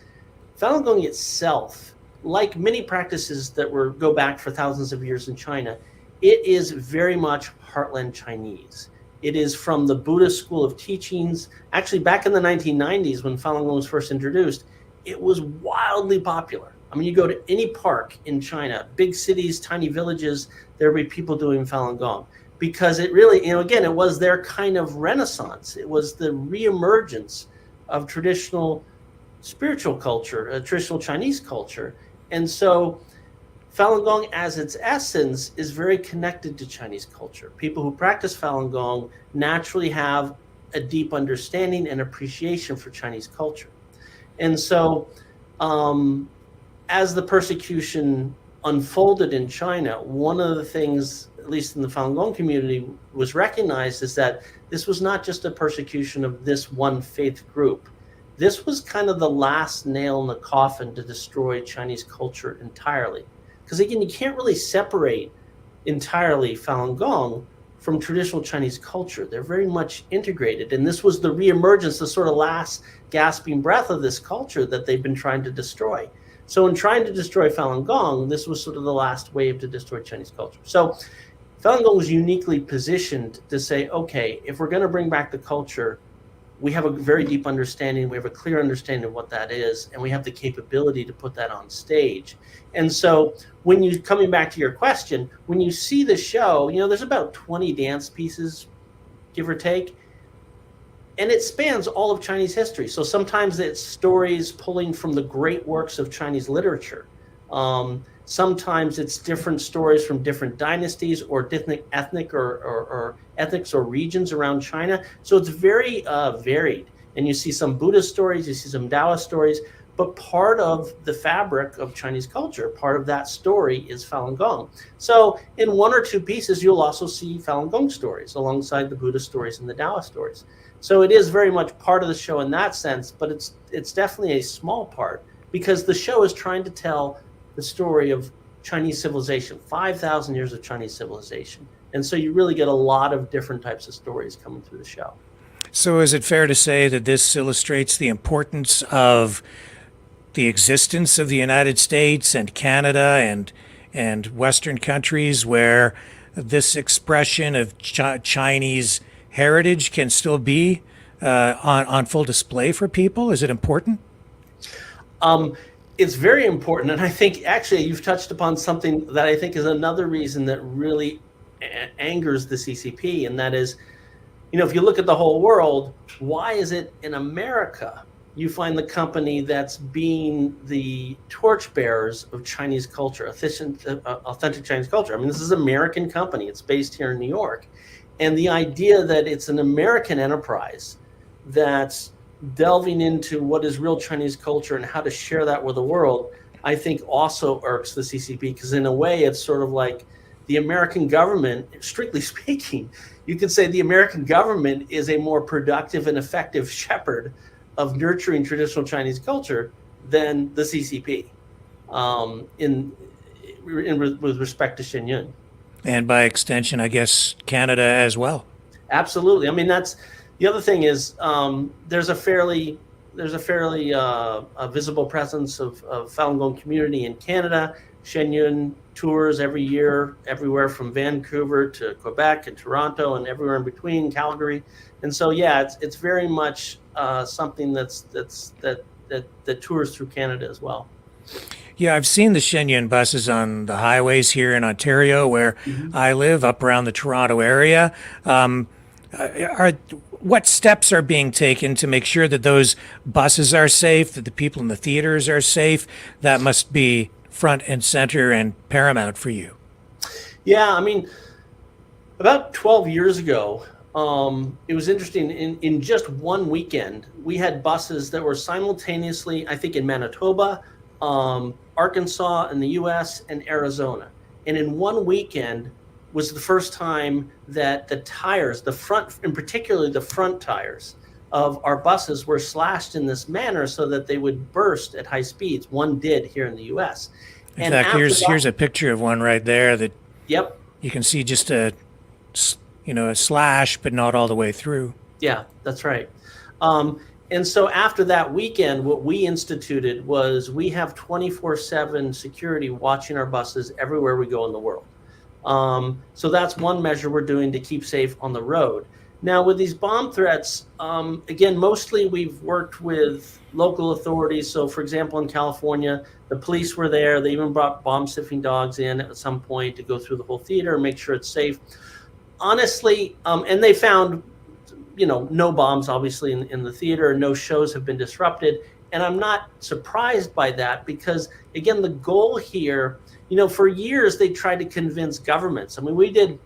Falun Gong itself, like many practices that go back for thousands of years in China, it is very much heartland Chinese. It is from the Buddhist school of teachings. Actually, back in the 1990s, when Falun Gong was first introduced, it was wildly popular. You go to any park in China, big cities, tiny villages, there will be people doing Falun Gong. Because it really, again, it was their kind of renaissance. It was the reemergence of traditional spiritual culture, traditional Chinese culture. And so Falun Gong, as its essence, is very connected to Chinese culture. People who practice Falun Gong naturally have a deep understanding and appreciation for Chinese culture. And so as the persecution unfolded in China, one of the things, at least in the Falun Gong community, was recognized is that this was not just a persecution of this one faith group. This was kind of the last nail in the coffin to destroy Chinese culture entirely. Because again, you can't really separate entirely Falun Gong from traditional Chinese culture. They're very much integrated. And this was the reemergence, the sort of last gasping breath of this culture that they've been trying to destroy. So in trying to destroy Falun Gong, this was sort of the last wave to destroy Chinese culture. So Falun Gong was uniquely positioned to say, okay, if we're going to bring back the culture, we have a very deep understanding, we have a clear understanding of what that is, and we have the capability to put that on stage. And so when you, coming back to your question, when you see the show, you know, there's about 20 dance pieces, give or take, and it spans all of Chinese history. So sometimes it's stories pulling from the great works of Chinese literature. Sometimes it's different stories from different dynasties or different ethnics or regions around China. So it's very varied. And you see some Buddhist stories, you see some Taoist stories, but part of the fabric of Chinese culture, part of that story is Falun Gong. So in one or two pieces, you'll also see Falun Gong stories alongside the Buddhist stories and the Taoist stories. So it is very much part of the show in that sense, but it's definitely a small part because the show is trying to tell the story of Chinese civilization, 5,000 years of Chinese civilization. And so you really get a lot of different types of stories coming through the show. So is it fair to say that this illustrates the importance of the existence of the United States and Canada and Western countries where this expression of Chinese heritage can still be on full display for people? Is it important? It's very important. And I think actually you've touched upon something that I think is another reason that really angers the CCP. And that is, you know, if you look at the whole world, why is it in America you find the company that's being the torchbearers of Chinese culture, authentic Chinese culture? I mean, this is an American company. It's based here in New York. And the idea that it's an American enterprise that's delving into what is real Chinese culture and how to share that with the world, I think also irks the CCP, because in a way it's sort of like the American government, strictly speaking, you could say the American government is a more productive and effective shepherd of nurturing traditional Chinese culture than the CCP with respect to Shen Yun. And by extension, I guess Canada as well. Absolutely. I mean, that's the other thing is there's a fairly visible presence of Falun Gong community in Canada. Shen Yun tours every year, everywhere from Vancouver to Quebec and Toronto and everywhere in between, Calgary. And so, yeah, it's very much something that tours through Canada as well. Yeah, I've seen the Shen Yun buses on the highways here in Ontario, where I live, up around the Toronto area. What steps are being taken to make sure that those buses are safe, that the people in the theaters are safe? That must be front and center and paramount for you. Yeah, I mean, about 12 years ago, it was interesting. In just one weekend, we had buses that were simultaneously, I think, in Manitoba, Arkansas in the U.S., and Arizona. And in one weekend was the first time that the tires, the front, and particularly the front tires of our buses, were slashed in this manner so that they would burst at high speeds. One did here in the U.S. In fact, here's a picture of one right there that you can see just a slash, but not all the way through. Yeah, that's right. And so after that weekend, what we instituted was we have 24/7 security watching our buses everywhere we go in the world. So that's one measure we're doing to keep safe on the road. Now, with these bomb threats, again, mostly we've worked with local authorities. So, for example, in California, the police were there. They even brought bomb sniffing dogs in at some point to go through the whole theater and make sure it's safe. Honestly, and they found, no bombs, obviously, in the theater. No shows have been disrupted. And I'm not surprised by that because, again, the goal here, for years they tried to convince governments. I mean, we did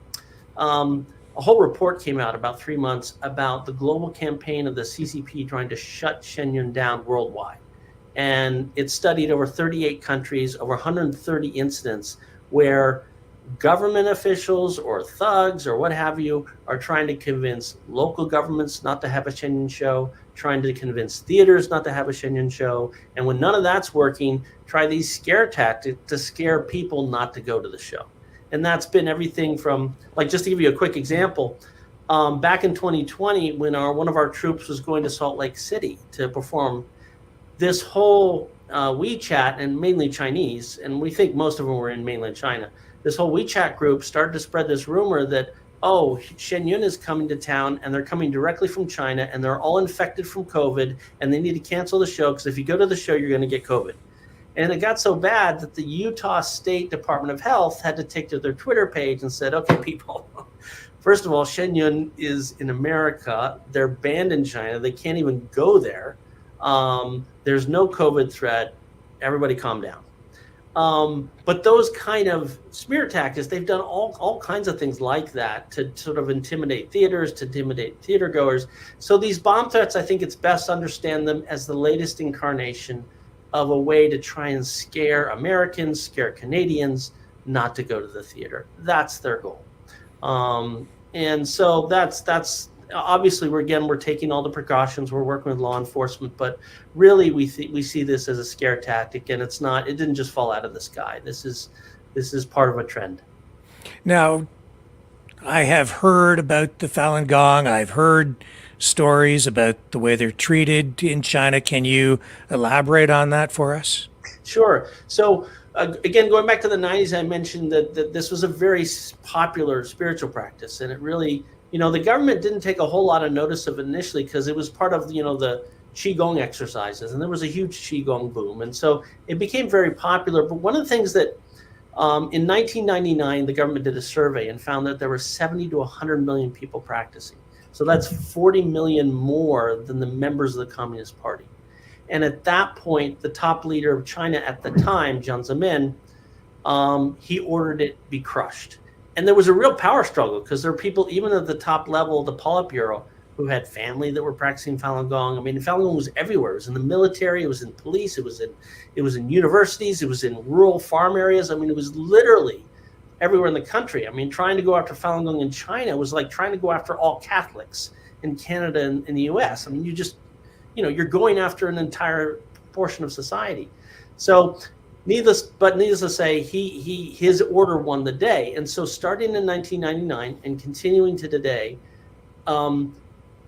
a whole report came out about 3 months about the global campaign of the CCP trying to shut Shen Yun down worldwide. And it studied over 38 countries, over 130 incidents where government officials or thugs or what have you are trying to convince local governments not to have a Shen Yun show, trying to convince theaters not to have a Shen Yun show. And when none of that's working, try these scare tactics to scare people not to go to the show. And that's been everything from, just to give you a quick example, back in 2020, when one of our troops was going to Salt Lake City to perform, this whole WeChat, and mainly Chinese, and we think most of them were in mainland China, this whole WeChat group started to spread this rumor that oh, Shen is coming to town and they're coming directly from China and they're all infected from COVID and they need to cancel the show because if you go to the show, you're going to get COVID. And it got so bad that the Utah State Department of Health had to take to their Twitter page and said, okay, people, first of all, Shen is in America. They're banned in China. They can't even go there. There's no COVID threat. Everybody calm down. But those kind of smear tactics, they've done all kinds of things like that to sort of intimidate theaters, to intimidate theater goers. So these bomb threats, I think it's best to understand them as the latest incarnation of a way to try and scare Americans, scare Canadians not to go to the theater. That's their goal. And so that's obviously we're taking all the precautions. We're working with law enforcement, but really we see this as a scare tactic, and it didn't just fall out of the sky. This is part of a trend. Now, I have heard about the Falun Gong. I've heard stories about the way they're treated in China. Can you elaborate on that for us? Sure. So again, going back to the 90s, I mentioned that this was a very popular spiritual practice, and it really, the government didn't take a whole lot of notice of it initially because it was part of, the Qigong exercises, and there was a huge Qigong boom. And so it became very popular. But one of the things that in 1999, the government did a survey and found that there were 70 to 100 million people practicing. So that's 40 million more than the members of the Communist Party. And at that point, the top leader of China at the time, Jiang Zemin, he ordered it be crushed. And there was a real power struggle because there were people, even at the top level of the Politburo, who had family that were practicing Falun Gong. I mean, Falun Gong was everywhere. It was in the military, it was in police, it was in universities, it was in rural farm areas. I mean, it was literally everywhere in the country. I mean, trying to go after Falun Gong in China was like trying to go after all Catholics in Canada and in the US. I mean, you're going after an entire portion of society. So needless to say, his order won the day. And so starting in 1999 and continuing to today,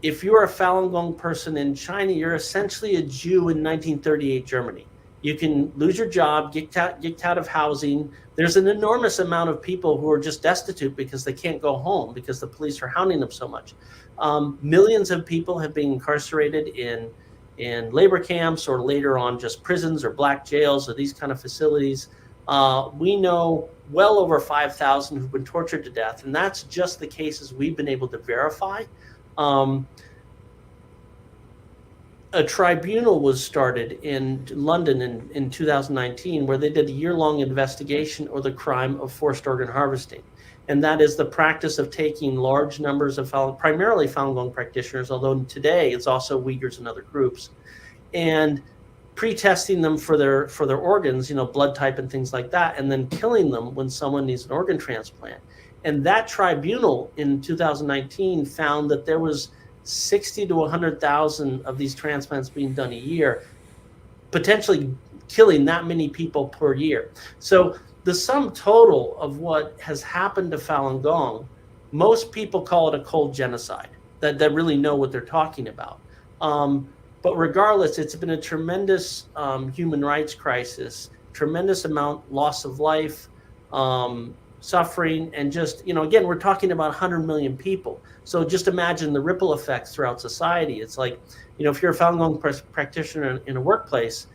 if you're a Falun Gong person in China, you're essentially a Jew in 1938 Germany. You can lose your job, get out of housing. There's an enormous amount of people who are just destitute because they can't go home because the police are hounding them so much. Millions of people have been incarcerated in labor camps or later on just prisons or black jails or these kind of facilities. We know well over 5,000 who've been tortured to death, and that's just the cases we've been able to verify. A tribunal was started in London in 2019 where they did a year-long investigation of the crime of forced organ harvesting. And that is the practice of taking large numbers of primarily Falun Gong practitioners, although today it's also Uyghurs and other groups, and pre-testing them for their organs, blood type and things like that, and then killing them when someone needs an organ transplant. And that tribunal in 2019 found that there was 60 to 100,000 of these transplants being done a year, potentially killing that many people per year. So the sum total of what has happened to Falun Gong, most people call it a cold genocide, that really know what they're talking about. But regardless, it's been a tremendous human rights crisis, tremendous amount loss of life, suffering, and just, again, we're talking about 100 million people. So just imagine the ripple effects throughout society. It's like, if you're a Falun Gong practitioner in a workplace,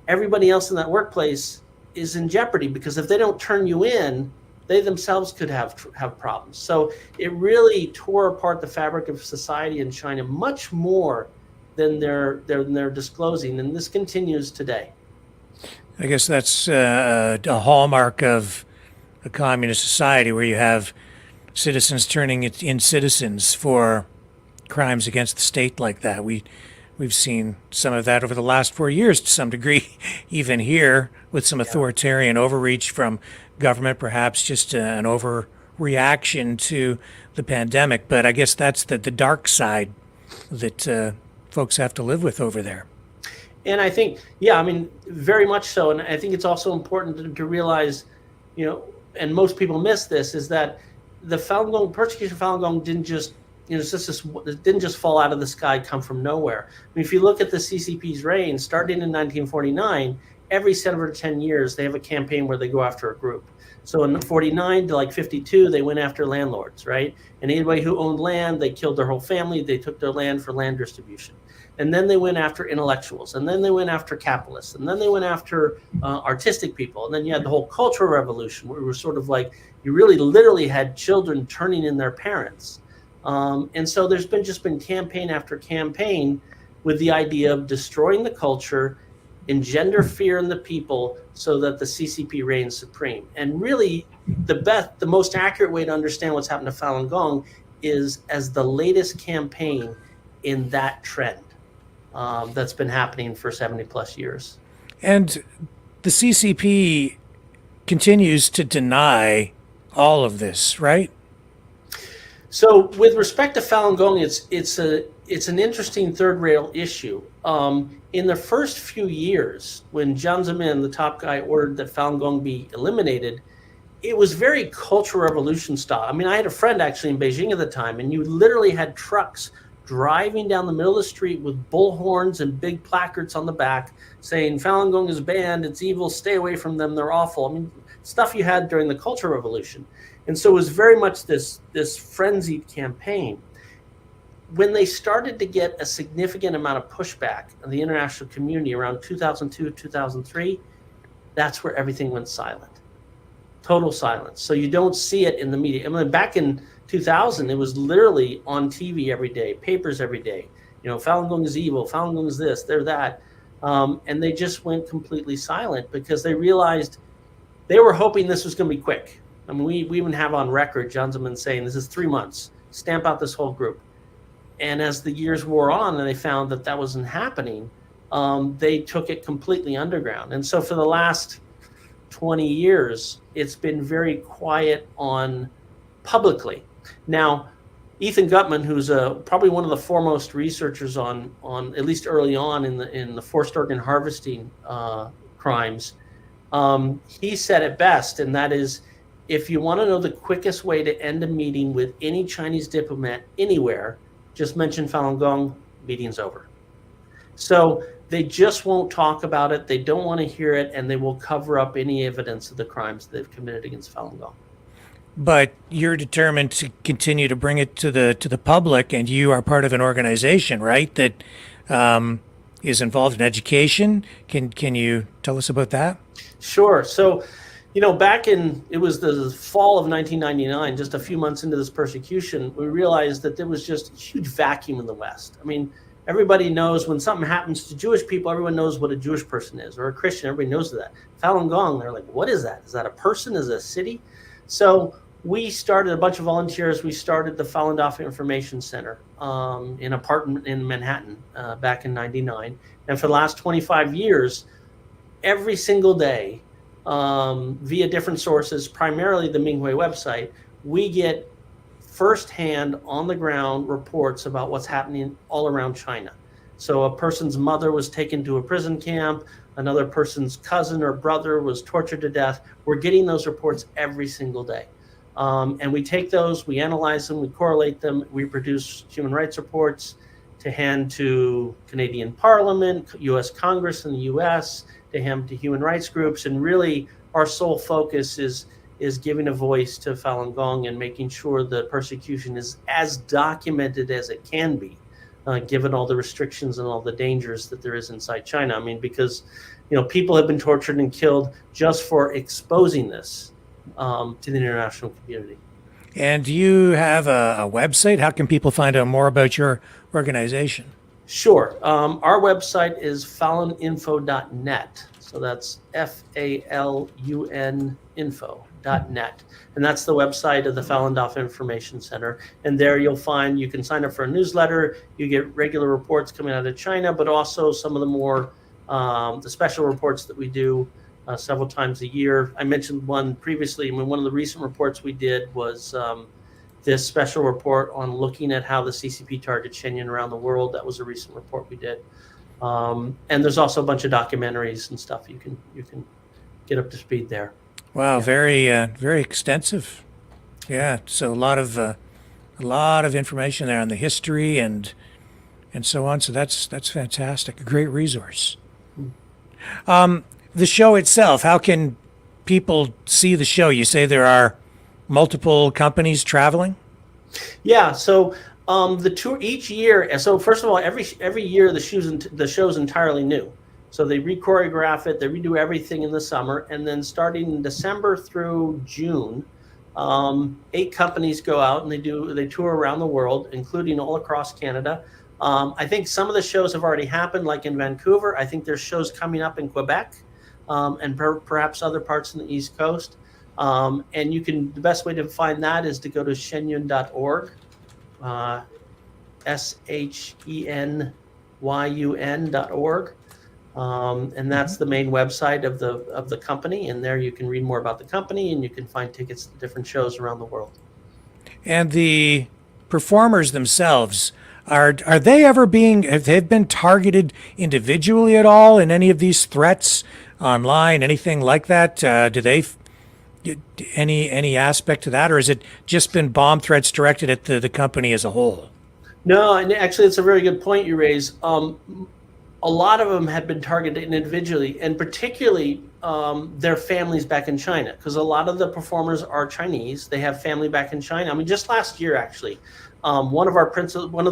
everybody else in that workplace is in jeopardy because if they don't turn you in, they themselves could have problems. So it really tore apart the fabric of society in China much more than they're disclosing, and this continues today. I guess that's a hallmark of a communist society where you have citizens turning in citizens for crimes against the state like that. We've seen some of that over the last 4 years to some degree, even here with some authoritarian overreach from government, perhaps just an overreaction to the pandemic. But I guess that's the dark side that folks have to live with over there. And I think, very much so. And I think it's also important to realize, and most people miss this, is that the Falun Gong, persecution of Falun Gong didn't just, it didn't just fall out of the sky, come from nowhere. I mean, if you look at the CCP's reign, starting in 1949, every 7 or 10 years, they have a campaign where they go after a group. So in 49 to like 52, they went after landlords, right? And anybody who owned land, they killed their whole family. They took their land for land distribution. And then they went after intellectuals. And then they went after capitalists. And then they went after artistic people. And then you had the whole Cultural Revolution, where it was sort of like you really literally had children turning in their parents. And so there's been campaign after campaign with the idea of destroying the culture, engender fear in the people so that the CCP reigns supreme. And really, the most accurate way to understand what's happened to Falun Gong is as the latest campaign in that trend that's been happening for 70 plus years. And The CCP continues to deny all of this, right? So with respect to Falun Gong, it's an interesting third rail issue. In the first few years, when Jiang Zemin, the top guy, ordered that Falun Gong be eliminated, it was very Cultural Revolution style. I mean, I had a friend actually in Beijing at the time, and you literally had trucks driving down the middle of the street with bullhorns and big placards on the back saying Falun Gong is banned, it's evil, stay away from them, they're awful. I mean, stuff you had during the Cultural Revolution. And so it was very much this frenzied campaign. When they started to get a significant amount of pushback in the international community around 2002, 2003, that's where everything went silent. Total silence. So you don't see it in the media. I mean, back in 2000, it was literally on TV every day, papers every day. You know, Falun Gong is evil, Falun Gong is this, they're that. And they just went completely silent because they realized they were hoping this was going to be quick. I mean, we even have on record Jiang Zemin saying this is 3 months, stamp out this whole group. And as the years wore on and they found that that wasn't happening, they took it completely underground. And so for the last 20 years, it's been very quiet on publicly. Now, Ethan Gutmann, who's probably one of the foremost researchers on at least early on in the forced organ harvesting crimes, he said it best, and that is, if you want to know the quickest way to end a meeting with any Chinese diplomat anywhere, just mention Falun Gong, meeting's over. So they just won't talk about it. They don't want to hear it, and they will cover up any evidence of the crimes they've committed against Falun Gong. But you're determined to continue to bring it to the public, and you are part of an organization, right, that is involved in education. Can you tell us about that? Sure. So, you know, it was the fall of 1999, just a few months into this persecution, we realized that there was just a huge vacuum in the West. I mean, everybody knows when something happens to Jewish people, everyone knows what a Jewish person is, or a Christian, everybody knows that. Falun Gong, they're like, what is that? Is that a person? Is it a city? So we started, a bunch of volunteers, we started the Falun Dafa Information Center in an apartment in Manhattan back in 99. And for the last 25 years, every single day, via different sources, primarily the Minghui website, we get firsthand, on the ground reports about what's happening all around China. So a person's mother was taken to a prison camp, another person's cousin or brother was tortured to death. We're getting those reports every single day. And we take those, we analyze them, we correlate them, we produce human rights reports to hand to Canadian Parliament, US Congress in the US, to hand to human rights groups. And really our sole focus is giving a voice to Falun Gong and making sure the persecution is as documented as it can be, given all the restrictions and all the dangers that there is inside China. I mean, because, you know, people have been tortured and killed just for exposing this to the international community. And you have a website. How can people find out more about your organization? Sure. Our website is faluninfo.net. So that's FALUN info.net. And that's the website of the Falun Dafa Information Center. And there you can sign up for a newsletter. You get regular reports coming out of China, but also some of the more, the special reports that we do several times a year. I mentioned one previously. I mean, one of the recent reports we did was this special report on looking at how the CCP targets Shenyang around the world. That was a recent report we did. And there's also a bunch of documentaries and stuff you can get up to speed there. Wow, yeah. Very extensive. Yeah, so a lot of information there on the history and so on. So that's fantastic. A great resource. the show itself, how can people see the show? You say there are multiple companies traveling? Yeah, so the tour each year. So first of all, every year the show's entirely new. So they re-choreograph it, they redo everything in the summer, and then starting in December through June, 8 companies go out and they tour around the world, including all across Canada. I think some of the shows have already happened, like in Vancouver. I think there's shows coming up in Quebec, and perhaps other parts in the East Coast. And the best way to find that is to go to shenyun.org, SHENYUN.org. And that's the main website of the company. And there you can read more about the company and you can find tickets to different shows around the world. And the performers themselves, have they been targeted individually at all in any of these threats online, anything like that? Do they any aspect to that, or has it just been bomb threats directed at the company as a whole? No, and actually it's a very good point you raise. A lot of them have been targeted individually, and particularly their families back in China, because a lot of the performers are Chinese. They have family back in China. I mean, just last year, actually, one of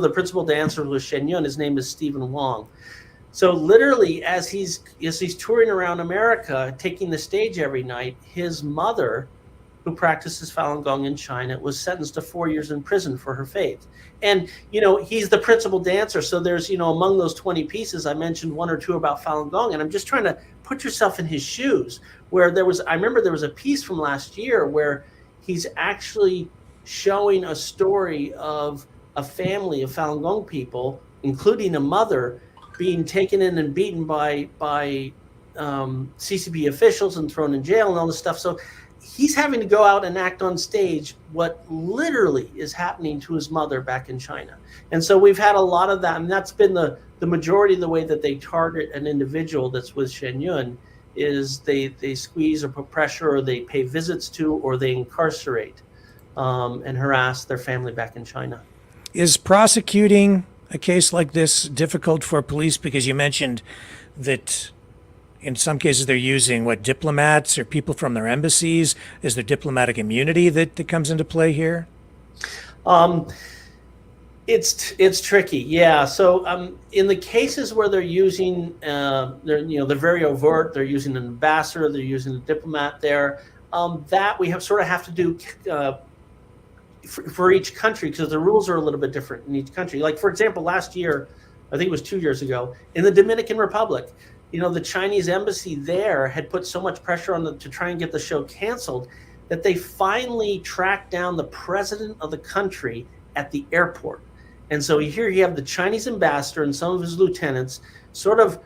the principal dancers was Shen Yun. His name is Stephen Wong. So literally, as he's touring around America, taking the stage every night, his mother, who practices Falun Gong in China, was sentenced to 4 years in prison for her faith. And, he's the principal dancer. So there's, among those 20 pieces, I mentioned 1 or 2 about Falun Gong. And I'm just trying to put yourself in his shoes, where I remember there was a piece from last year where he's actually showing a story of a family of Falun Gong people, including a mother, being taken in and beaten by CCP officials and thrown in jail and all this stuff. So he's having to go out and act on stage what literally is happening to his mother back in China. And so we've had a lot of that, and that's been the majority of the way that they target an individual that's with Shen Yun, is they squeeze or put pressure, or they pay visits to, or they incarcerate and harass their family back in China. Is prosecuting a case like this difficult for police? Because you mentioned that in some cases they're using diplomats or people from their embassies. Is there diplomatic immunity that comes into play here? It's tricky, yeah. So in the cases where they're using, they're very overt. They're using an ambassador. They're using a diplomat there. That we have to do for each country, because the rules are a little bit different in each country. Like, for example, last year, I think it was 2 years ago, in the Dominican Republic, the Chinese embassy there had put so much pressure on them to try and get the show canceled that they finally tracked down the president of the country at the airport. And so here you have the Chinese ambassador and some of his lieutenants sort of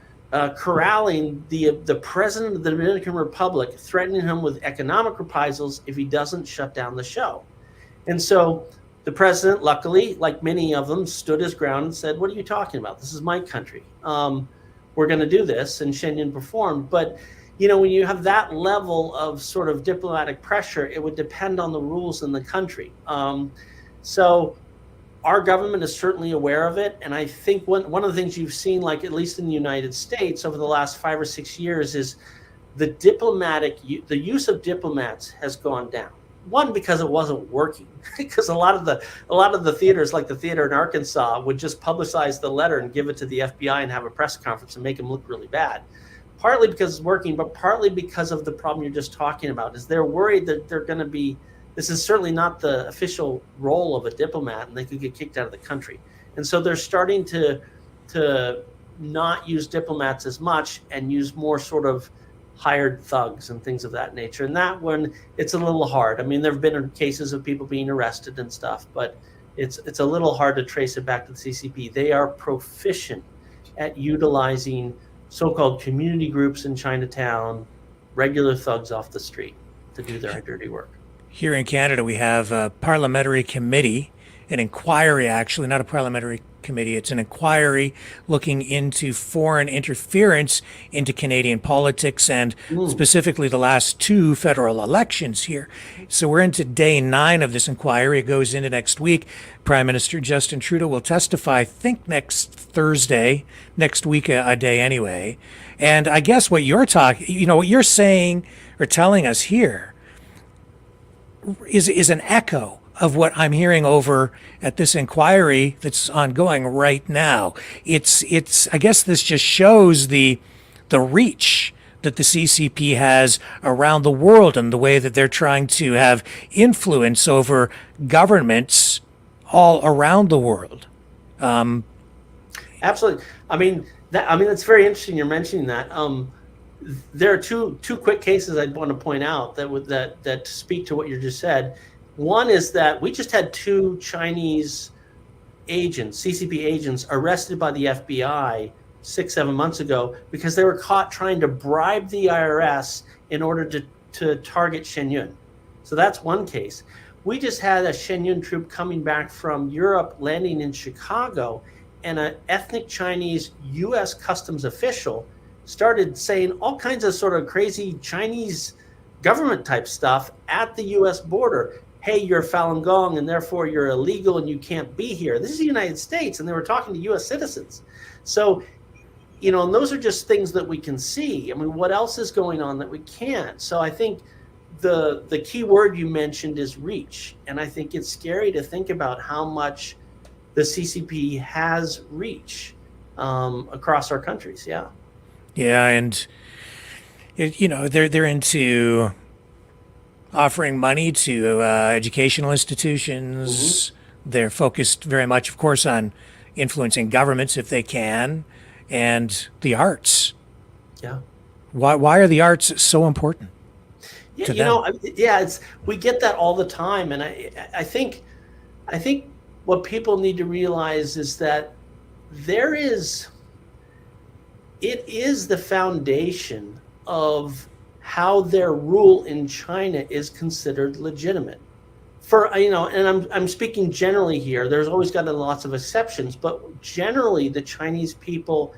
corralling the president of the Dominican Republic, threatening him with economic reprisals if he doesn't shut down the show. And so the president, luckily, like many of them, stood his ground and said, "What are you talking about? This is my country. We're going to do this." And Shen Yun performed. But, when you have that level of sort of diplomatic pressure, it would depend on the rules in the country. So our government is certainly aware of it. And I think one of the things you've seen, like at least in the United States over the last 5 or 6 years, is the use of diplomats has gone down. One, because it wasn't working, because a lot of the theaters, like the theater in Arkansas, would just publicize the letter and give it to the FBI and have a press conference and make them look really bad. Partly because it's working, but partly because of the problem you're just talking about, is they're worried that they're going to be, this is certainly not the official role of a diplomat, and they could get kicked out of the country. And so they're starting to not use diplomats as much and use more sort of hired thugs and things of that nature. And that one, it's a little hard. I mean, there have been cases of people being arrested and stuff, but it's a little hard to trace it back to the CCP. They are proficient at utilizing so-called community groups in Chinatown, regular thugs off the street, to do their dirty work. Here in Canada, we have a parliamentary committee, an inquiry actually, not a parliamentary committee. It's an inquiry looking into foreign interference into Canadian politics and specifically the last 2 federal elections here. So we're into day 9 of this inquiry. It goes into next week. Prime Minister Justin Trudeau will testify, I think, next Thursday, next week a day anyway. And I guess what you're what you're saying or telling us here is an echo of what I'm hearing over at this inquiry that's ongoing right now. It's I guess this just shows the reach that the CCP has around the world and the way that they're trying to have influence over governments all around the world. Absolutely. I mean, it's very interesting you're mentioning that. There are two quick cases I'd want to point out that speak to what you just said. One is that we just had 2 Chinese agents, CCP agents, arrested by the FBI 6-7 months ago because they were caught trying to bribe the IRS in order to target Shen Yun. So that's one case. We just had a Shen Yun troop coming back from Europe, landing in Chicago, and an ethnic Chinese U.S. customs official started saying all kinds of sort of crazy Chinese government type stuff at the U.S. border. Hey, you're Falun Gong and therefore you're illegal and you can't be here. This is the United States, and they were talking to U.S. citizens. So, and those are just things that we can see. I mean, what else is going on that we can't? So I think the key word you mentioned is reach. And I think it's scary to think about how much the CCP has reach across our countries. Yeah. Yeah, and they're into offering money to educational institutions. They're focused very much, of course, on influencing governments if they can, and the arts. Yeah. Why are the arts so important? Yeah, we get that all the time, and I think what people need to realize is that it is the foundation of how their rule in China is considered legitimate. And I'm speaking generally here. There's always got lots of exceptions, but generally the Chinese people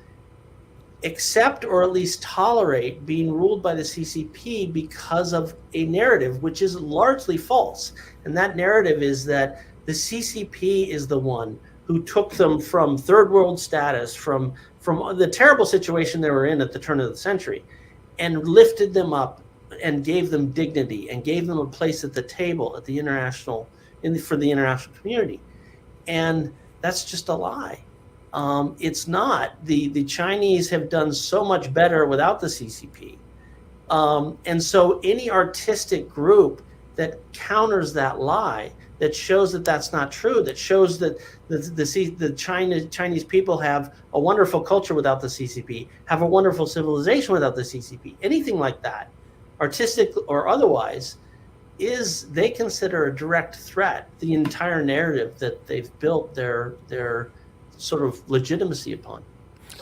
accept or at least tolerate being ruled by the CCP because of a narrative which is largely false. And that narrative is that the CCP is the one who took them from third world status, from the terrible situation they were in at the turn of the century, and lifted them up and gave them dignity and gave them a place at the table at the for the international community. And that's just a lie. It's not. The Chinese have done so much better without the CCP. And so any artistic group that counters that lie, that shows that that's not true, that shows that the Chinese people have a wonderful culture without the CCP, have a wonderful civilization without the CCP, anything like that, artistic or otherwise, they consider a direct threat the entire narrative that they've built their sort of legitimacy upon.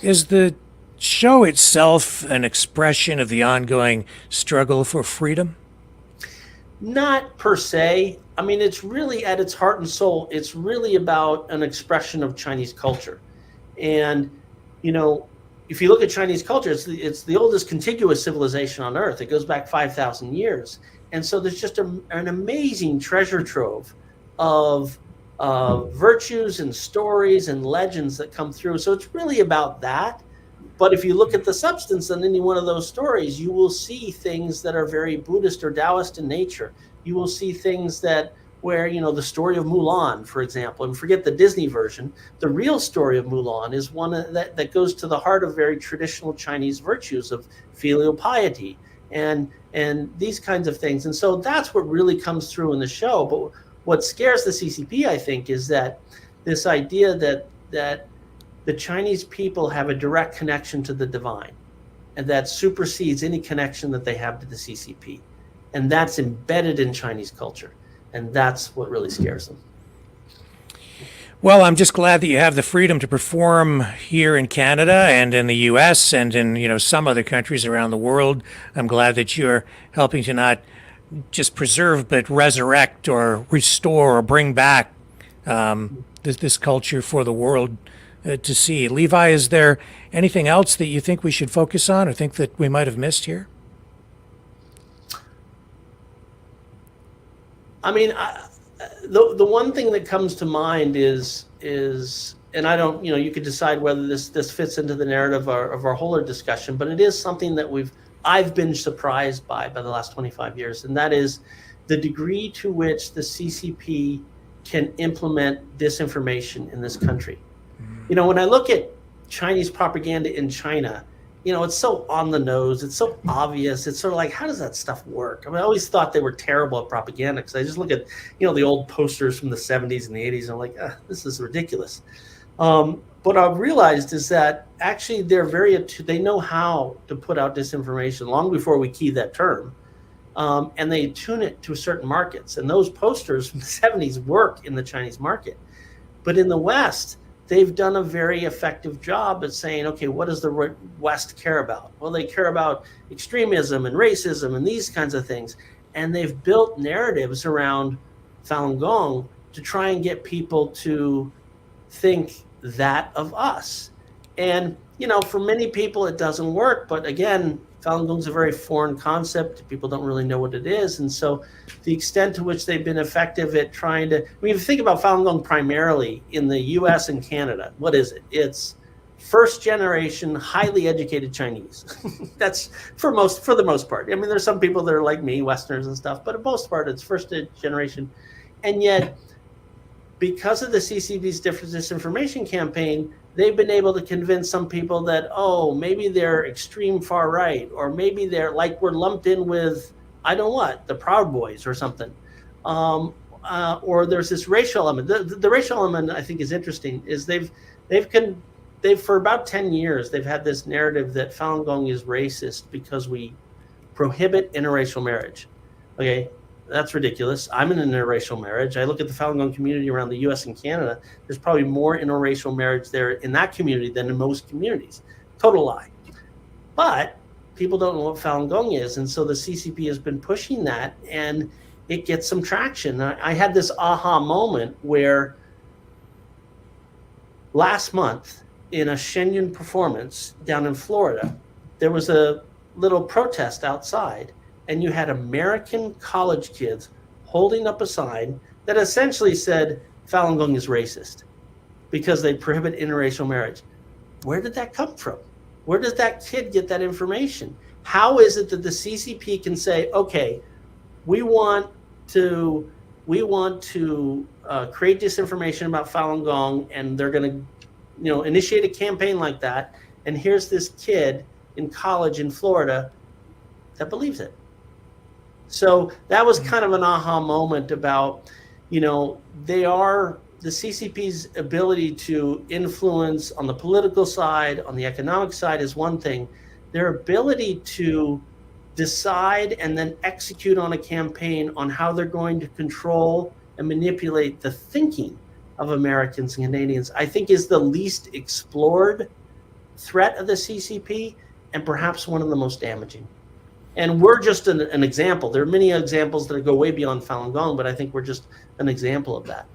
Is the show itself an expression of the ongoing struggle for freedom? Not per se. I mean, it's really at its heart and soul, it's really about an expression of Chinese culture. And, if you look at Chinese culture, it's the oldest contiguous civilization on Earth. It goes back 5,000 years. And so there's just an amazing treasure trove of virtues and stories and legends that come through. So it's really about that. But if you look at the substance in any one of those stories, you will see things that are very Buddhist or Taoist in nature. You will see things where the story of Mulan, for example, and forget the Disney version, the real story of Mulan is one that goes to the heart of very traditional Chinese virtues of filial piety and these kinds of things. And so that's what really comes through in the show. But what scares the CCP, I think, is that this idea that the Chinese people have a direct connection to the divine, and that supersedes any connection that they have to the CCP. And that's embedded in Chinese culture. And that's what really scares them. Well, I'm just glad that you have the freedom to perform here in Canada and in the U.S. and in some other countries around the world. I'm glad that you're helping to not just preserve but resurrect or restore or bring back this culture for the world to see. Levi, is there anything else that you think we should focus on or think that we might have missed here? I mean, the one thing that comes to mind is, and I don't, you could decide whether this fits into the narrative of our whole discussion, but it is something that I've been surprised by the last 25 years, and that is the degree to which the CCP can implement disinformation in this country. When I look at Chinese propaganda in China, it's so on the nose, it's so obvious. It's sort of like, how does that stuff work? I mean, I always thought they were terrible at propaganda because I just look at, the old posters from the 70s and the 80s, and I'm like, this is ridiculous. What I've realized is that actually they know how to put out disinformation long before we key that term. And they tune it to certain markets. And those posters from the 70s work in the Chinese market. But in the West, they've done a very effective job at saying, okay, what does the West care about? Well, they care about extremism and racism and these kinds of things. And they've built narratives around Falun Gong to try and get people to think that of us. And, for many people, it doesn't work. But again, Falun Gong is a very foreign concept. People don't really know what it is. And so the extent to which they've been effective at trying to, if you think about Falun Gong primarily in the US and Canada, what is it? It's first generation, highly educated Chinese. That's for the most part. I mean, there's some people that are like me, Westerners and stuff, but for the most part, it's first generation. And yet, because of the CCP's disinformation campaign, they've been able to convince some people that, maybe they're extreme far right, or maybe they're we're lumped in with, the Proud Boys or something. Or there's this racial element. The racial element I think is interesting, is they've for about 10 years, they've had this narrative that Falun Gong is racist because we prohibit interracial marriage. Okay. That's ridiculous. I'm in an interracial marriage. I look at the Falun Gong community around the US and Canada. There's probably more interracial marriage there in that community than in most communities. Total lie. But people don't know what Falun Gong is. And so the CCP has been pushing that, and it gets some traction. I had this aha moment where last month in a Shen performance down in Florida, there was a little protest outside. And you had American college kids holding up a sign that essentially said Falun Gong is racist because they prohibit interracial marriage. Where did that come from? Where does that kid get that information? How is it that the CCP can say, okay, we want to create disinformation about Falun Gong, and they're going to, initiate a campaign like that, and here's this kid in college in Florida that believes it. So that was kind of an aha moment about, the CCP's ability to influence on the political side, on the economic side is one thing. Their ability to decide and then execute on a campaign on how they're going to control and manipulate the thinking of Americans and Canadians, I think is the least explored threat of the CCP, and perhaps one of the most damaging. And we're just an example. There are many examples that go way beyond Falun Gong, but I think we're just an example of that.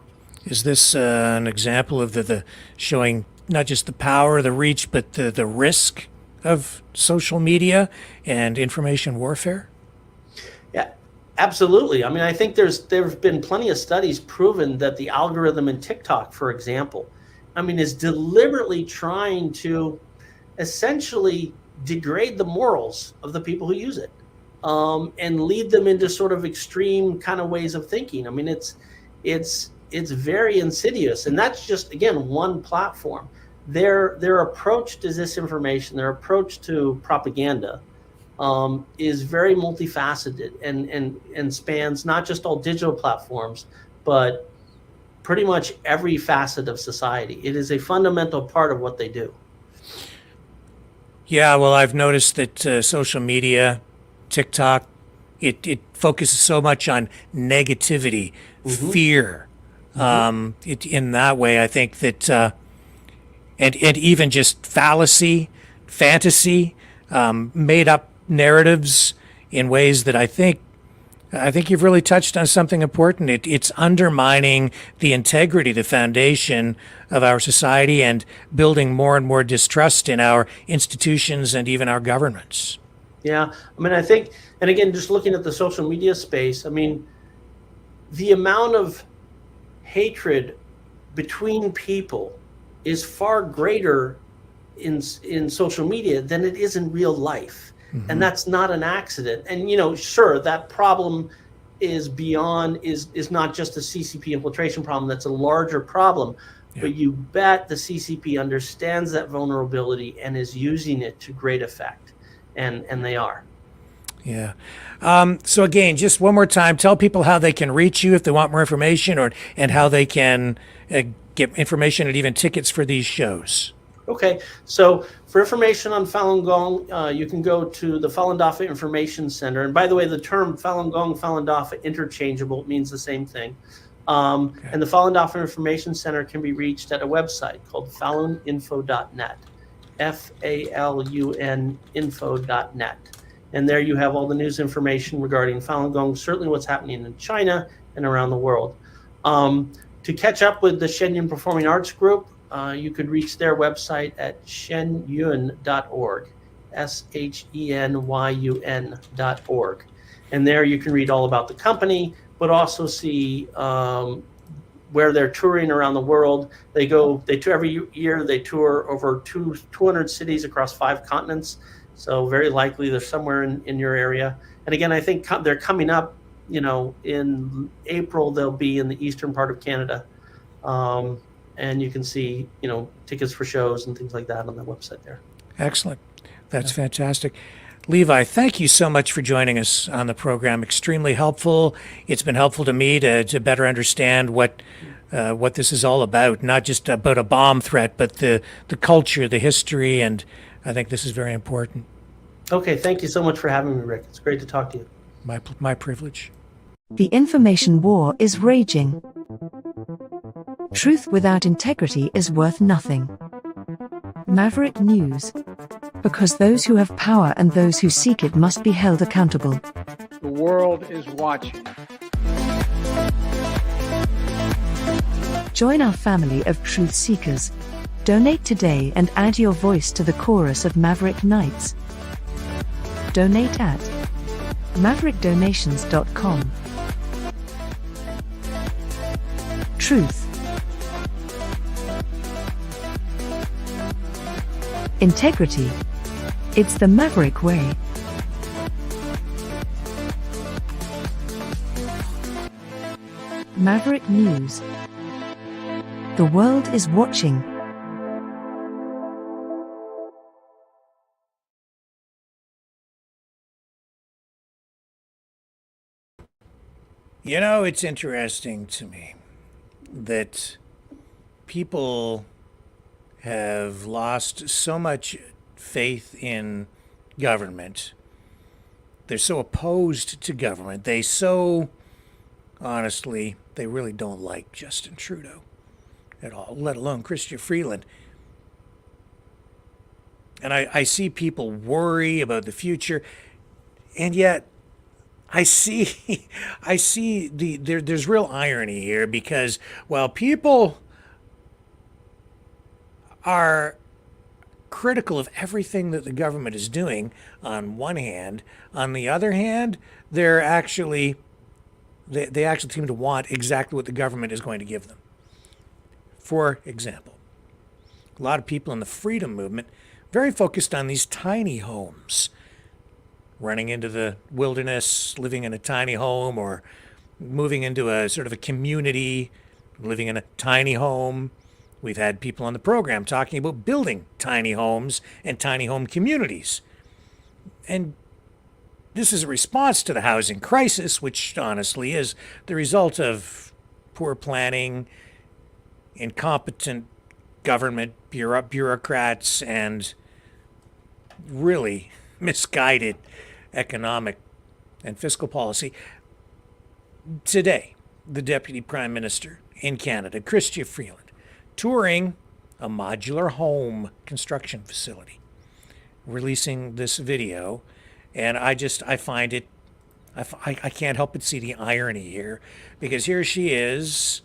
Is this an example of the showing not just the power, the reach, but the risk of social media and information warfare? Yeah, absolutely. I mean, I think there have been plenty of studies proven that the algorithm in TikTok, for example, is deliberately trying to essentially degrade the morals of the people who use it, and lead them into sort of extreme kind of ways of thinking. I mean, it's very insidious, and that's just, again, one platform. Their approach to disinformation, their approach to propaganda, is very multifaceted and spans not just all digital platforms, but pretty much every facet of society. It is a fundamental part of what they do. Yeah, well, I've noticed that social media, TikTok, it focuses so much on negativity, fear. In that way, I think that, and even just fallacy, fantasy, made up narratives in ways that I think I think you've really touched on something important. It's undermining the integrity, the foundation of our society, and building more and more distrust in our institutions and even our governments. Yeah, I mean, I think, and again, just looking at the social media space, I mean, the amount of hatred between people is far greater in social media than it is in real life. Mm-hmm. And that's not an accident. And, you know, sure, that problem is beyond, is not just a CCP infiltration problem. That's a larger problem. Yeah. But you bet the CCP understands that vulnerability and is using it to great effect. And they are. Yeah. So again, just one more time, tell people how they can reach you if they want more information, and how they can get information and even tickets for these shows. Okay, so for information on Falun Gong, you can go to the Falun Dafa Information Center. And by the way, the term Falun Gong, Falun Dafa, interchangeable, it means the same thing. And the Falun Dafa Information Center can be reached at a website called faluninfo.net, FALUN info.net. And there you have all the news information regarding Falun Gong, certainly what's happening in China and around the world. To catch up with the Shenyun Performing Arts Group, you could reach their website at shenyun.org, SHENYUN.org. And there you can read all about the company, but also see where they're touring around the world. They tour every year, they tour over 200 cities across 5 continents. So very likely they're somewhere in your area. And again, I think they're coming up, you know, in April, they'll be in the eastern part of Canada. And you can see, you know, tickets for shows and things like that on the website there. Excellent. That's fantastic. Levi, thank you so much for joining us on the program. Extremely helpful. It's been helpful to me to better understand what this is all about, not just about a bomb threat, but the culture, the history, and I think this is very important. Okay, thank you so much for having me, Rick. It's great to talk to you. My privilege. The information war is raging. Truth without integrity is worth nothing. Maverick News. Because those who have power and those who seek it must be held accountable. The world is watching. Join our family of truth seekers. Donate today and add your voice to the chorus of Maverick Knights. Donate at maverickdonations.com. Truth. Integrity. It's the Maverick way. Maverick News. The world is watching. You know, it's interesting to me that people have lost so much faith in government. They're so opposed to government. Honestly, they really don't like Justin Trudeau at all, let alone Chrystia Freeland. And I see people worry about the future, and yet I see there's real irony here, because while people are critical of everything that the government is doing on one hand, on the other hand, they actually seem to want exactly what the government is going to give them. For example, a lot of people in the freedom movement very focused on these tiny homes, running into the wilderness, living in a tiny home, or moving into a sort of a community, living in a tiny home. We've had people on the program talking about building tiny homes and tiny home communities. And this is a response to the housing crisis, which honestly is the result of poor planning, incompetent government bureaucrats, and really misguided economic and fiscal policy. Today, the Deputy Prime Minister in Canada, Chrystia Freeland, touring a modular home construction facility, releasing this video, and I find it I can't help but see the irony here, because here she is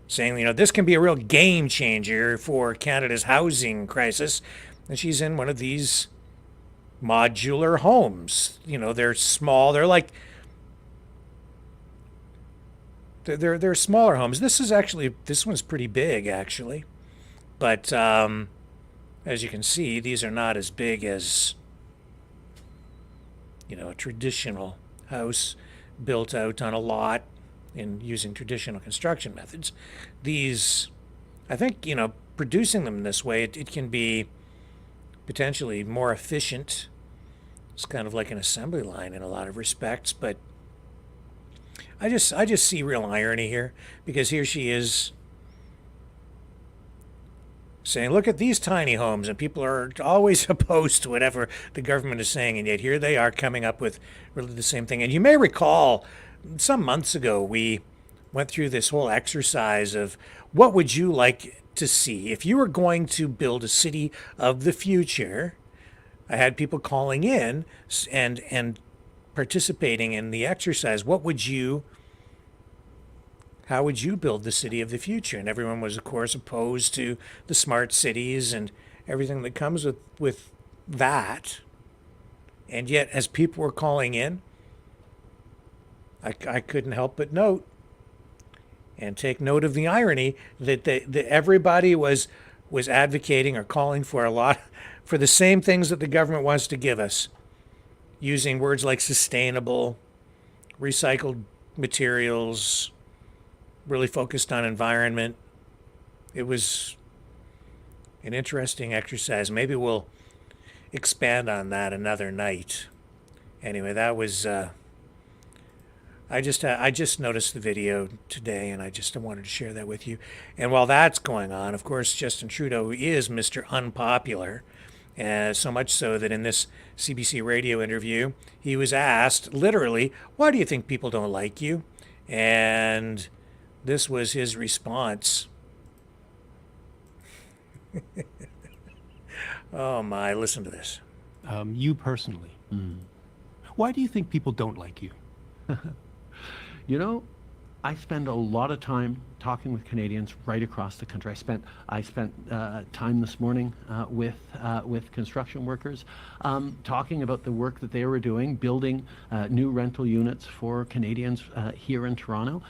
saying, this can be a real game changer for Canada's housing crisis. And she's in one of these modular homes. They're small. They're like, they're smaller homes. This one's pretty big, actually. But as you can see, these are not as big as, a traditional house built out on a lot in using traditional construction methods. These, I think, producing them this way, it can be potentially more efficient. It's kind of like an assembly line in a lot of respects, but I just see real irony here, because here she is saying, look at these tiny homes, and people are always opposed to whatever the government is saying, and yet here they are coming up with really the same thing. And you may recall some months ago we went through this whole exercise of what would you like to see if you were going to build a city of the future. I had people calling in and participating in the exercise. How would you build the city of the future? And everyone was, of course, opposed to the smart cities and everything that comes with that. And yet, as people were calling in, I couldn't help but note and take note of the irony that everybody was advocating or calling for for the same things that the government wants to give us, using words like sustainable, recycled materials, really focused on environment. It was an interesting exercise. Maybe we'll expand on that another night. Anyway, that was I just noticed the video today, and I wanted to share that with you. And while that's going on, of course, Justin Trudeau is Mr. Unpopular, so much so that in this CBC radio interview, he was asked literally, "Why do you think people don't like you?" And this was his response. Oh my, listen to this. You personally, why do you think people don't like you? I spend a lot of time talking with Canadians right across the country. I spent time this morning with construction workers, talking about the work that they were doing, building new rental units for Canadians here in Toronto.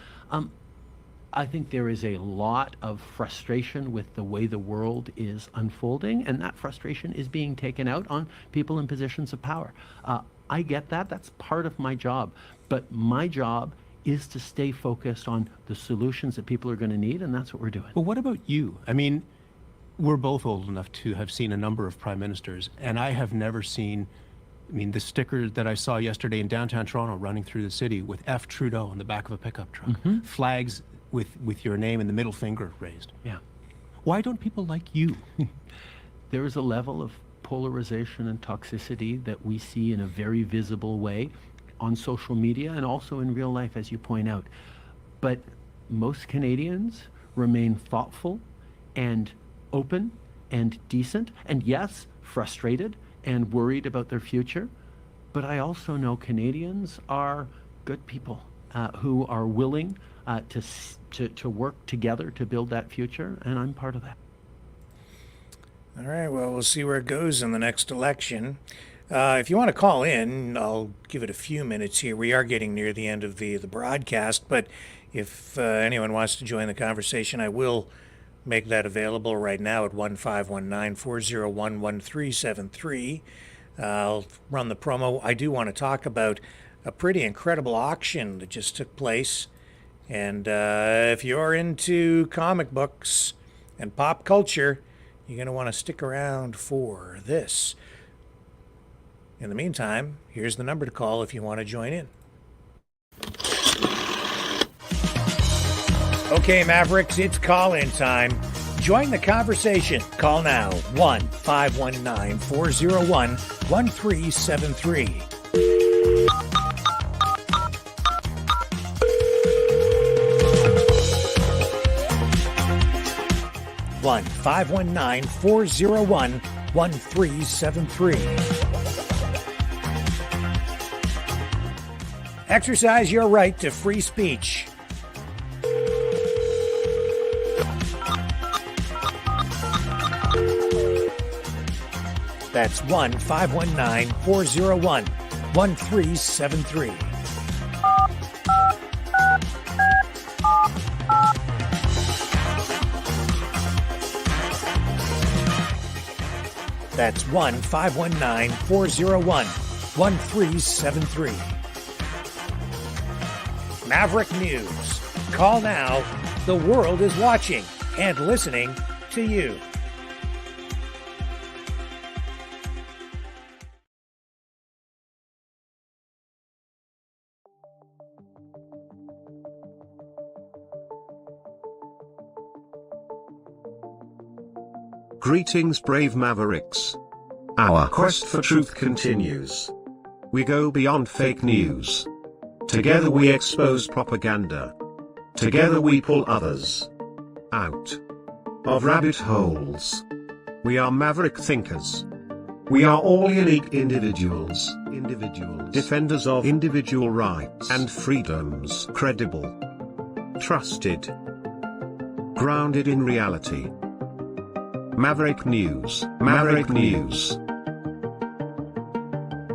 I think there is a lot of frustration with the way the world is unfolding, and that frustration is being taken out on people in positions of power. I get that. That's part of my job. But my job is to stay focused on the solutions that people are going to need, and that's what we're doing. But what about you? I mean, we're both old enough to have seen a number of prime ministers, and I have never seen, the sticker that I saw yesterday in downtown Toronto running through the city with F. Trudeau on the back of a pickup truck, flags with your name and the middle finger raised. Yeah. Why don't people like you? There is a level of polarization and toxicity that we see in a very visible way on social media and also in real life, as you point out. But most Canadians remain thoughtful and open and decent, and yes, frustrated and worried about their future. But I also know Canadians are good people who are willing to work together to build that future, and I'm part of that. All right, well, we'll see where it goes in the next election. If you want to call in, I'll give it a few minutes here. We are getting near the end of the broadcast, but if anyone wants to join the conversation, I will make that available right now at 1519-401-1373. I'll run the promo. I do want to talk about a pretty incredible auction that just took place. And if you're into comic books and pop culture, you're going to want to stick around for this. In the meantime, here's the number to call if you want to join in. Okay, Mavericks, it's call-in time. Join the conversation. Call now, 1-519-401-1373. One 519-401-1373. Exercise your right to free speech. That's 1-519-401-1373. That's 1-519-401-1373. Maverick News. Call now. The world is watching and listening to you. Greetings, brave Mavericks. Our quest for truth continues. We go beyond fake news. Together we expose propaganda. Together we pull others out of rabbit holes. We are maverick thinkers. We are all unique individuals. Defenders of individual rights and freedoms. Credible. Trusted. Grounded in reality. Maverick News. Maverick News.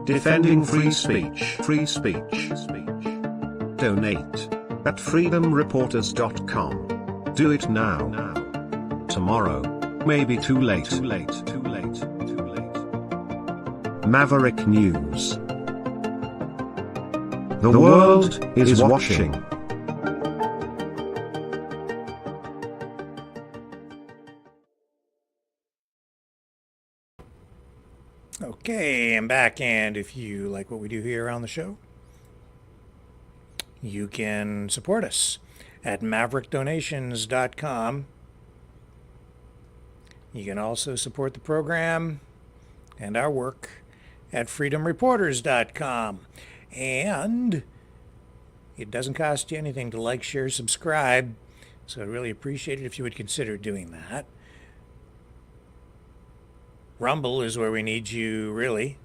Defending free speech. Free speech. Donate at freedomreporters.com. Do it now. Tomorrow may be too late. Maverick News. The world is watching. Okay, I'm back, and if you like what we do here on the show, you can support us at maverickdonations.com. You can also support the program and our work at freedomreporters.com. And it doesn't cost you anything to like, share, subscribe, so I'd really appreciate it if you would consider doing that. Rumble is where we need you, really.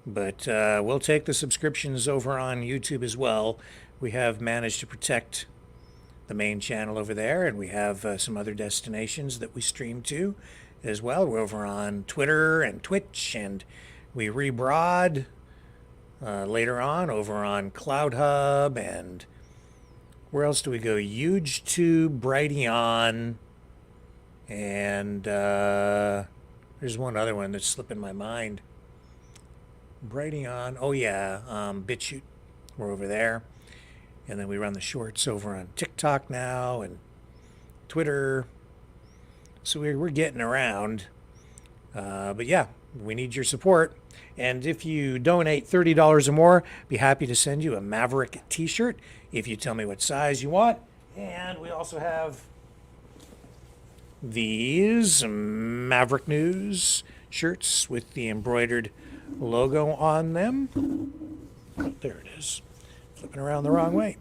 But we'll take the subscriptions over on YouTube as well. We have managed to protect the main channel over there, and we have some other destinations that we stream to as well. We're over on Twitter and Twitch, and we rebrod later on over on Cloud Hub, and where else do we go? YouTube, Brighteon, and there's one other one that's slipping my mind. Brighteon, oh yeah, BitChute, we're over there. And then we run the shorts over on TikTok now and Twitter. So we're getting around. But yeah, we need your support. And if you donate $30 or more, be happy to send you a Maverick t-shirt if you tell me what size you want. And we also have these Maverick News shirts with the embroidered logo on them. Oh, there it is. Flipping around the wrong way.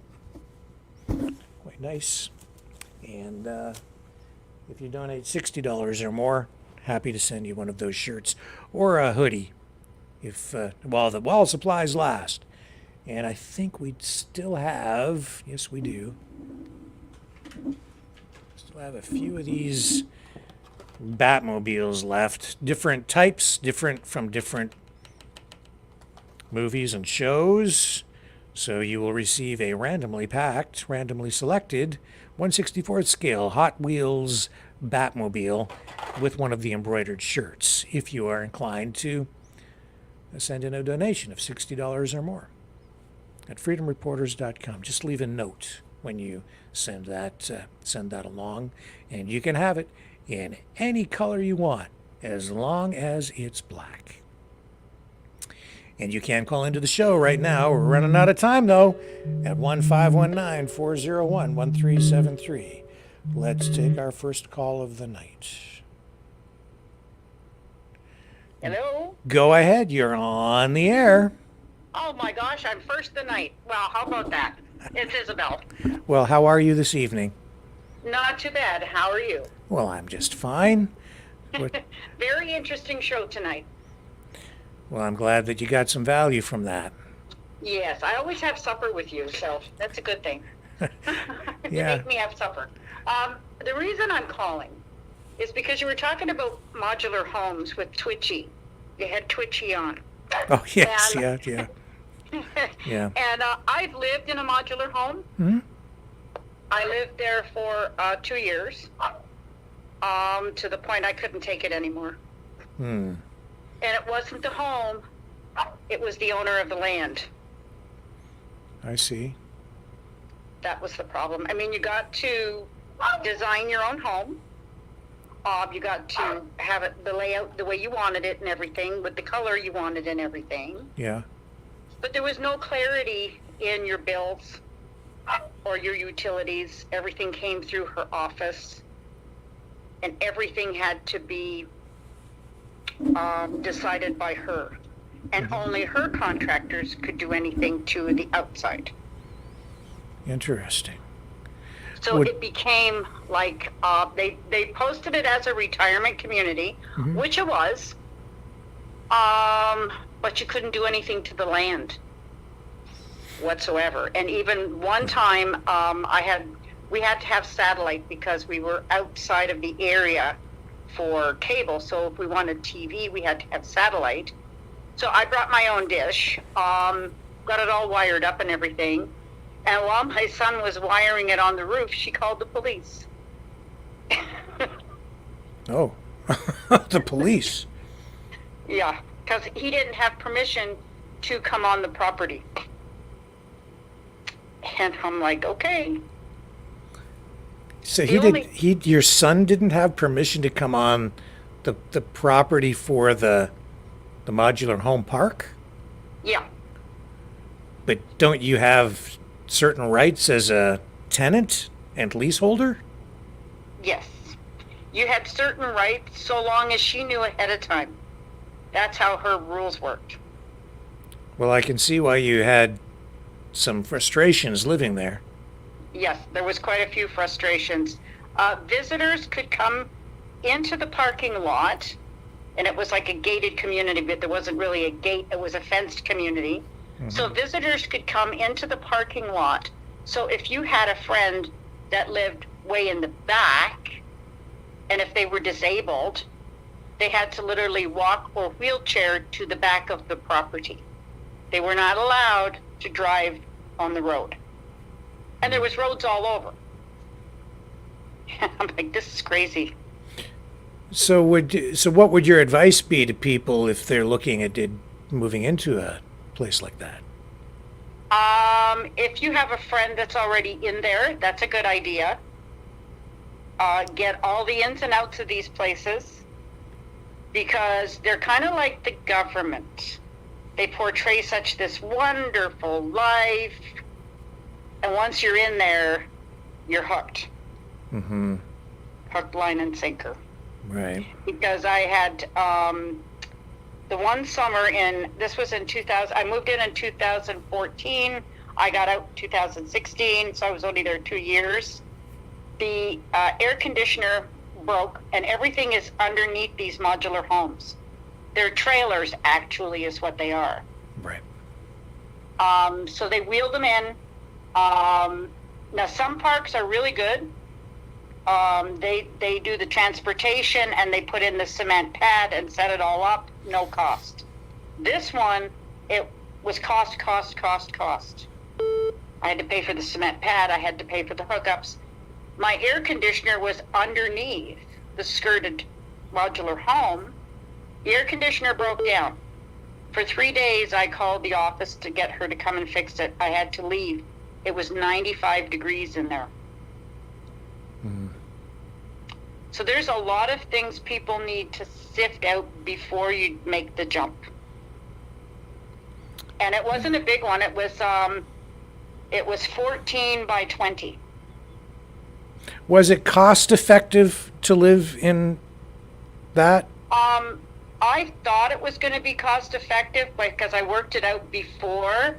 Quite nice. And if you donate $60 or more, happy to send you one of those shirts or a hoodie if while supplies last. And I think we still have, yes we do, still have a few of these Batmobiles left. Different types, different from different movies and shows. So you will receive a randomly packed, randomly selected 1/64th scale Hot Wheels Batmobile with one of the embroidered shirts if you are inclined to send in a donation of $60 or more at freedomreporters.com. Just leave a note when you send that along, and you can have it in any color you want as long as it's black. And you can call into the show right now. We're running out of time, though, at 1-519-401-1373. Let's take our first call of the night. Hello? Go ahead. You're on the air. Oh, my gosh, I'm first tonight. Well, how about that? It's Isabel. Well, how are you this evening? Not too bad. How are you? Well, I'm just fine. Very interesting show tonight. Well, I'm glad that you got some value from that. Yes, I always have supper with you, so that's a good thing. Yeah. To make me have supper. The reason I'm calling is because you were talking about modular homes with Twitchy. You had Twitchy on. Oh, yes, And- yeah. Yeah. And I've lived in a modular home. Hmm? I lived there for 2 years, to the point I couldn't take it anymore. Hmm. And it wasn't the home, it was the owner of the land. I see. That was the problem. I mean, you got to design your own home. You got to have it, the layout the way you wanted it and everything, with the color you wanted and everything. Yeah. But there was no clarity in your bills or your utilities. Everything came through her office, and everything had to be decided by her. And only her contractors could do anything to the outside. Interesting. So it became like they posted it as a retirement community, which it was, but you couldn't do anything to the land whatsoever. And even one time, we had to have satellite because we were outside of the area for cable. So if we wanted TV, we had to have satellite. So I brought my own dish, got it all wired up and everything. And while my son was wiring it on the roof, she called the police. Oh, the police. Yeah, because he didn't have permission to come on the property. And I'm like, okay. So The your son didn't have permission to come on the property for the modular home park? Yeah. But don't you have certain rights as a tenant and leaseholder? Yes. You had certain rights so long as she knew ahead of time. That's how her rules worked. Well, I can see why you had some frustrations living there. Yes, there was quite a few frustrations. Visitors could come into the parking lot, and it was like a gated community, but there wasn't really a gate. It was a fenced community. So visitors could come into the parking lot. So if you had a friend that lived way in the back, and if they were disabled, they had to literally walk or wheelchair to the back of the property. They were not allowed to drive on the road. And there was roads all over. I'm like, this is crazy. So what would your advice be to people if they're looking at moving into a place like that? If you have a friend that's already in there, that's a good idea. Get all the ins and outs of these places, because they're kind of like the government. They portray such this wonderful life, and once you're in there, you're hooked. Mm-hmm. Hook, line, and sinker. Right. Because I had the one summer this was in 2000, I moved in 2014, I got out in 2016, so I was only there 2 years. The air conditioner broke, and everything is underneath these modular homes. They're trailers, actually, is what they are. Right. So they wheel them in. Now, some parks are really good. They do the transportation, and they put in the cement pad and set it all up, no cost. This one, it was cost. I had to pay for the cement pad, I had to pay for the hookups. My air conditioner was underneath the skirted modular home. The air conditioner broke down. For 3 days, I called the office to get her to come and fix it. I had to leave. It was 95 degrees in there. So there's a lot of things people need to sift out before you make the jump. And it wasn't a big one. It was 14 by 20. Was it cost effective to live in that? I thought it was going to be cost effective because I worked it out before,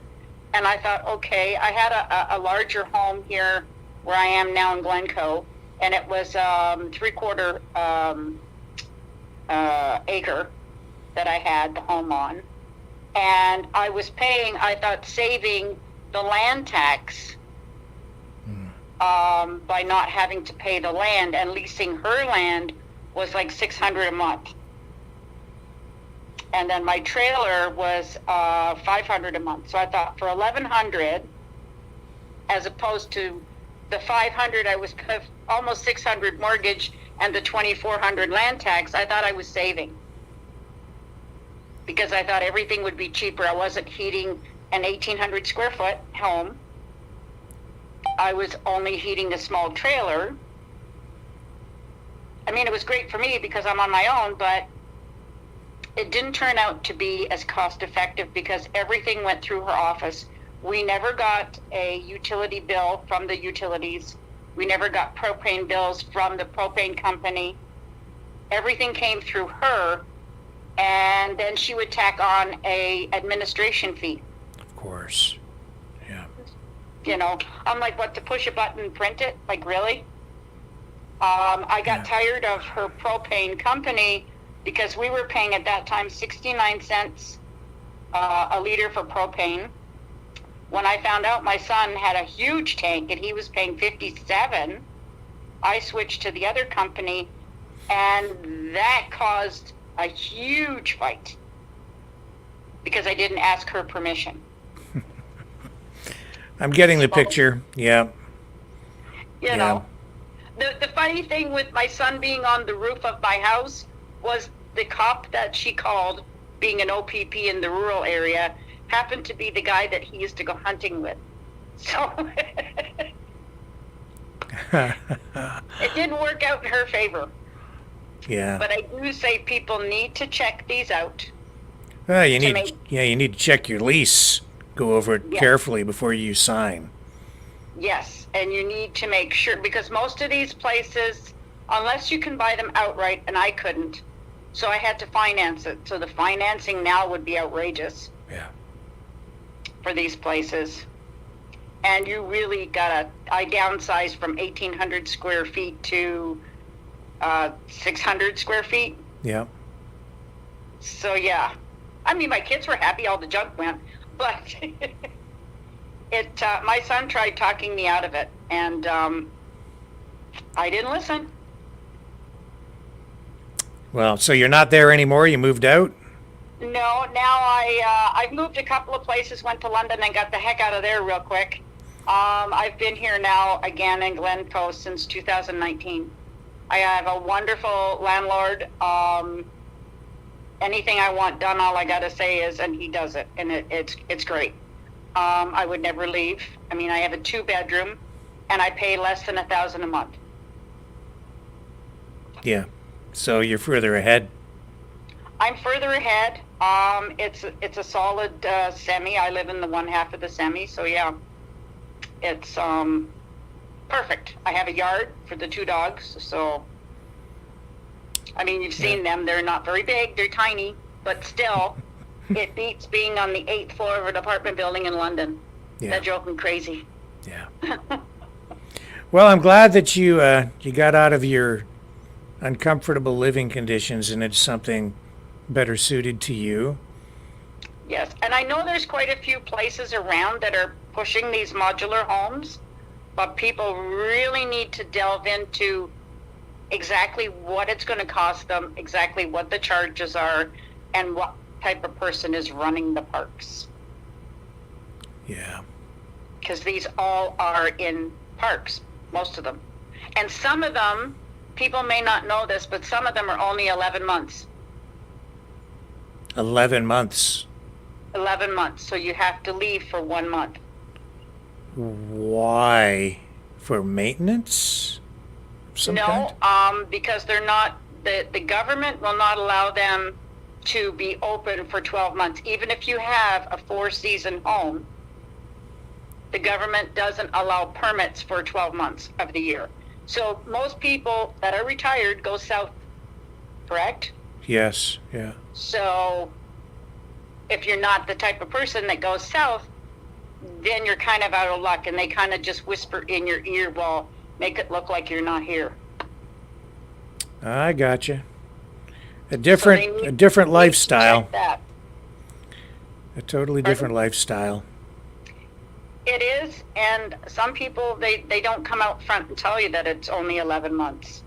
and I thought, okay, I had a larger home here where I am now in Glencoe, and it was 3/4 acre that I had the home on. And I was paying, I thought, saving the land tax by not having to pay the land, and leasing her land was like $600 a month. And then my trailer was $500 a month. So I thought for $1,100, as opposed to the $500 I was almost $600 mortgage and the $2,400 land tax, I thought I was saving. Because I thought everything would be cheaper. I wasn't heating an 1,800 square foot home. I was only heating a small trailer. I mean, it was great for me because I'm on my own, but it didn't turn out to be as cost effective because everything went through her office. We never got a utility bill from the utilities. We never got propane bills from the propane company. Everything came through her, and then she would tack on a administration fee. Of course. Yeah. You know, I'm like, what, to push a button and print it? Like, really? I got tired of her propane company because we were paying at that time 69 cents a liter for propane. When I found out my son had a huge tank and he was paying 57, I switched to the other company, and that caused a huge fight because I didn't ask her permission. I'm getting the picture. Yeah. You know, the funny thing with my son being on the roof of my house was the cop that she called, being an OPP in the rural area, happened to be the guy that he used to go hunting with. So it didn't work out in her favor. Yeah. But I do say people need to check these out. You need to check your lease. Go over it carefully before you sign. Yes, and you need to make sure, because most of these places, unless you can buy them outright, and I couldn't, so I had to finance it. So the financing now would be outrageous. Yeah. For these places. And you really I downsized from 1,800 square feet to 600 square feet. Yeah. So yeah, I mean, my kids were happy all the junk went, but my son tried talking me out of it, and I didn't listen. Well, so you're not there anymore? You moved out? No, now I've moved a couple of places, went to London and got the heck out of there real quick. I've been here now again in Glencoe since 2019. I have a wonderful landlord. Anything I want done, all I gotta say is, and he does it, and it's great. I would never leave. I mean, I have a 2-bedroom, and I pay less than $1,000 a month. Yeah, so you're further ahead. I'm further ahead. It's a solid semi. I live in the one half of the semi, so yeah, it's perfect. I have a yard for the 2 dogs, so I mean, you've seen them. They're not very big. They're tiny, but still, it beats being on the 8th floor of an apartment building in London. Yeah. That drove me crazy. Yeah. Well, I'm glad that you got out of your uncomfortable living conditions and it's something better suited to you. Yes, and I know there's quite a few places around that are pushing these modular homes, but people really need to delve into exactly what it's going to cost them, exactly what the charges are, and what type of person is running the parks. Yeah. Because these all are in parks, most of them. And some of them, people may not know this, but some of them are only 11 months. 11 months. 11 months, so you have to leave for 1 month. Why? For maintenance? Because they're not, the government will not allow them to be open for 12 months. Even if you have a 4-season home, the government doesn't allow permits for 12 months of the year. So most people that are retired go south, correct? Yes, yeah. So if you're not the type of person that goes south, then you're kind of out of luck, and they kind of just whisper in your ear, well, make it look like you're not here. I gotcha. A different lifestyle. A totally different lifestyle. It is, and some people, they don't come out front and tell you that it's only 11 months.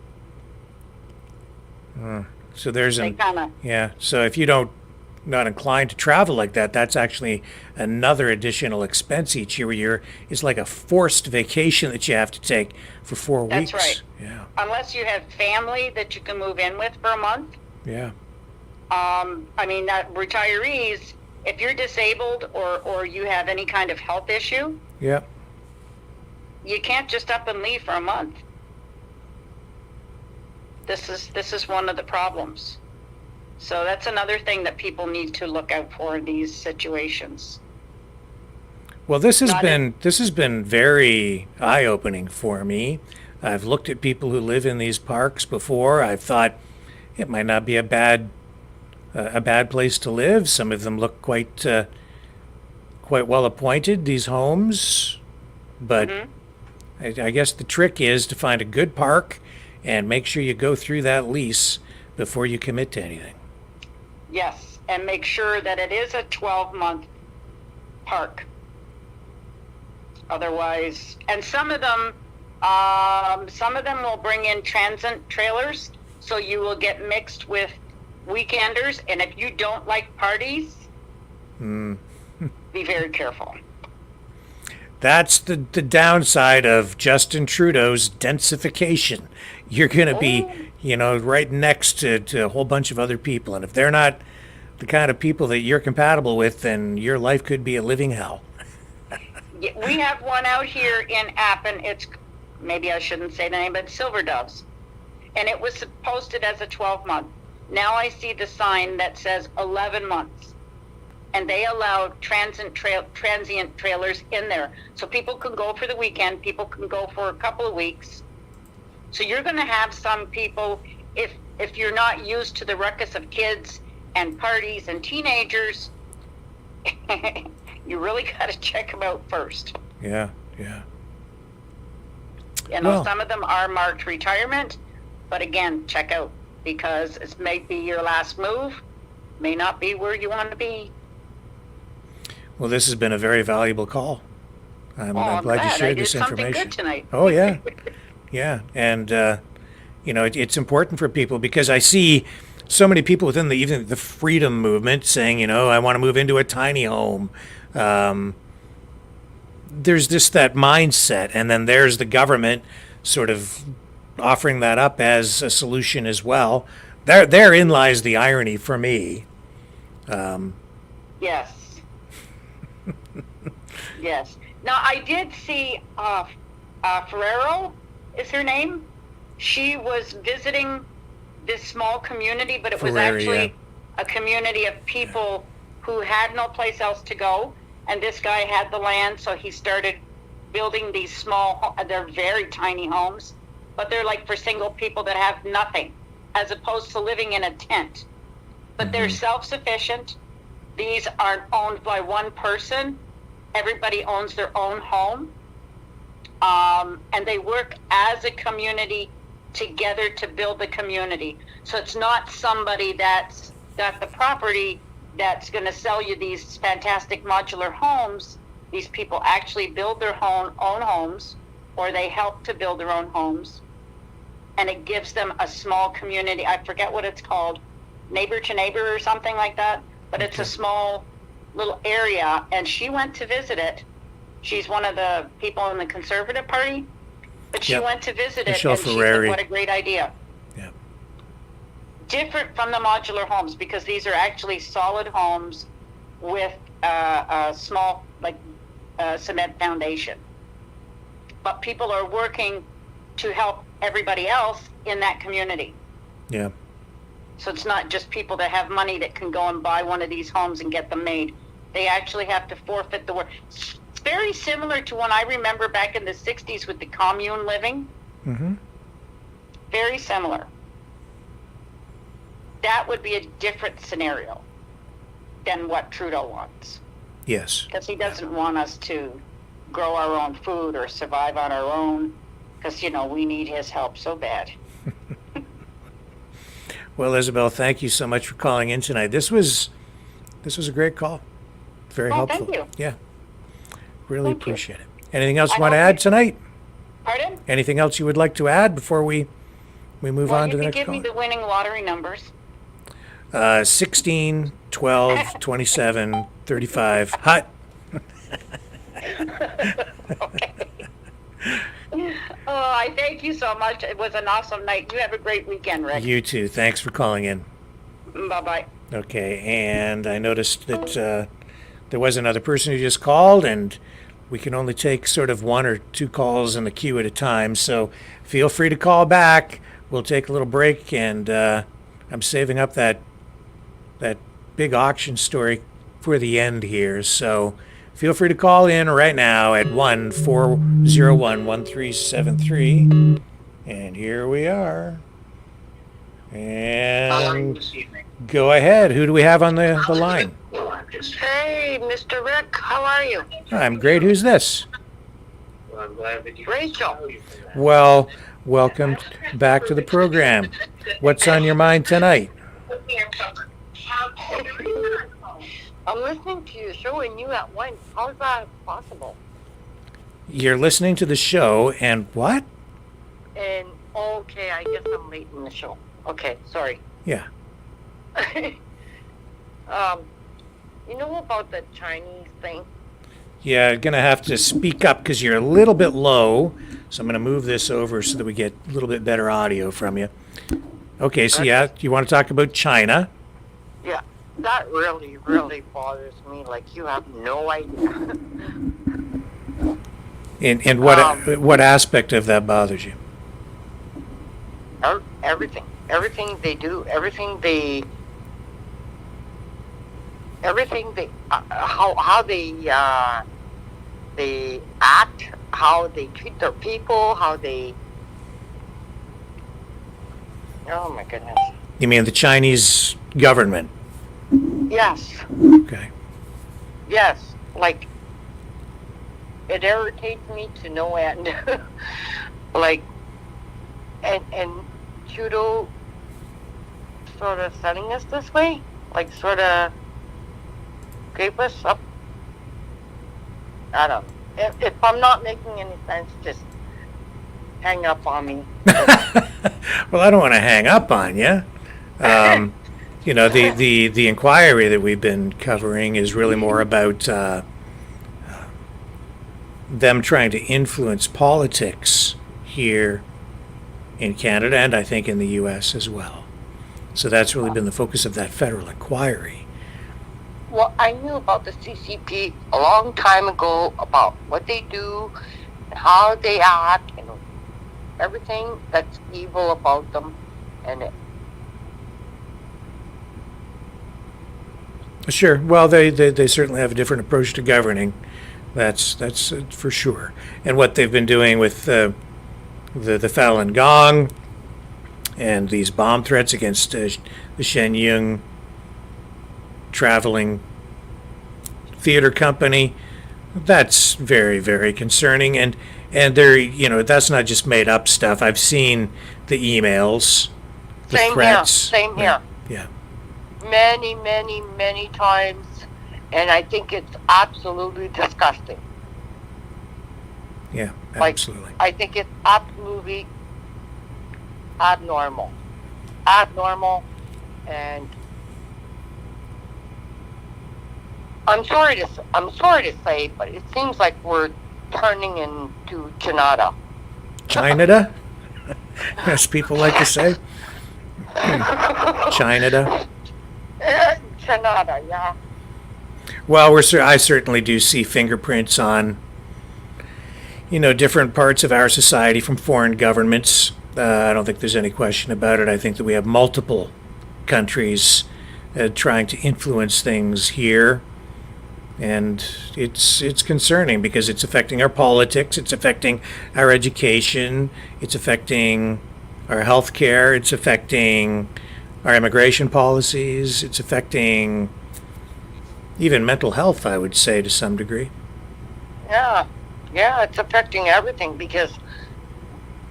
So there's They kinda, yeah. So if you not inclined to travel like that, that's actually another additional expense each year. It's like a forced vacation that you have to take for 4 weeks. that's right. Yeah. Unless you have family that you can move in with for a month. Yeah. I mean, retirees, if you're disabled or you have any kind of health issue, Yeah. you can't just up and leave for a month. This is one of the problems. So that's another thing that people need to look out for in these situations. Well, this has been very eye-opening for me. I've looked at people who live in these parks before. I've thought it might not be a bad place to live. Some of them look quite well appointed, these homes. But I guess the trick is to find a good park and make sure you go through that lease before you commit to anything. Yes, and make sure that it is a 12-month park. Otherwise, and some of them will bring in transit trailers, so you will get mixed with weekenders. And if you don't like parties, be very careful. That's the downside of Justin Trudeau's densification. You're going to be, right next to a whole bunch of other people. And if they're not the kind of people that you're compatible with, then your life could be a living hell. We have one out here in Appin. It's, maybe I shouldn't say the name, but Silver Doves. And it was posted as a 12-month. Now I see the sign that says 11 months. And they allow transient trailers in there. So people can go for the weekend, people can go for a couple of weeks. So you're going to have some people, if you're not used to the ruckus of kids and parties and teenagers, you really got to check them out first. Yeah. Some of them are marked retirement, but again, check out, because it may be your last move, may not be where you want to be. Well, this has been a very valuable call. I'm glad you shared this information. Good tonight. Oh, yeah. Yeah. And, it's important for people, because I see so many people within even the freedom movement saying, I want to move into a tiny home. There's that mindset, and then there's the government sort of offering that up as a solution as well. Therein lies the irony for me. Yes. Yes. Now, I did see Ferrero is her name. She was visiting this small community, but it was actually a community of people who had no place else to go. And this guy had the land, so he started building these small, they're very tiny homes, but they're like for single people that have nothing, as opposed to living in a tent. But they're self-sufficient. These aren't owned by one person. Everybody owns their own home. And they work as a community together to build the community. So it's not somebody that's got the property that's going to sell you these fantastic modular homes. These people actually build their own homes, or they help to build their own homes. And it gives them a small community. I forget what it's called, neighbor to neighbor or something like that. But it's a small little area, and she went to visit it. She's one of the people in the Conservative Party, but she went to visit it, and she said, what a great idea. Yeah. Different from the modular homes, because these are actually solid homes with a small, cement foundation. But people are working to help everybody else in that community. Yeah. So it's not just people that have money that can go and buy one of these homes and get them made. They actually have to forfeit the work. It's very similar to when I remember back in the 60s with the commune living. Mm-hmm. Very similar. That would be a different scenario than what Trudeau wants. Yes. Because he doesn't want us to grow our own food or survive on our own, because, we need his help so bad. Well, Isabel, thank you so much for calling in tonight. This was a great call. very Oh, helpful. thank you. Yeah, really Thank you. appreciate it. Anything else you I want to hope add tonight? Pardon? Anything else you would like to add before we move Well, on you to the can next give call? me the winning lottery numbers. 16, 12, 27, 35. Hot. Oh, I thank you so much. It was an awesome night. You have a great weekend, Rick. You too. Thanks for calling in. Bye-bye. Okay, and I noticed that there was another person who just called, and we can only take sort of 1 or 2 calls in the queue at a time, so feel free to call back. We'll take a little break, and I'm saving up that big auction story for the end here, so feel free to call in right now at 1-401-1373, and here we are. And go ahead. Who do we have on the line? Hey, Mr. Rick, how are you? I'm great. Who's this? Rachel. Well, welcome back to the program. What's on your mind tonight? I'm listening to your show and you at one. How is that possible? You're listening to the show, and what? And okay, I guess I'm late in the show. Okay, sorry. Yeah. You know about the Chinese thing? Yeah, you're going to have to speak up because you're a little bit low. So I'm going to move this over so that we get a little bit better audio from you. Okay, so yeah, you want to talk about China? Yeah, that really, really bothers me. Like you have no idea. And what aspect of that bothers you? Everything they do, everything they how they act, how they treat their people, how they. Oh my goodness. You mean the Chinese government? Yes. Okay. Yes, like it irritates me to no end. Like, and Trudeau sort of setting us this way, like sort of gave us up. I don't know. If I'm not making any sense, just hang up on me. Well, I don't want to hang up on you. You know, the inquiry that we've been covering is really more about them trying to influence politics here in Canada and I think in the U.S. as well. So that's really been the focus of that federal inquiry. Well, I knew about the CCP a long time ago, about what they do, how they act, and everything that's evil about them. And Sure. Well, they certainly have a different approach to governing. That's for sure. And what they've been doing with the Falun Gong and these bomb threats against the Shen traveling theater company, that's very, very concerning. And they're, you know, that's not just made up stuff. I've seen the emails, the threats. Same here. Yeah. Many, many, many times, and I think it's absolutely disgusting. Yeah, absolutely. I think it's absolutely abnormal, and I'm sorry to say, but it seems like we're turning into Canada. Canada, as people like to say. Canada. Canada, yeah. Well, I certainly do see fingerprints on, you know, different parts of our society from foreign governments. I don't think there's any question about it. I think that we have multiple countries trying to influence things here, and it's concerning because it's affecting our politics, it's affecting our education, it's affecting our health care, it's affecting our immigration policies, it's affecting even mental health, I would say, to some degree. Yeah, it's affecting everything because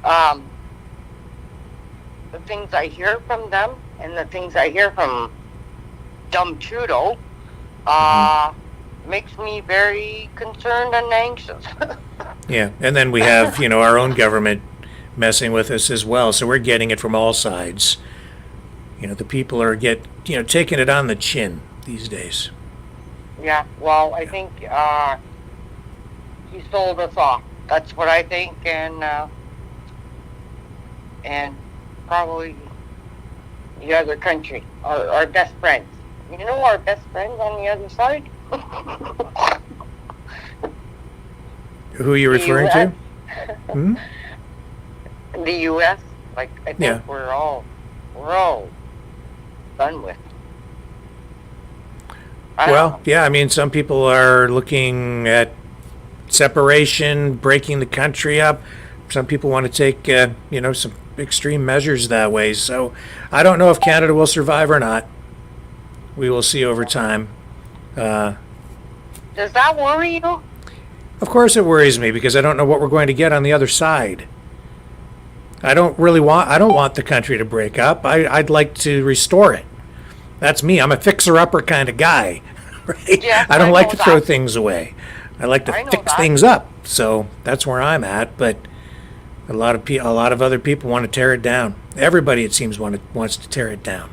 the things I hear from them and the things I hear from dumb Trudeau, makes me very concerned and anxious. Yeah, and then we have, our own government messing with us as well. So we're getting it from all sides. The people are taking it on the chin these days. Yeah, well, I think he sold us off. That's what I think, and probably the other country, our best friends. Our best friends on the other side. Who are you referring to? Hmm? The U.S. I think we're all done with. Well, yeah, some people are looking at separation, breaking the country up. Some people want to take, some extreme measures that way. So I don't know if Canada will survive or not. We will see over time. Does that worry you? Of course it worries me because I don't know what we're going to get on the other side. I don't want the country to break up. I'd like to restore it. That's me. I'm a fixer-upper kind of guy, right? Yes, I don't like to throw things away. I like to fix things up. So that's where I'm at. But a lot of other people want to tear it down. Everybody, it seems, wants to tear it down.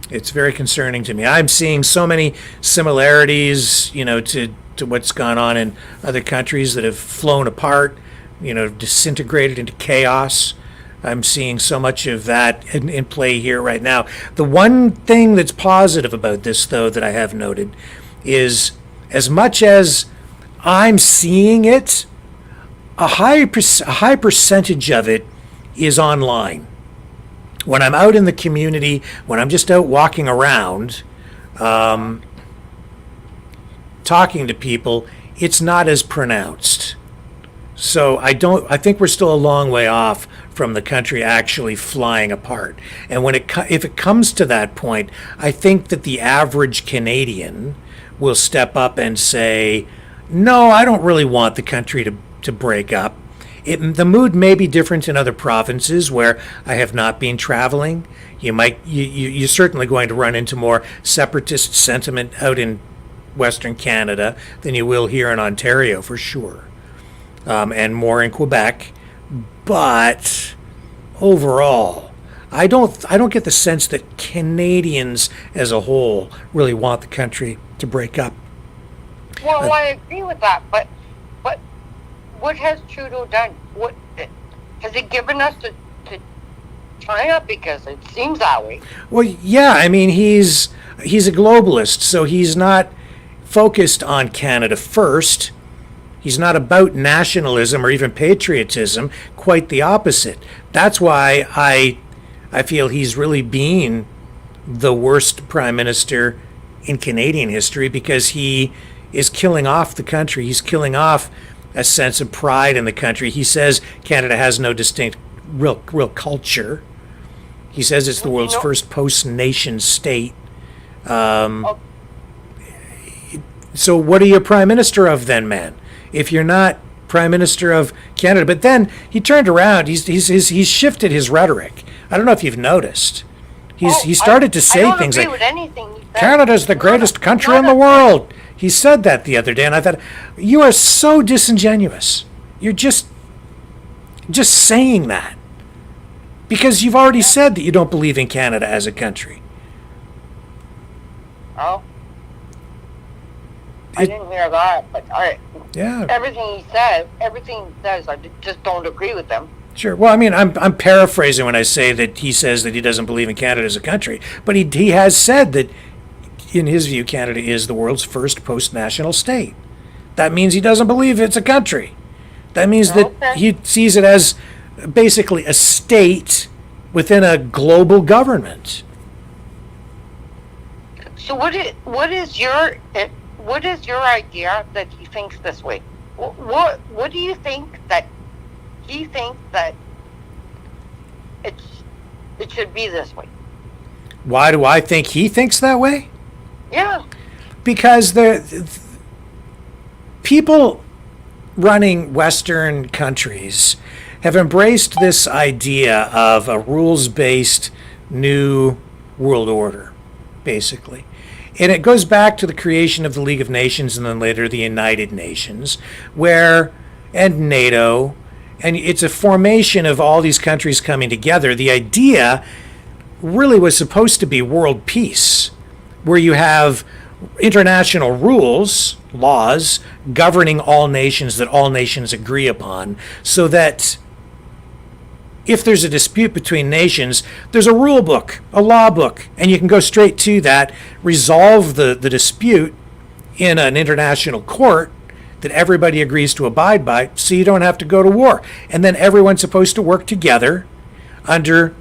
It's very concerning to me. I'm seeing so many similarities, to what's gone on in other countries that have flown apart, disintegrated into chaos. I'm seeing so much of that in play here right now. The one thing that's positive about this, though, that I have noted is as much as I'm seeing it, a high percentage of it is online. When I'm out in the community, when I'm just out walking around, talking to people, it's not as pronounced. So I think we're still a long way off from the country actually flying apart. And if it comes to that point, I think that the average Canadian will step up and say, no, I don't really want the country to break up. The mood may be different in other provinces where I have not been traveling. You're certainly going to run into more separatist sentiment out in Western Canada than you will here in Ontario for sure, and more in Quebec. But overall, I don't get the sense that Canadians as a whole really want the country to break up. Well, I agree with that, but what has Trudeau done? What has he given us to China? Because it seems that way. Well, yeah, he's a globalist, so he's not focused on Canada first. He's not about nationalism or even patriotism. Quite the opposite. That's why I feel he's really been the worst prime minister in Canadian history, because he is killing off the country. He's killing off a sense of pride in the country. He says Canada has no distinct real culture. He says it's the world's first post-nation state. So what are you prime minister of then, man? If you're not prime minister of Canada. But then he turned around. He's shifted his rhetoric. I don't know if you've noticed. He started to say things like, Canada's the greatest country in the world. He said that the other day, and I thought, you are so disingenuous. You're just saying that because you've already said that you don't believe in Canada as a country. Oh, I didn't hear that, but everything he says, I just don't agree with them. Sure. Well, I'm paraphrasing when I say that he says that he doesn't believe in Canada as a country, but he has said that, in his view, Canada is the world's first post-national state. That means he doesn't believe it's a country. That means that he sees it as basically a state within a global government. So what is your idea that he thinks this way? What do you think that he thinks that it should be this way? Why do I think he thinks that way? Yeah. Because the people running Western countries have embraced this idea of a rules-based new world order, basically. And it goes back to the creation of the League of Nations and then later the United Nations, and NATO, and it's a formation of all these countries coming together. The idea really was supposed to be world peace, where you have international rules, laws, governing all nations that all nations agree upon, so that if there's a dispute between nations, there's a rule book, a law book, and you can go straight to that, resolve the dispute in an international court that everybody agrees to abide by, so you don't have to go to war. And then everyone's supposed to work together under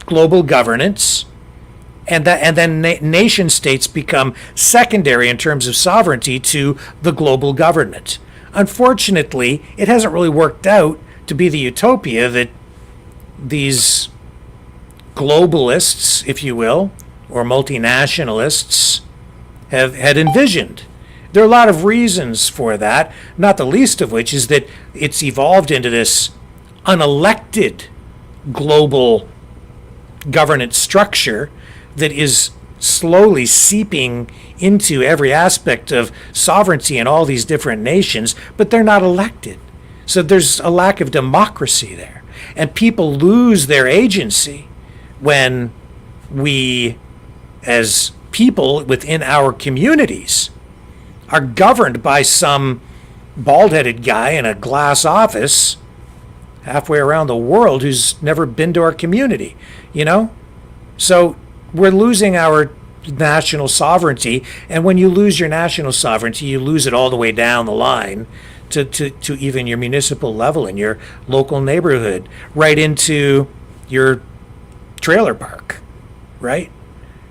global governance, and then nation states become secondary in terms of sovereignty to the global government. Unfortunately, it hasn't really worked out to be the utopia that these globalists, if you will, or multinationalists had envisioned. There are a lot of reasons for that, not the least of which is that it's evolved into this unelected global governance structure that is slowly seeping into every aspect of sovereignty in all these different nations, but they're not elected. So there's a lack of democracy there. And people lose their agency when we, as people within our communities, are governed by some bald-headed guy in a glass office halfway around the world who's never been to our community, you know? So we're losing our national sovereignty, and when you lose your national sovereignty, you lose it all the way down the line to even your municipal level in your local neighborhood, right into your trailer park, right?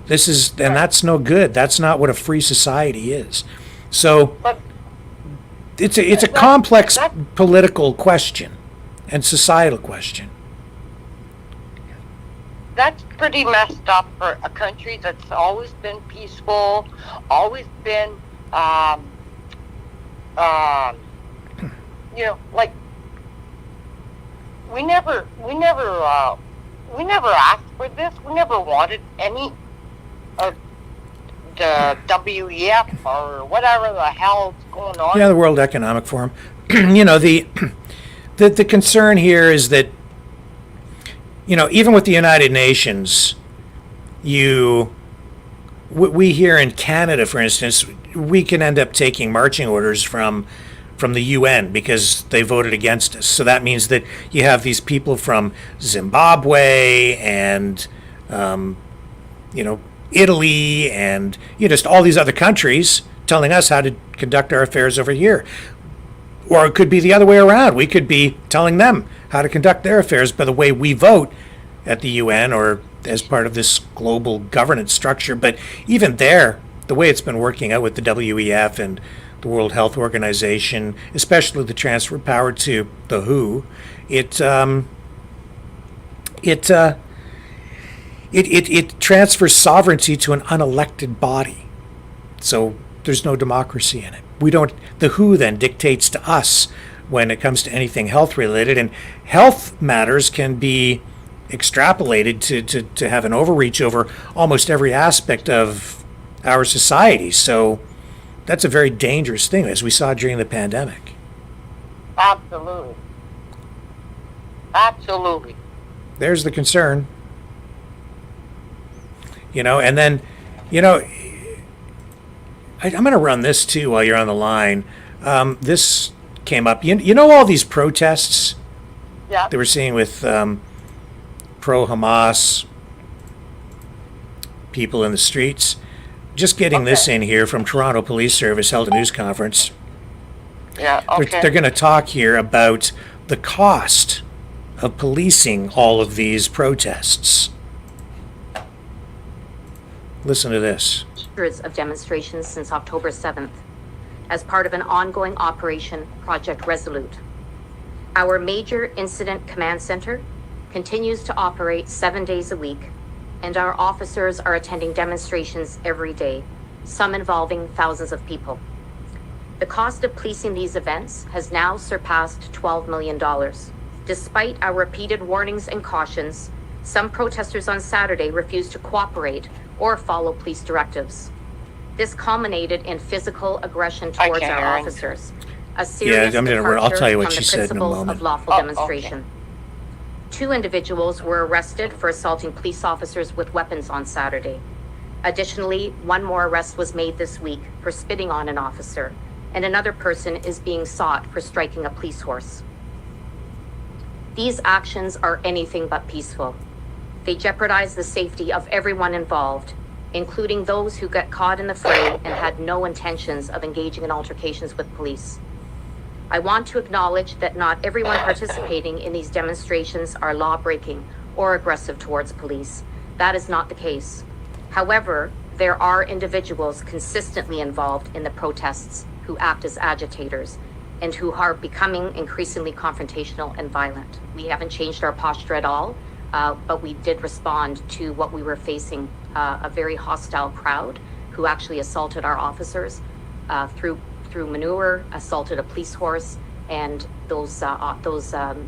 And that's no good. That's not what a free society is. So it's a complex political question and societal question. That's pretty messed up for a country that's always been peaceful, always been, you know, like we never asked for this. We never wanted any of the WEF or whatever the hell's going on. Yeah, the World Economic Forum. You know, the concern here is that, you know, even with the United Nations, we here in Canada, for instance, we can end up taking marching orders from the UN because they voted against us. So that means that you have these people from Zimbabwe and, you know, Italy and, you know, just all these other countries telling us how to conduct our affairs over here. Or it could be the other way around. We could be telling them how to conduct their affairs by the way we vote at the UN or as part of this global governance structure. But even there, the way it's been working out with the WEF and the World Health Organization, especially the transfer of power to the WHO, it transfers sovereignty to an unelected body. So there's no democracy in it. The WHO then dictates to us when it comes to anything health related, and health matters can be extrapolated to have an overreach over almost every aspect of our society. So that's a very dangerous thing, as we saw during the pandemic. Absolutely. Absolutely. There's the concern. You know, and then, you know, I'm going to run this too while you're on the line. This came up. You know all these protests that we're seeing with pro-Hamas people in the streets? Just getting this in here from Toronto Police Service, held a news conference. Yeah, okay. They're going to talk here about the cost of policing all of these protests. Listen to this. Hundreds of demonstrations since October 7th as part of an ongoing operation, Project Resolute. Our major incident command center continues to operate 7 days a week, and our officers are attending demonstrations every day, some involving thousands of people. The cost of policing these events has now surpassed $12 million. Despite our repeated warnings and cautions, some protesters on Saturday refused to cooperate or follow police directives. This culminated in physical aggression towards our officers. A Yeah, serious I'll departure tell you what from she the said in a principles moment. of lawful demonstration. 2 individuals were arrested for assaulting police officers with weapons on Saturday. Additionally, 1 more arrest was made this week for spitting on an officer, and another person is being sought for striking a police horse. These actions are anything but peaceful. They jeopardize the safety of everyone involved, including those who got caught in the fray and had no intentions of engaging in altercations with police. I want to acknowledge that not everyone participating in these demonstrations are law-breaking or aggressive towards police. That is not the case. However, there are individuals consistently involved in the protests who act as agitators and who are becoming increasingly confrontational and violent. We haven't changed our posture at all, but we did respond to what we were facing, a very hostile crowd who actually assaulted our officers through manure, assaulted a police horse, and those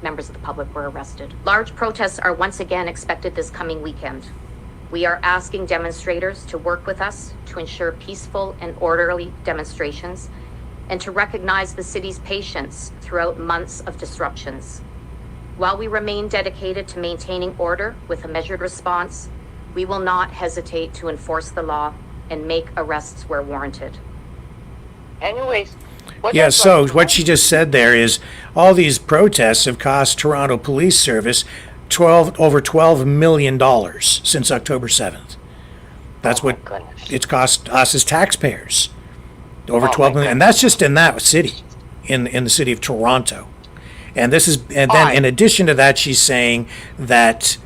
members of the public were arrested. Large protests are once again expected this coming weekend. We are asking demonstrators to work with us to ensure peaceful and orderly demonstrations and to recognize the city's patience throughout months of disruptions. While we remain dedicated to maintaining order with a measured response, we will not hesitate to enforce the law and make arrests where warranted. Anyways, Yeah, so what she just said there is all these protests have cost Toronto Police Service over $12 million since October 7th. That's what it's cost us as taxpayers. Over 12 million, and that's just in that city, in the city of Toronto. And then in addition to that, she's saying that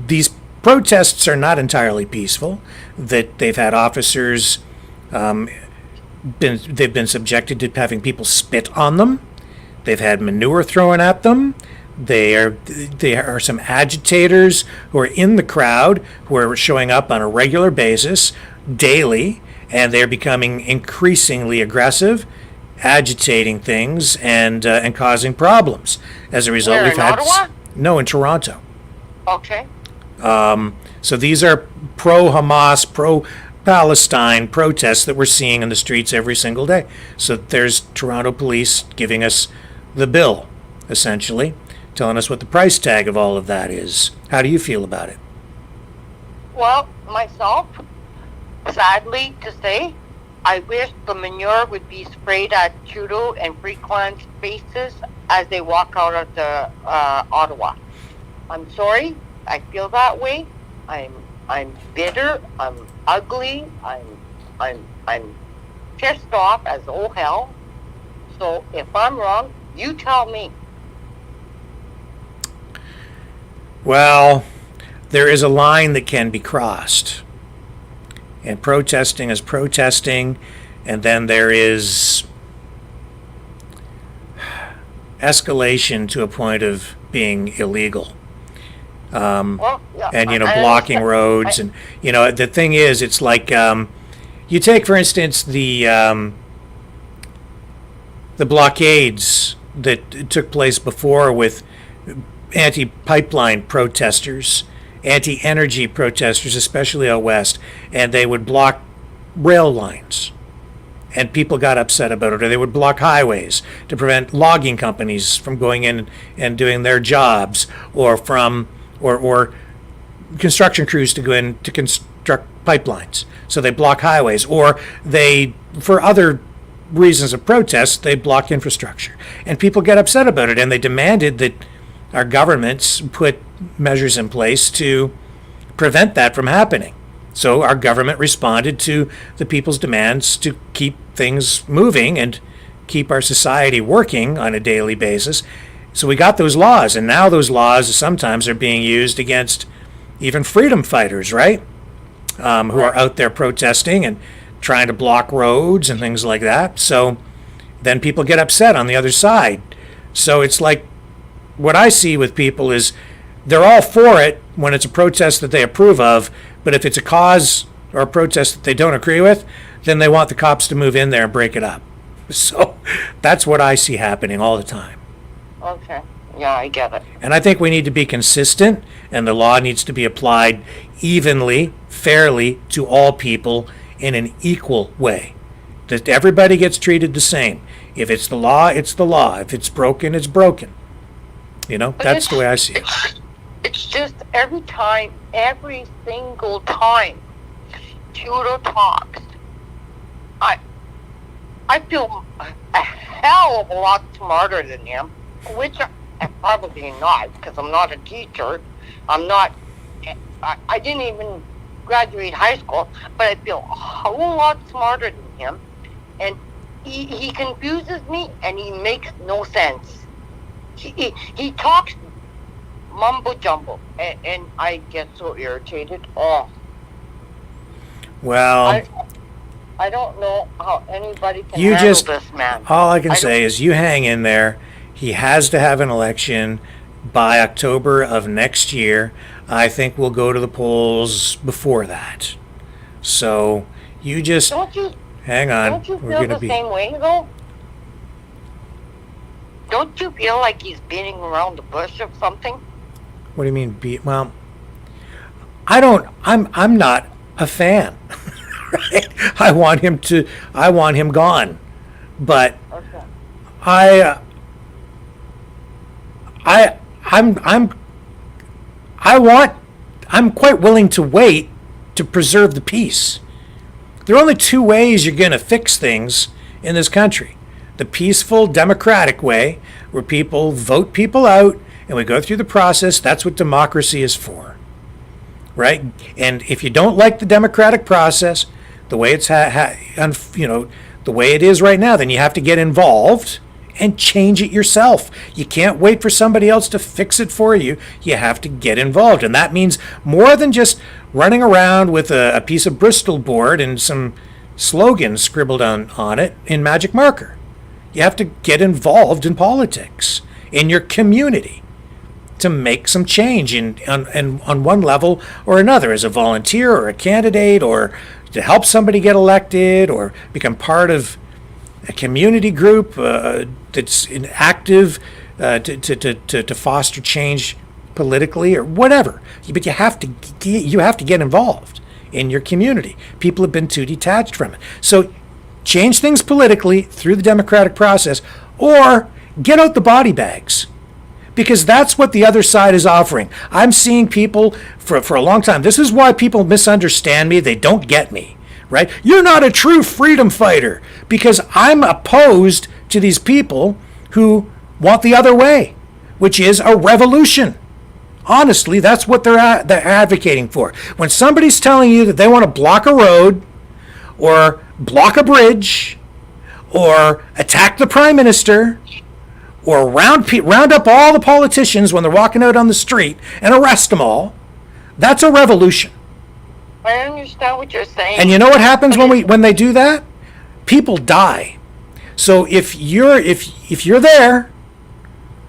these protests are not entirely peaceful, that they've had officers they've been subjected to having people spit on them. They've had manure thrown at them. There are some agitators who are in the crowd who are showing up on a regular basis, daily, and they're becoming increasingly aggressive, agitating things and causing problems. As a result, Where, in Ottawa? No, in Toronto. Okay. So these are pro-Hamas, pro-Palestine protests that we're seeing in the streets every single day. So there's Toronto police giving us the bill, essentially, telling us what the price tag of all of that is. How do you feel about it? Well, myself, sadly to say, I wish the manure would be sprayed at Trudeau and Frequent's faces as they walk out of the Ottawa. I'm sorry, I feel that way. I'm bitter. I'm ugly. I'm pissed off as all hell. So if I'm wrong, you tell me. Well, there is a line that can be crossed. And protesting is protesting, and then there is escalation to a point of being illegal. And, blocking roads. And, the thing is, it's like, you take, for instance, the blockades that took place before with anti-pipeline protesters, anti-energy protesters, especially out west, and they would block rail lines. And people got upset about it, or they would block highways to prevent logging companies from going in and doing their jobs, or construction crews to go in to construct pipelines. So they block highways, or for other reasons of protest, they block infrastructure. And people get upset about it, and they demanded that our governments put measures in place to prevent that from happening. So our government responded to the people's demands to keep things moving and keep our society working on a daily basis. So we got those laws, and now those laws sometimes are being used against even freedom fighters, right? Who are out there protesting and trying to block roads and things like that. So then people get upset on the other side. So it's like, what I see with people is they're all for it when it's a protest that they approve of, but if it's a cause or a protest that they don't agree with, then they want the cops to move in there and break it up. So that's what I see happening all the time. Okay. Yeah, I get it. And I think we need to be consistent, and the law needs to be applied evenly, fairly to all people in an equal way. That everybody gets treated the same. If it's the law, it's the law. If it's broken, it's broken. You know, that's the way I see it. It's just every single time Trudeau talks, I feel a hell of a lot smarter than him, which I'm probably not, because I'm not a teacher. I didn't even graduate high school, but I feel a whole lot smarter than him. And he confuses me, and he makes no sense. He talks mumbo jumbo, and I get so irritated. Oh. Well, I don't know how anybody can you handle just, this man. all I can say is you hang in there. He has to have an election by October of next year. I think we'll go to the polls before that. So you just hang on. Don't you feel the same way, though? Don't you feel like he's beating around the bush or something? What do you mean well, I'm not a fan. Right? I want him gone. But okay. I'm quite willing to wait to preserve the peace. There are only two ways you're going to fix things in this country. The peaceful, democratic way, where people vote people out and we go through the process. That's what democracy is for, right? And if you don't like the democratic process, the way it's the way it is right now, then you have to get involved and change it yourself. You can't wait for somebody else to fix it for you. You have to get involved, and that means more than just running around with a piece of Bristol board and some slogans scribbled on it in magic marker. You have to get involved in politics, in your community, to make some change on one level or another, as a volunteer or a candidate, or to help somebody get elected, or become part of a community group that's active to foster change politically or whatever. But you have to get involved in your community. People have been too detached from it. So change things politically through the democratic process, or get out the body bags, because that's what the other side is offering. I'm seeing people for a long time. This is why people misunderstand me. They don't get me, right? You're not a true freedom fighter, because I'm opposed to these people who want the other way, which is a revolution. Honestly, that's what they're advocating for. When somebody's telling you that they want to block a road, or block a bridge, or attack the prime minister, or round up all the politicians when they're walking out on the street and arrest them all, that's a revolution. I understand what you're saying. And you know what happens when they do that? People die. So if you're there,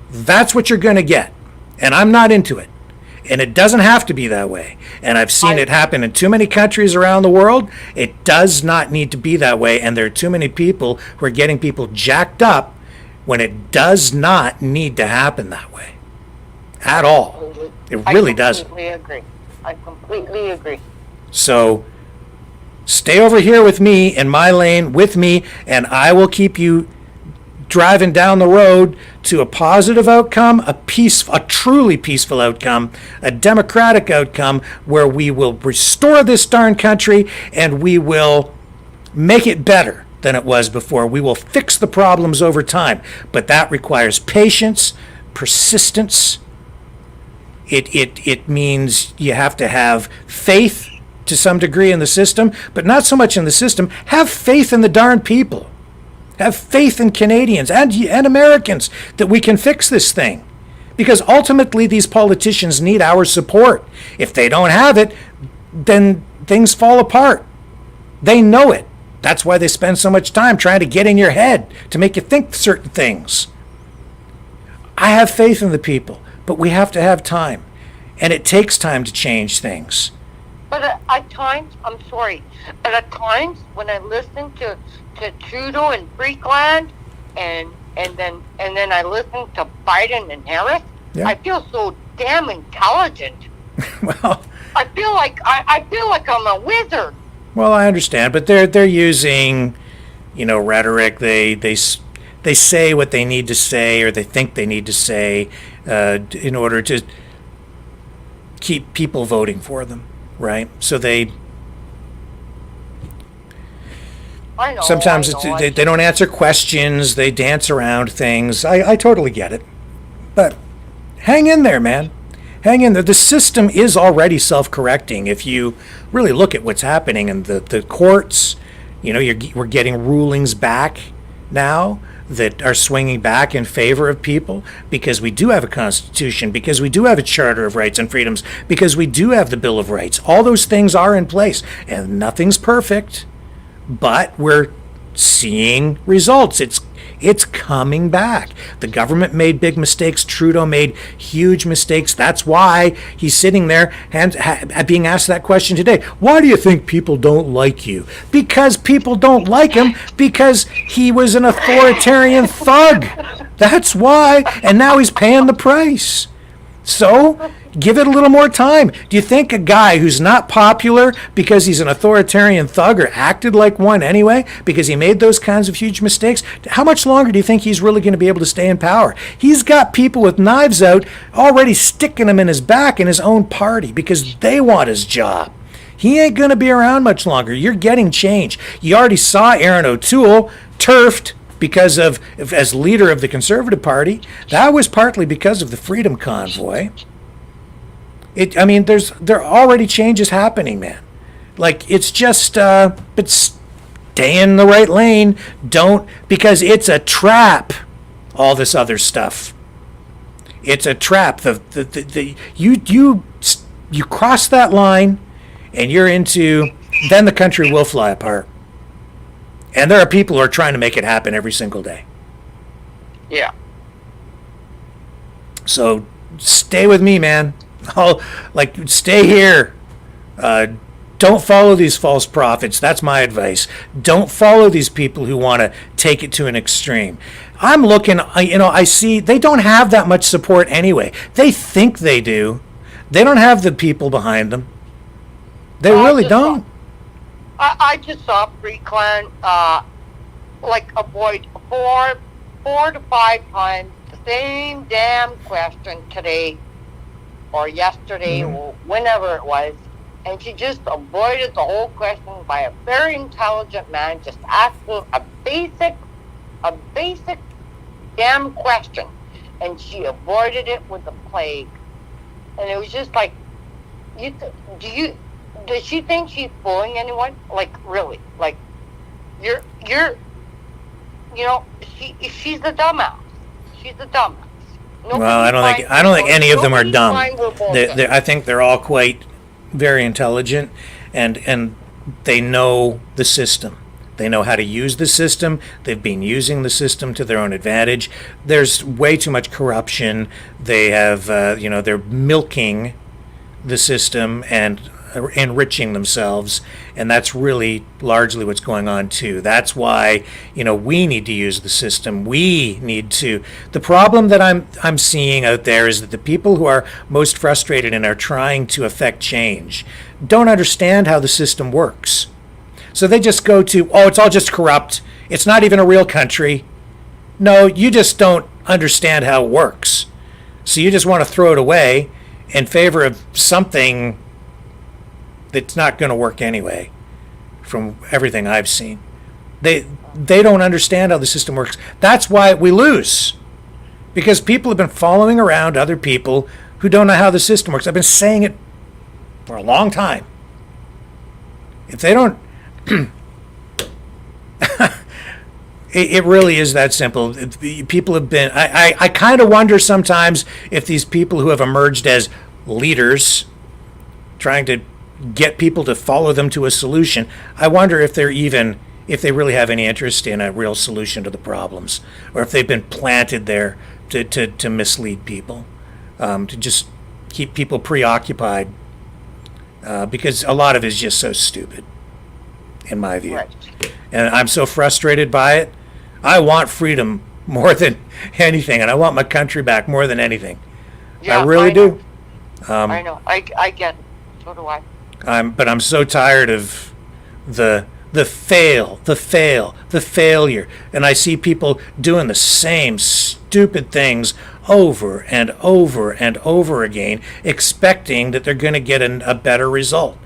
that's what you're going to get. And I'm not into it. And it doesn't have to be that way. And I've seen it happen in too many countries around the world. It does not need to be that way. And there are too many people who are getting people jacked up when it does not need to happen that way at all. It really doesn't. I completely agree. So stay over here with me, in my lane with me, and I will keep you driving down the road to a positive outcome, a truly peaceful outcome, a democratic outcome, where we will restore this darn country and we will make it better than it was before. We will fix the problems over time, but that requires patience, persistence. It means you have to have faith to some degree in the system, but not so much in the system. Have faith in the darn people. Have faith in Canadians and Americans that we can fix this thing. Because ultimately these politicians need our support. If they don't have it, then things fall apart. They know it. That's why they spend so much time trying to get in your head to make you think certain things. I have faith in the people, but we have to have time. And it takes time to change things. But at times, I'm sorry, but at times when I listen to Trudeau and Freakland, and then I listen to Biden and Harris, yeah. I feel so damn intelligent. Well, I feel like I'm a wizard. Well, I understand, but they're using, rhetoric. They say what they need to say, or they think they need to say, in order to keep people voting for them, right? So they sometimes they don't answer questions. They dance around things. I totally get it, but hang in there, man. Hang in there. The system is already self-correcting. If you really look at what's happening in the courts, we're getting rulings back now that are swinging back in favor of people, because we do have a constitution, because we do have a charter of rights and freedoms, because we do have the Bill of Rights. All those things are in place, and nothing's perfect, but we're seeing results. It's coming back. The government made big mistakes. Trudeau made huge mistakes. That's why he's sitting there and being asked that question today. Why do you think people don't like you? Because people don't like him because he was an authoritarian thug. That's why. And now he's paying the price. So give it a little more time. Do you think a guy who's not popular because he's an authoritarian thug, or acted like one anyway because he made those kinds of huge mistakes, how much longer do you think he's really going to be able to stay in power? He's got people with knives out already sticking him in his back in his own party because they want his job. He ain't going to be around much longer. You're getting change. You already saw Aaron O'Toole turfed because of, as leader of the Conservative Party. That was partly because of the Freedom Convoy. There are already changes happening, man. Like, it's just, but stay in the right lane. Don't, because it's a trap. All this other stuff, it's a trap. You cross that line, and you're into, then the country will fly apart. And there are people who are trying to make it happen every single day. Yeah. So stay with me, man. Stay here. Don't follow these false prophets. That's my advice. Don't follow these people who want to take it to an extreme. I'm looking, I see they don't have that much support anyway. They think they do. They don't have the people behind them. They really don't. I just saw Freeclan avoid four to five times the same damn question today or yesterday or whenever it was, and she just avoided the whole question by a very intelligent man just asking a basic damn question, and she avoided it with the plague. And it was just like, does she think she's fooling anyone? Like, really? Like, she's a dumbass. She's a dumbass. Well, I don't think any of them are dumb. I think they're all quite very intelligent, and they know the system. They know how to use the system. They've been using the system to their own advantage. There's way too much corruption. They have, they're milking the system and enriching themselves, and that's really largely what's going on too. That's why we need to use the system. We need to. The problem that I'm seeing out there is that the people who are most frustrated and are trying to affect change don't understand how the system works. So they just go to, it's all just corrupt. It's not even a real country. No, you just don't understand how it works. So you just want to throw it away in favor of something that's not going to work anyway, from everything I've seen. They don't understand how the system works. That's why we lose, because people have been following around other people who don't know how the system works. I've been saying it for a long time. If they don't, it really is that simple. People have been, I kind of wonder sometimes if these people who have emerged as leaders, trying to get people to follow them to a solution, I wonder if they really have any interest in a real solution to the problems, or if they've been planted there to mislead people, to just keep people preoccupied, because a lot of it is just so stupid, in my view. Right. And I'm so frustrated by it. I want freedom more than anything, and I want my country back more than anything. Yeah, I really do. I know. I get it. So do I. But I'm so tired of the failure. And I see people doing the same stupid things over and over and over again, expecting that they're going to get a better result.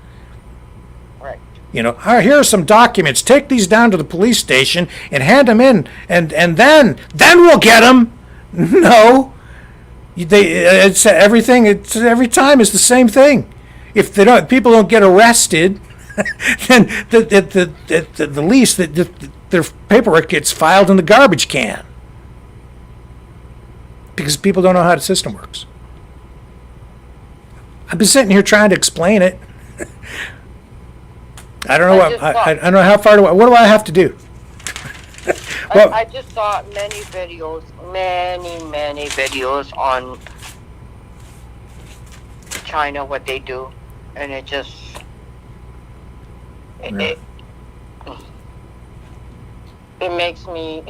Right. You know, here are some documents. Take these down to the police station and hand them in, and then we'll get them. No, it's everything. It's every time is the same thing. If people don't get arrested, then the least that their paperwork gets filed in the garbage can, because people don't know how the system works. I've been sitting here trying to explain it. I don't know I don't know how far what do I have to do? Well, I just saw many videos on China, what they do, and it just it makes me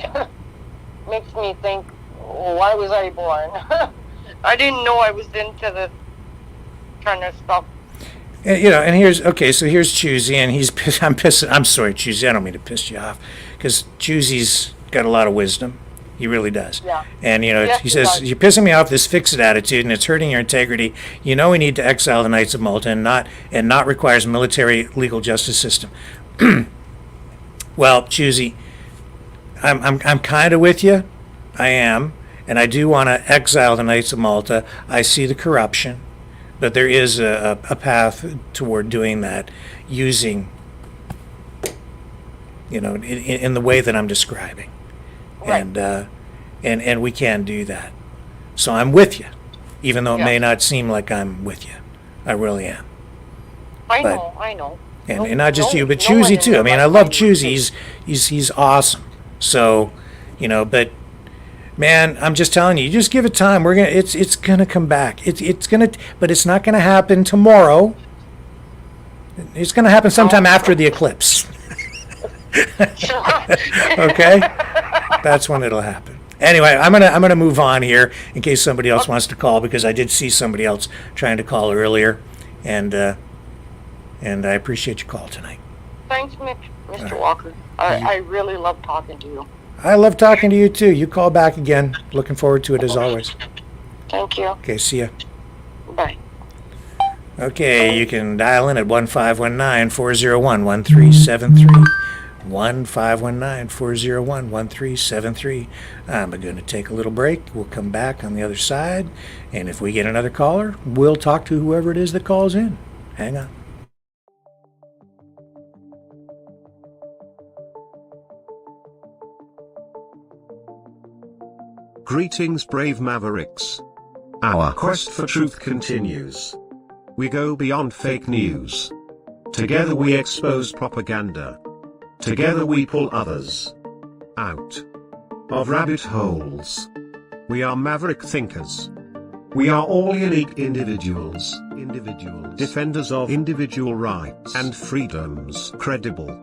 think, why was I born? I didn't know I was into this kind of stuff. You know, and here's Choosy, and I'm sorry, Choosy, I don't mean to piss you off, because Choosy's got a lot of wisdom. He really does. Yeah. And, you know, Yes, he says, you're pissing me off, this fix-it attitude, and it's hurting your integrity. You know we need to exile the Knights of Malta and not requires military legal justice system. Well, Choosy, I'm kind of with you. I am. And I do want to exile the Knights of Malta. I see the corruption. But there is a path toward doing that Right. using, you know, in the way that I'm describing. Right. And we can do that. So I'm with you, even though it may not seem like I'm with you. I really am. I know. And not just you, but Choosy too. I mean, I love Choosy. He's awesome. So, you know, but man, I'm just telling you, just give it time. It's gonna come back. But it's not gonna happen tomorrow. It's gonna happen sometime after the eclipse. Okay, that's when it'll happen. Anyway, I'm gonna move on here in case somebody else wants to call, because I did see somebody else trying to call earlier, and I appreciate your call tonight. Thanks, Mr. Walker. I really love talking to you. I love talking to you too. You call back again. Looking forward to it as always. Thank you. Okay, see ya. Bye. Okay, you can dial in at 1519-401-1373. 1519-401-1373. I'm going to take a little break. We'll come back on the other side, and if we get another caller, we'll talk to whoever it is that calls in. Hang on. Greetings, brave Mavericks. Our quest for truth continues. We go beyond fake news. Together we expose propaganda. Together we pull others out of rabbit holes. We are maverick thinkers. We are all unique individuals, defenders of individual rights and freedoms, credible,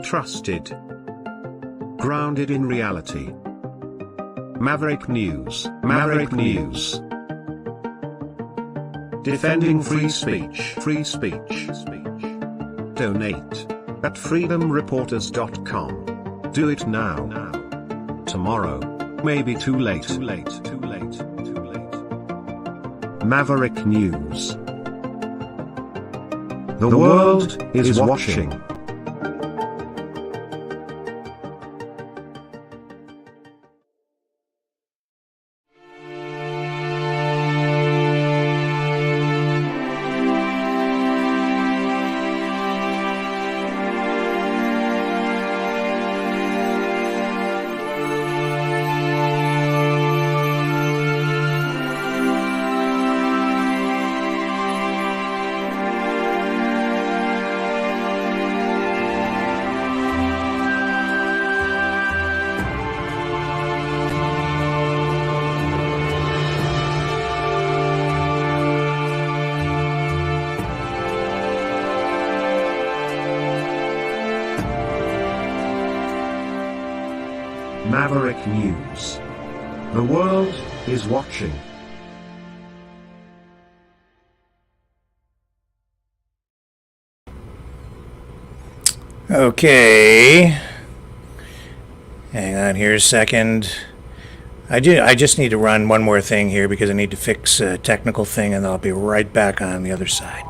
trusted, grounded in reality. Maverick News. Defending free speech. Donate at freedomreporters.com. Do it now. Tomorrow may be too late. Maverick News. The world is watching. Maverick News. The world is watching. Okay. Hang on here a second. I just need to run one more thing here because I need to fix a technical thing, and I'll be right back on the other side.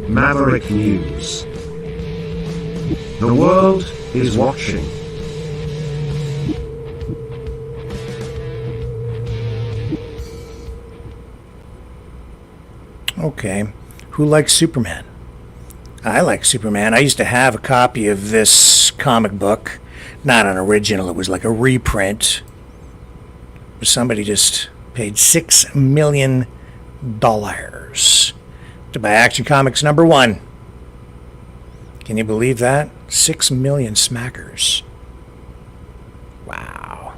Maverick News. The world is watching. Okay. Who likes Superman? I like Superman. I used to have a copy of this comic book. Not an original, it was like a reprint. Somebody just paid $6 million to buy Action Comics #1. Can you believe that? 6 million smackers. Wow.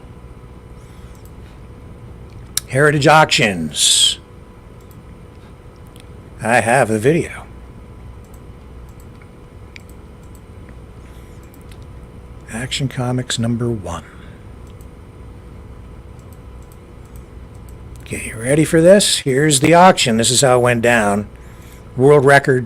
Heritage Auctions. I have the video. Action Comics #1. Okay, you ready for this? Here's the auction. This is how it went down. World record.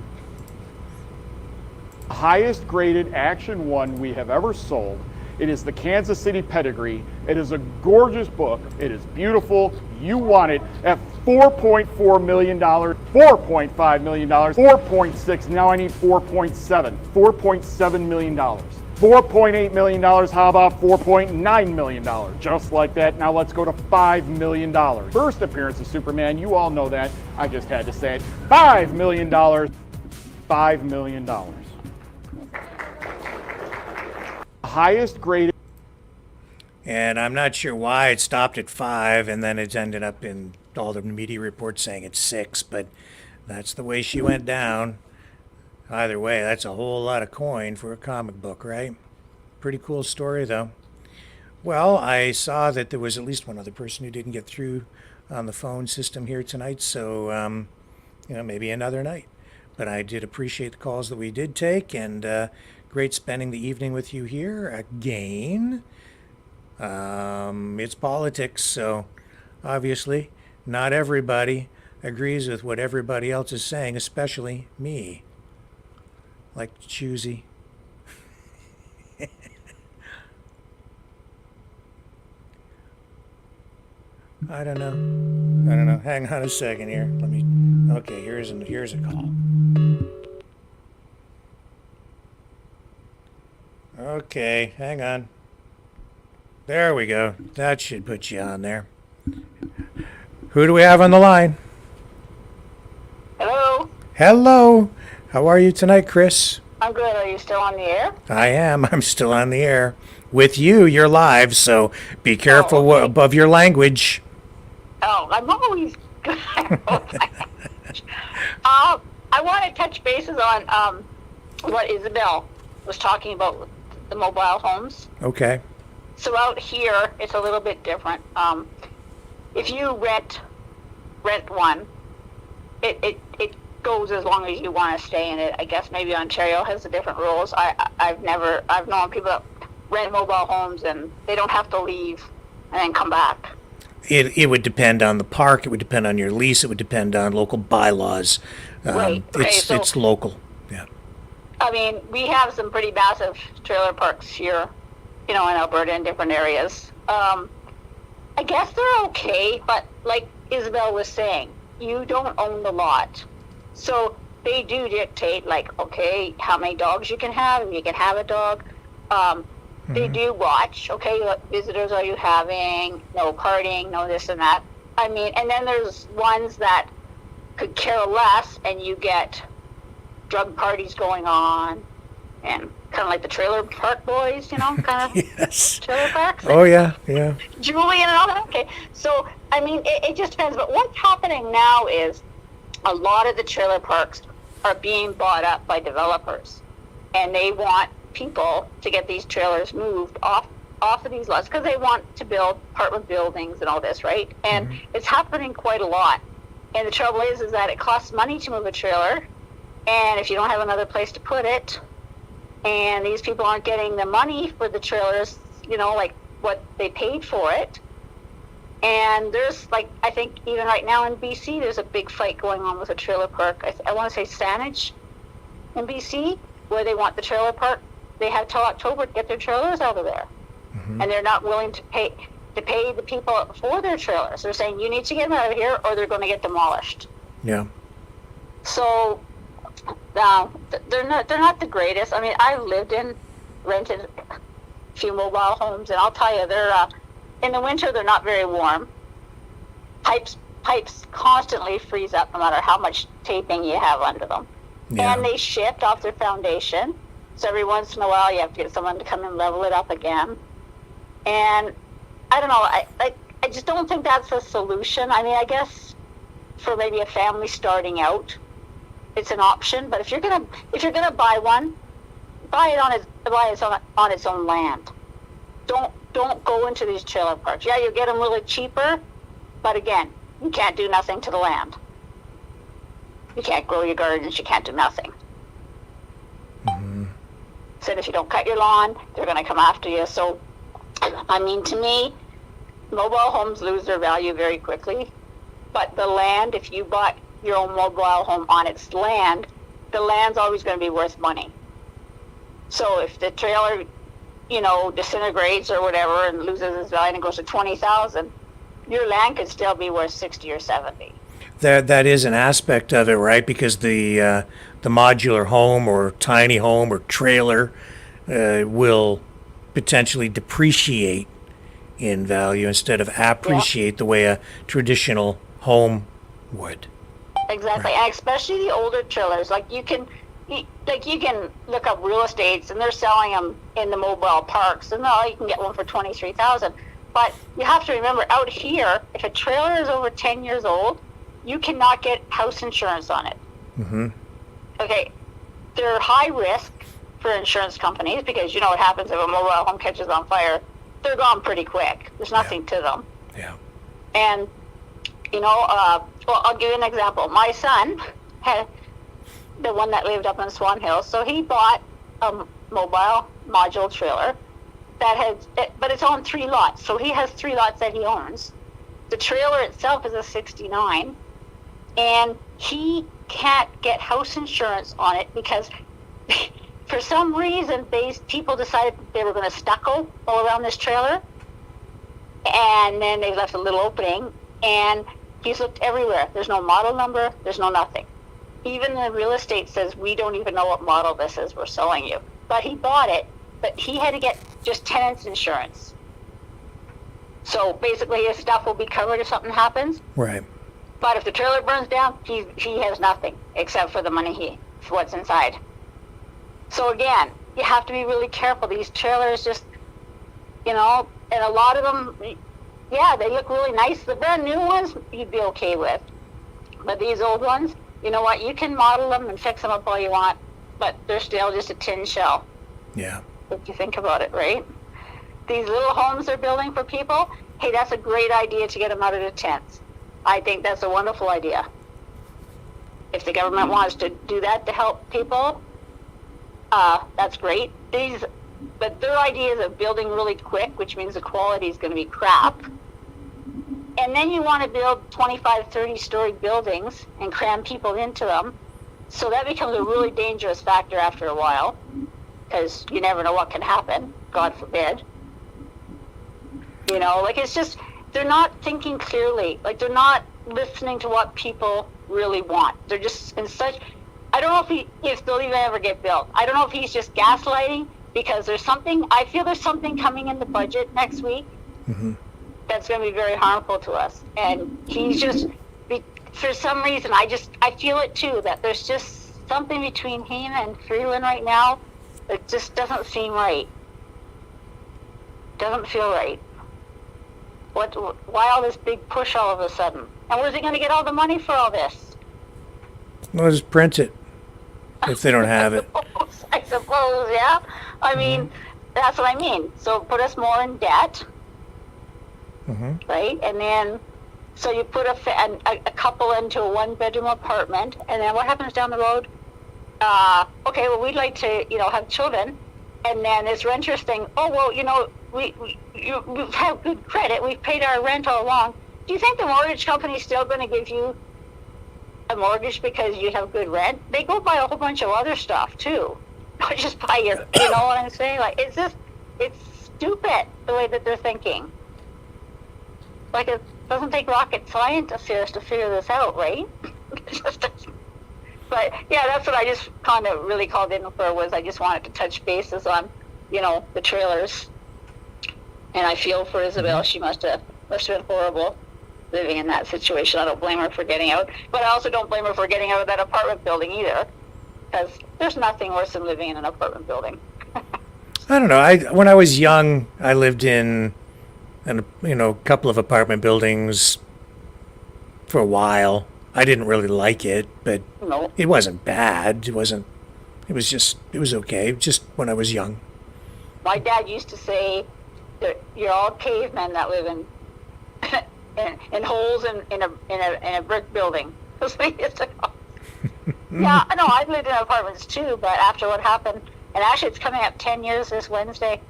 Highest graded Action 1 we have ever sold. It is the Kansas City Pedigree. It is a gorgeous book. It is beautiful. You want it at $4.4 million, $4.5 million, 4.6. Now I need 4.7. $4.7 million. $4.8 million. How about $4.9 million? Just like that. Now let's go to $5 million. First appearance of Superman. You all know that. I just had to say it. $5 million. $5 million. Highest graded. And I'm not sure why it stopped at 5 and then it's ended up in all the media reports saying it's 6, but that's the way she went down. Either way, that's a whole lot of coin for a comic book, right? Pretty cool story, though. Well, I saw that there was at least one other person who didn't get through on the phone system here tonight, so, maybe another night. But I did appreciate the calls that we did take, and great spending the evening with you here again. It's politics, so obviously not everybody agrees with what everybody else is saying, especially me. Like choosy. I don't know. Hang on a second here. Okay, here's a call. Okay, hang on. There we go. That should put you on there. Who do we have on the line? Hello. Hello. How are you tonight, Chris? I'm good. Are you still on the air? I am. I'm still on the air. With you, you're live, so be careful of your language. Oh, I'm always good. I want to touch bases on what Isabel was talking about, the mobile homes. Okay. So out here, it's a little bit different. If you rent one, it goes as long as you want to stay in it. I guess maybe Ontario has the different rules. I've known people that rent mobile homes and they don't have to leave and then come back. It would depend on the park. It would depend on your lease. It would depend on local bylaws. Right. Okay, it's local. Yeah. I mean, we have some pretty massive trailer parks here, in Alberta and different areas. I guess they're okay, but like Isabel was saying, you don't own the lot. So they do dictate, like, okay, how many dogs you can have, and you can have a dog. They do watch, okay, what visitors are you having, no partying, no this and that. I mean, and then there's ones that could care less, and you get drug parties going on and kind of like the trailer park boys, you know, kind of Yes. trailer parks. Oh, yeah, yeah. Julian and all that. Okay, so I mean, it just depends. But what's happening now is a lot of the trailer parks are being bought up by developers, and they want people to get these trailers moved off of these lots because they want to build apartment buildings and all this, right? And it's happening quite a lot. And the trouble is that it costs money to move a trailer, and if you don't have another place to put it, and these people aren't getting the money for the trailers, you know, like what they paid for it. And there's, like, I think even right now in BC, there's a big fight going on with a trailer park. I want to say Saanich in BC, where they want the trailer park. They have till October to get their trailers out of there. And they're not willing to pay the people for their trailers. They're saying, you need to get them out of here or they're going to get demolished. Yeah. So they're not the greatest. I mean, I rented a few mobile homes, and I'll tell you, they're in the winter they're not very warm. Pipes constantly freeze up no matter how much taping you have under them. Yeah. And they shift off their foundation. So every once in a while you have to get someone to come and level it up again. And I don't know, I just don't think that's a solution. I mean, I guess for maybe a family starting out, it's an option. But if you're gonna buy one, buy it on its own land. Don't go into these trailer parks. Yeah, you get them really cheaper, but again, you can't do nothing to the land. You can't grow your gardens. You can't do nothing. Said if you don't cut your lawn, they're going to come after you. So, I mean, to me, mobile homes lose their value very quickly. But the land, if you bought your own mobile home on its land, the land's always going to be worth money. So if the trailer, you know, disintegrates or whatever and loses its value and goes to 20,000, your land could still be worth 60 or 70. That is an aspect of it, right? Because the modular home or tiny home or trailer will potentially depreciate in value instead of appreciate the way a traditional home would. Exactly, and especially the older trailers. Like you can look up real estates, and they're selling them in the mobile parks, and you can get one for 23,000. But you have to remember, out here, if a trailer is over 10 years old, you cannot get house insurance on it. Okay, they're high risk for insurance companies because you know what happens if a mobile home catches on fire. They're gone pretty quick. There's nothing to them. Yeah. And, you know, well, I'll give you an example. My son had the one that lived up in Swan Hills, so he bought a mobile module trailer but it's on 3 lots. So he has 3 lots that he owns. The trailer itself is a 69, and he can't get house insurance on it because for some reason people decided that they were going to stucco all around this trailer, and then they left a little opening, and he's looked everywhere. There's no model number, there's no nothing. Even the real estate says, we don't even know what model this is we're selling you. But he bought it, but he had to get just tenant's insurance. So basically his stuff will be covered if something happens. Right. But if the trailer burns down, he has nothing except for the money for what's inside. So again, you have to be really careful. These trailers just, you know, and a lot of them, yeah, they look really nice. The brand new ones you'd be okay with. But these old ones, you know what, you can model them and fix them up all you want, but they're still just a tin shell. Yeah. If you think about it, right? These little homes they're building for people, hey, that's a great idea to get them out of the tents. I think that's a wonderful idea. If the government wants to do that to help people, that's great. But their ideas of building really quick, which means the quality is going to be crap. And then you want to build 25, 30-story buildings and cram people into them. So that becomes a really dangerous factor after a while, because you never know what can happen, God forbid. You know, like it's just, they're not thinking clearly. Like they're not listening to what people really want. They're just in such, I don't know if they'll even ever get built. I don't know if he's just gaslighting, because I feel there's something coming in the budget next week that's going to be very harmful to us. And he's just, for some reason, I feel it too, that there's just something between him and Freeland right now It just doesn't seem right. Doesn't feel right. Why all this big push all of a sudden? And where's he going to get all the money for all this? Well, just print it if they don't have it. I suppose, yeah. I mean, that's what I mean. So put us more in debt, right? And then, so you put a couple into a one-bedroom apartment, and then what happens down the road? Okay, well, we'd like to, have children, and then this renters thing. Oh, well, we've had good credit. We've paid our rent all along. Do you think the mortgage company's still going to give you a mortgage because you have good rent? They go buy a whole bunch of other stuff too. Not just buy your, you know what I'm saying? Like, it's stupid the way that they're thinking. Like, it doesn't take rocket scientists to figure this out, right? But yeah, that's what I just kind of really called in for, was I just wanted to touch bases on, the trailers. And I feel for Isabel. She must have been horrible living in that situation. I don't blame her for getting out, but I also don't blame her for getting out of that apartment building either, because there's nothing worse than living in an apartment building. I don't know. When I was young, I lived in a couple of apartment buildings for a while. I didn't really like it, but it wasn't bad. It was okay. Just when I was young. My dad used to say that you're all cavemen that live in holes in a brick building. Yeah, no, I've lived in apartments too, but after what happened, and actually it's coming up 10 years this Wednesday,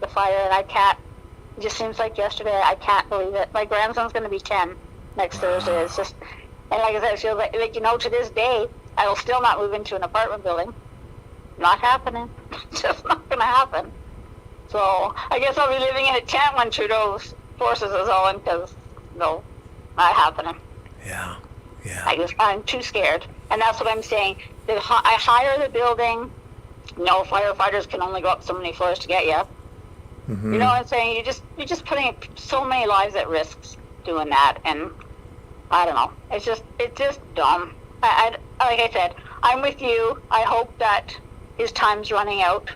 the fire, and it just seems like yesterday. I can't believe it. My grandson's going to be 10 next Thursday. It's just, and like I said, it feels like to this day, I will still not move into an apartment building. Not happening. It's just not going to happen. So I guess I'll be living in a tent when Trudeau forces us all in, because no, not happening. Yeah. I'm too scared, and that's what I'm saying. I hire the building. No, firefighters can only go up so many floors to get you. You know what I'm saying? You're just putting so many lives at risk doing that, and I don't know. It's just dumb. Like I said, I'm with you. I hope that his time's running out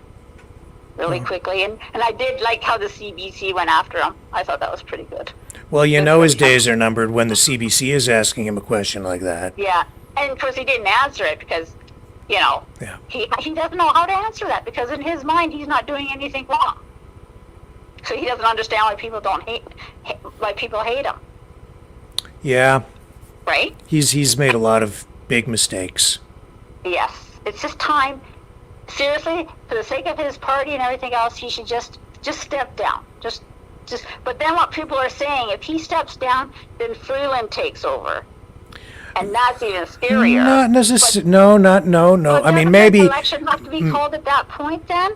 really quickly, and I did like how the CBC went after him. I thought that was pretty good. Well, his days are numbered when the CBC is asking him a question like that. Yeah, and of course he didn't answer it because, he doesn't know how to answer that, because in his mind he's not doing anything wrong. So he doesn't understand why people hate him. Yeah. Right? He's made a lot of big mistakes. Yes, it's just time. Seriously, for the sake of his party and everything else, he should just step down. Just. But then what people are saying, if he steps down, then Freeland takes over, and that's even scarier. Not necessarily. No. I mean, maybe the election have to be called at that point then.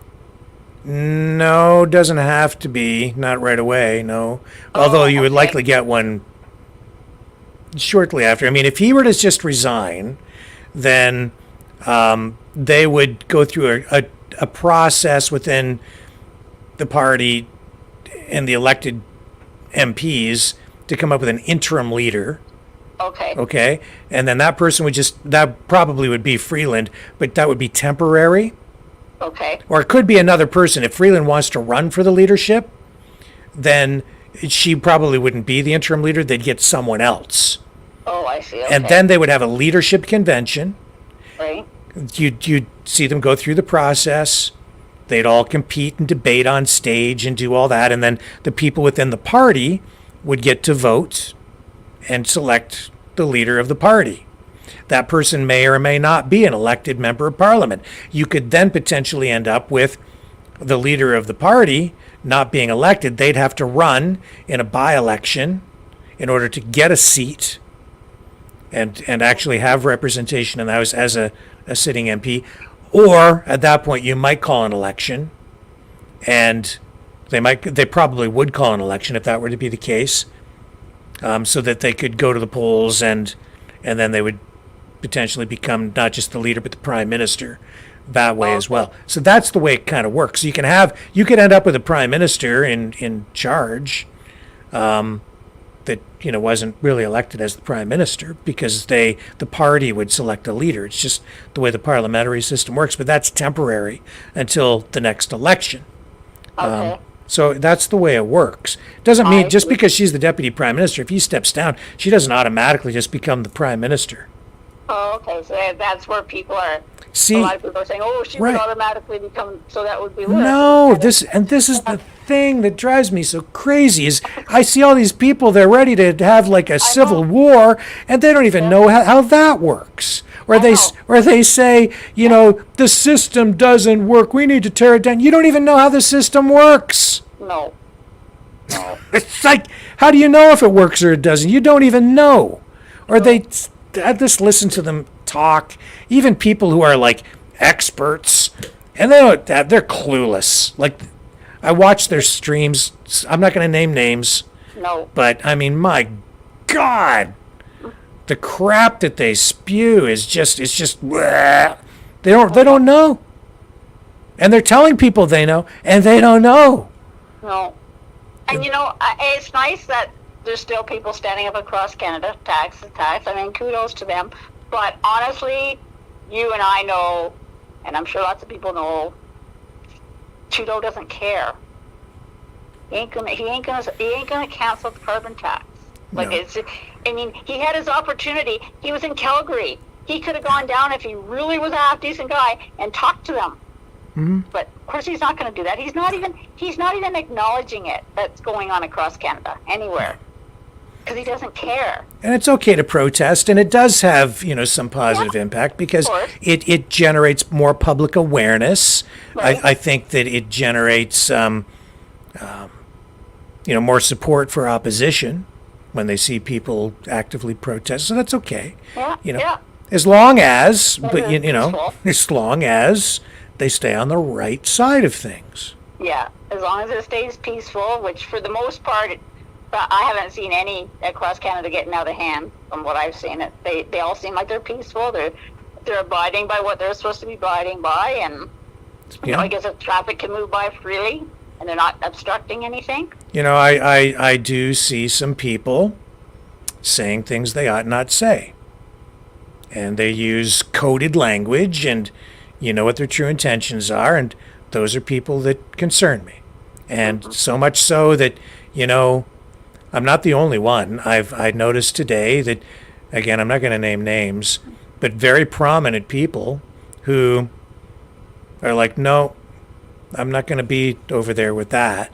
No, doesn't have to be. Not right away. No. Although you would likely get one shortly after. I mean, if he were to just resign, then they would go through a process within the party and the elected MPs to come up with an interim leader. Okay. And then that person that probably would be Freeland, but that would be temporary. Okay. Or it could be another person. If Freeland wants to run for the leadership, then she probably wouldn't be the interim leader. They'd get someone else. Oh, I see. Okay. And then they would have a leadership convention. Right. You'd see them go through the process. They'd all compete and debate on stage and do all that. And then the people within the party would get to vote and select the leader of the party. That person may or may not be an elected member of parliament. You could then potentially end up with the leader of the party not being elected. They'd have to run in a by-election in order to get a seat and actually have representation in the House as a sitting MP. Or at that point, you might call an election, and they probably would call an election if that were to be the case, so that they could go to the polls, and then they would potentially become not just the leader but the prime minister that way as well. So that's the way it kind of works. You could end up with a prime minister in charge. They that, wasn't really elected as the prime minister, because the party would select a leader. It's just the way the parliamentary system works, but that's temporary until the next election. Okay. So that's the way it works. Doesn't mean just because she's the deputy prime minister, if he steps down, she doesn't automatically just become the prime minister. Oh, okay. So that's where people are. See, a lot of people are saying, "Oh, she would automatically become." So that would be Liz. No, this is the thing that drives me so crazy is I see all these people, they're ready to have like a civil war, and they don't even know how that works. Or they say, the system doesn't work. We need to tear it down. You don't even know how the system works. No. It's like, how do you know if it works or it doesn't? You don't even know. Or I just listen to them talk, even people who are like experts, and they're clueless. Like, I watch their streams. I'm not going to name names. No. But I mean, my God, the crap that they spew is just bleh. They don't know, and they're telling people they know, and they don't know. No. And it's nice that there's still people standing up across Canada, tax. I mean, kudos to them. But honestly, you and I know, and I'm sure lots of people know, Trudeau doesn't care. He ain't gonna cancel the carbon tax. He had his opportunity. He was in Calgary. He could have gone down if he really was a half-decent guy and talked to them. Mm-hmm. But of course, he's not going to do that. He's not even acknowledging it that's going on across Canada anywhere, because he doesn't care. And it's okay to protest, and it does have some positive impact, because it generates more public awareness. Right. I think that it generates more support for opposition when they see people actively protest. So that's okay. Yeah. As long as, as long as they stay on the right side of things. Yeah, as long as it stays peaceful, which for the most part, I haven't seen any across Canada getting out of hand from what I've seen. They all seem like they're peaceful. They're abiding by what they're supposed to be abiding by, and I guess if traffic can move by freely and they're not obstructing anything. I do see some people saying things they ought not say, and they use coded language, and you know what their true intentions are, and those are people that concern me. And so much so that, I'm not the only one. I noticed today that, again, I'm not going to name names, but very prominent people who are like, no, I'm not going to be over there with that,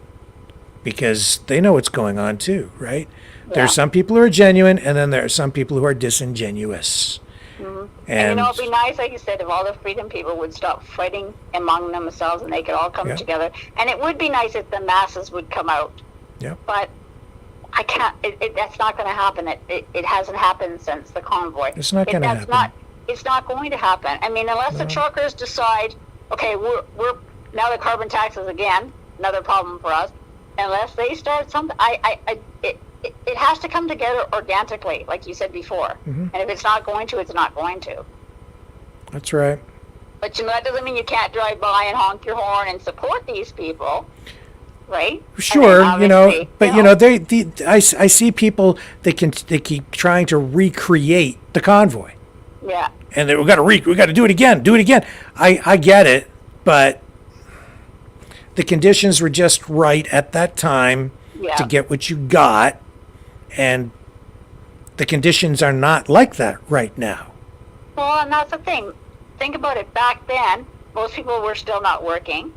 because they know what's going on too, right? Yeah. There are some people who are genuine, and then there are some people who are disingenuous. Mm-hmm. And it'd be nice, like you said, if all the freedom people would stop fighting among themselves and they could all come together. And it would be nice if the masses would come out. Yeah. But I can't. That's not going to happen. It hasn't happened since the convoy. It's not going to happen. It's not going to happen. I mean, unless the truckers decide, okay, we're now the carbon taxes again, another problem for us. Unless they start something, it has to come together organically, like you said before. Mm-hmm. And if it's not going to, it's not going to. That's right. But that doesn't mean you can't drive by and honk your horn and support these people, right? Sure, I see people they keep trying to recreate the convoy. Yeah. And we got to do it again. I get it, but the conditions were just right at that time to get what you got, and the conditions are not like that right now. Well, and that's the thing. Think about it. Back then, most people were still not working,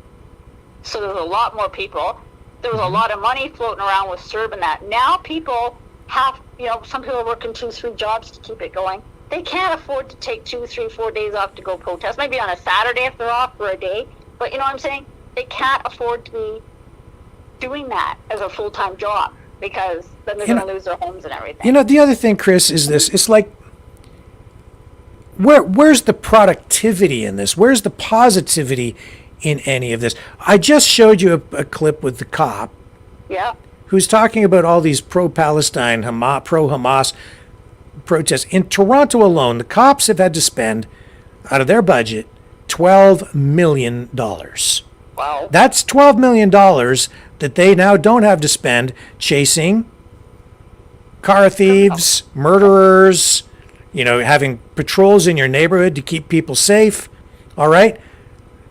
so there was a lot more people. There was a lot of money floating around with CERB and that. Now people have, some people are working 2-3 jobs to keep it going. They can't afford to take 2, 3, 4 days off to go protest. Maybe on a Saturday if they're off for a day. But you know what I'm saying? They can't afford to be doing that as a full-time job, because then they're going to lose their homes and everything. The other thing, Chris, is this. It's like, where's the productivity in this? Where's the positivity in any of this? I just showed you a clip with the cop who's talking about all these pro-Palestine, pro-Hamas protests. In Toronto alone, the cops have had to spend, out of their budget, $12 million. Wow. That's $12 million that they now don't have to spend chasing car thieves, murderers, you know, having patrols in your neighborhood to keep people safe. All right.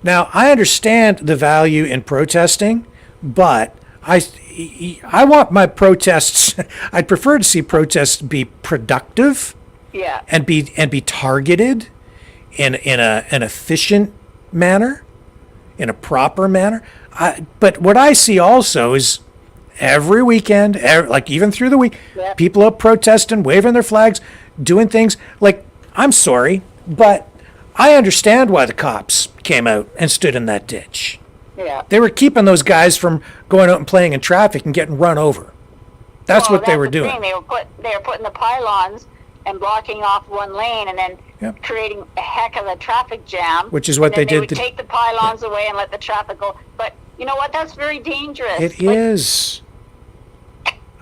Now, I understand the value in protesting, but I want my protests, I'd prefer to see protests be productive, Yeah. and be targeted in an efficient manner, in a proper manner. But what I see also is every weekend, like even through the week, Yeah. people up protesting, waving their flags, doing things like, I'm sorry, but I understand why the cops came out and stood in that ditch. Yeah. They were keeping those guys from going out and playing in traffic and getting run over. That's what they were doing. Thing. They were putting the pylons and blocking off one lane, and then creating a heck of a traffic jam. Which is what they did. They would take the pylons away and let the traffic go. But you know what? That's very dangerous. It is.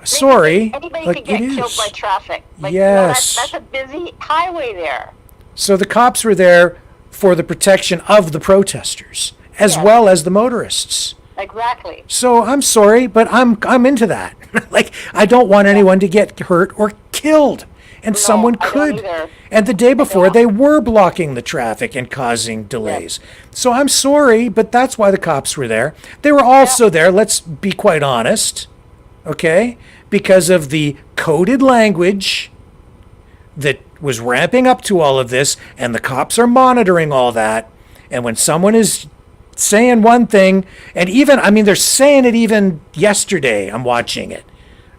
Sorry, Anybody like could get it killed is. by traffic. Like, Yes. that's a busy highway there. So the cops were there for the protection of the protesters as well as the motorists. Exactly. So I'm sorry, but I'm into that. Like, I don't want anyone to get hurt or killed. And someone could. And the day before, they were blocking the traffic and causing delays. So I'm sorry, but that's why the cops were there. They were also there, let's be quite honest, okay, because of the coded language that was ramping up to all of this, and the cops are monitoring all that. And when someone is saying one thing, and even, I mean, they're saying it even yesterday, I'm watching it,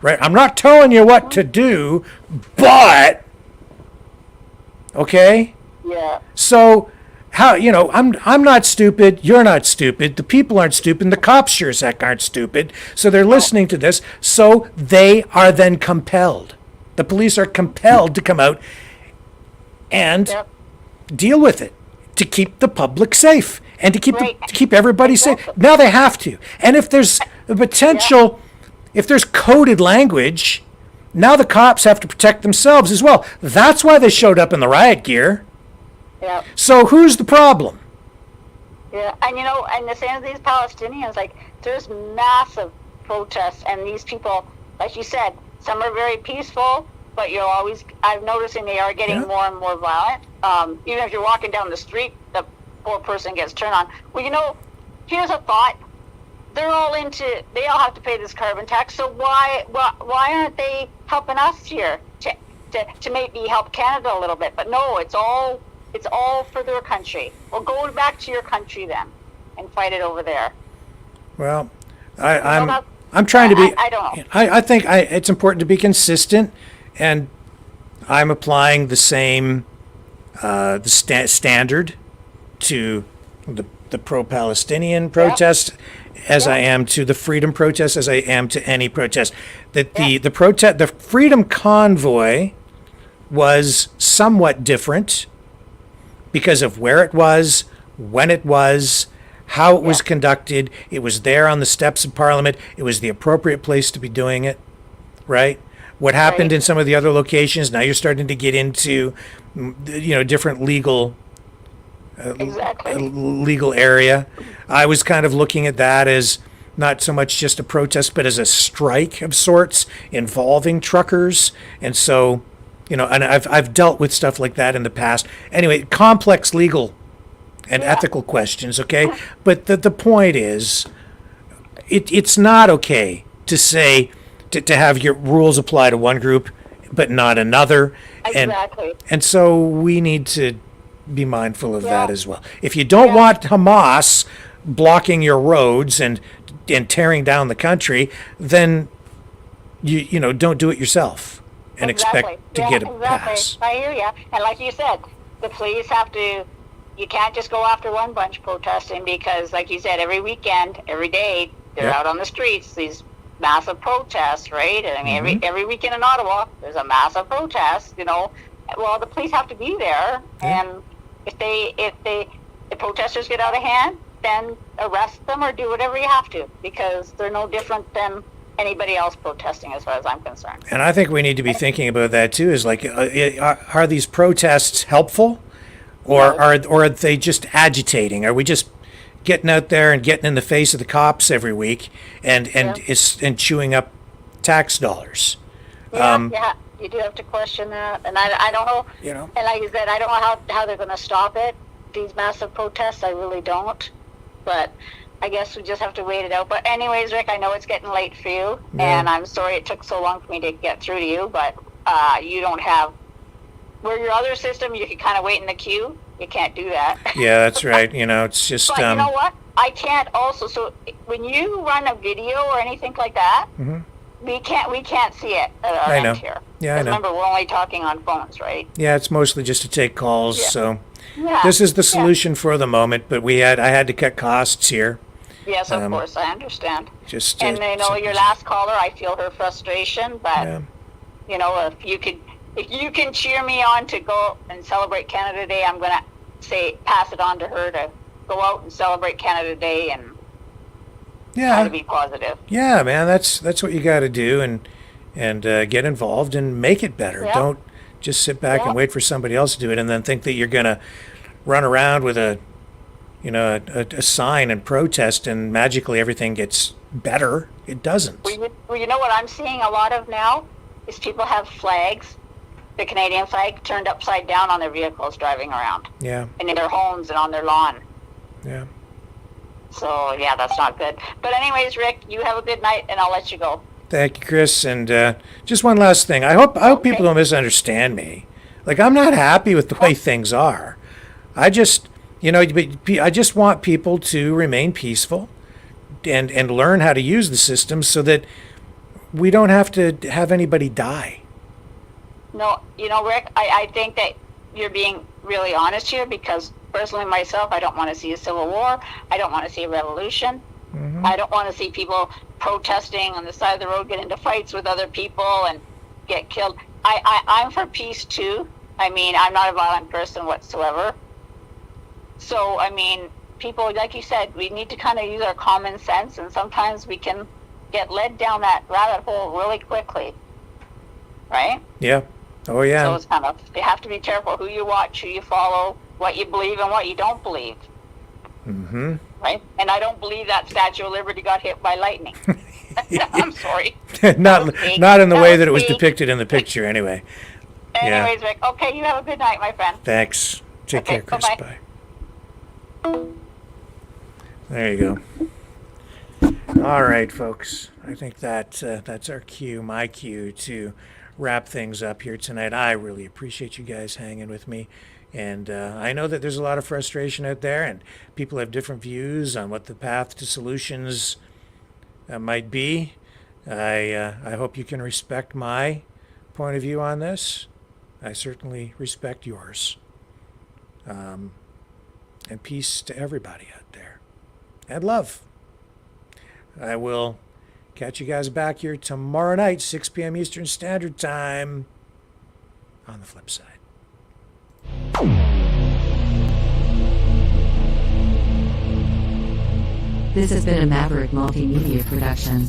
right? I'm not telling you what to do, but, okay? Yeah. So, how, you know, I'm not stupid, you're not stupid, the people aren't stupid, and the cops sure as heck aren't stupid, so they're listening to this, so they are then compelled. The police are compelled to come out and deal with it, to keep the public safe and to keep everybody safe. Now they have to. And if there's a potential, if there's coded language, now the cops have to protect themselves as well. That's why they showed up in the riot gear. Yeah. So who's the problem? Yeah, and you know, and the same as these Palestinians, like, there's massive protests, and these people, like you said, some are very peaceful, but you're always, I'm noticing they are getting more and more violent. Even if you're walking down the street, the poor person gets turned on. Well, you know, here's a thought. They all have to pay this carbon tax, so why aren't they helping us here to maybe help Canada a little bit? But no, it's all for their country. Well, go back to your country then and fight it over there. Well, I'm trying to be. I don't know. I think it's important to be consistent, and I'm applying the same standard to the pro-Palestinian protest as I am to the freedom protest, as I am to any protest. That the freedom convoy was somewhat different because of where it was, when it was, how it was conducted. It was there on the steps of Parliament. It was the appropriate place to be doing it, right? What happened in some of the other locations, now you're starting to get into, you know, different legal area. I was kind of looking at that as not so much just a protest, but as a strike of sorts involving truckers. And so, you know, and I've dealt with stuff like that in the past. Anyway, complex legal and ethical questions, okay? But the point is, it's not okay to say, to have your rules apply to one group but not another. Exactly. And so we need to be mindful of that as well. If you don't want Hamas blocking your roads and tearing down the country, then you know, don't do it yourself and expect to get a pass. I hear you. And like you said, the police have to, you can't just go after one bunch protesting, because like you said, every weekend, every day, they're out on the streets, these massive protests, right? I mean, every weekend in Ottawa, there's a massive protest, you know. Well, the police have to be there, and if the protesters get out of hand, then arrest them or do whatever you have to, because they're no different than anybody else protesting, as far as I'm concerned. And I think we need to be thinking about that too. Is like, are these protests helpful, or are they just agitating? Are we just getting out there and getting in the face of the cops every week and chewing up tax dollars? Yeah, you do have to question that, and I don't know. You know, and like you said, I don't know how they're going to stop it. These massive protests, I really don't. But I guess we just have to wait it out. But anyways, Rick, I know it's getting late for you, and I'm sorry it took so long for me to get through to you. But you don't have where your other system, you can kind of wait in the queue. You can't do that. Yeah, that's right. You know, it's just. But you know what? I can't also. So when you run a video or anything like that, we can't see it at our I know. end here. Yeah, I know. Remember, we're only talking on phones, right? Yeah, it's mostly just to take calls. Yeah. So Yeah. this is the solution for the moment. But I had to cut costs here. Yes, of course, I understand. Just And you know, your last caller, I feel her frustration, but you know, if you can cheer me on to go and celebrate Canada Day, I'm gonna pass it on to her to go out and celebrate Canada Day and try to be positive. Yeah, man, that's what you got to do, and get involved and make it better. Yeah. Don't just sit back and wait for somebody else to do it, and then think that you're gonna run around with a sign and protest, and magically everything gets better. It doesn't. Well, you know what I'm seeing a lot of now is people have flags, the Canadian flag, turned upside down on their vehicles driving around. Yeah. And in their homes and on their lawn. Yeah. So yeah, that's not good. But anyways, Rick, you have a good night, and I'll let you go. Thank you, Chris. And just one last thing. I hope people don't misunderstand me. Like, I'm not happy with the way things are. I just want people to remain peaceful and learn how to use the system so that we don't have to have anybody die. No, you know, Rick, I think that you're being really honest here, because personally myself, I don't want to see a civil war. I don't want to see a revolution. I don't want to see people protesting on the side of the road, get into fights with other people and get killed. I'm for peace too. I mean, I'm not a violent person whatsoever. So, I mean, people, like you said, we need to kind of use our common sense, and sometimes we can get led down that rabbit hole really quickly. Right? Yeah. Oh, yeah. So it's kind of, you have to be careful who you watch, who you follow, what you believe and what you don't believe. Mm-hmm. Right? And I don't believe that Statue of Liberty got hit by lightning. I'm sorry. not in the way that it was depicted in the picture, anyway. Anyways, Rick, okay, you have a good night, my friend. Thanks. Take care, Chris. Bye-bye. Bye. There you go. All right, folks. I think that's our cue, my cue, to wrap things up here tonight. I really appreciate you guys hanging with me. And I know that there's a lot of frustration out there, and people have different views on what the path to solutions might be. I hope you can respect my point of view on this. I certainly respect yours. And peace to everybody out there. And love. I will catch you guys back here tomorrow night, 6 p.m. Eastern Standard Time, on the flip side. This has been a Maverick Multimedia production.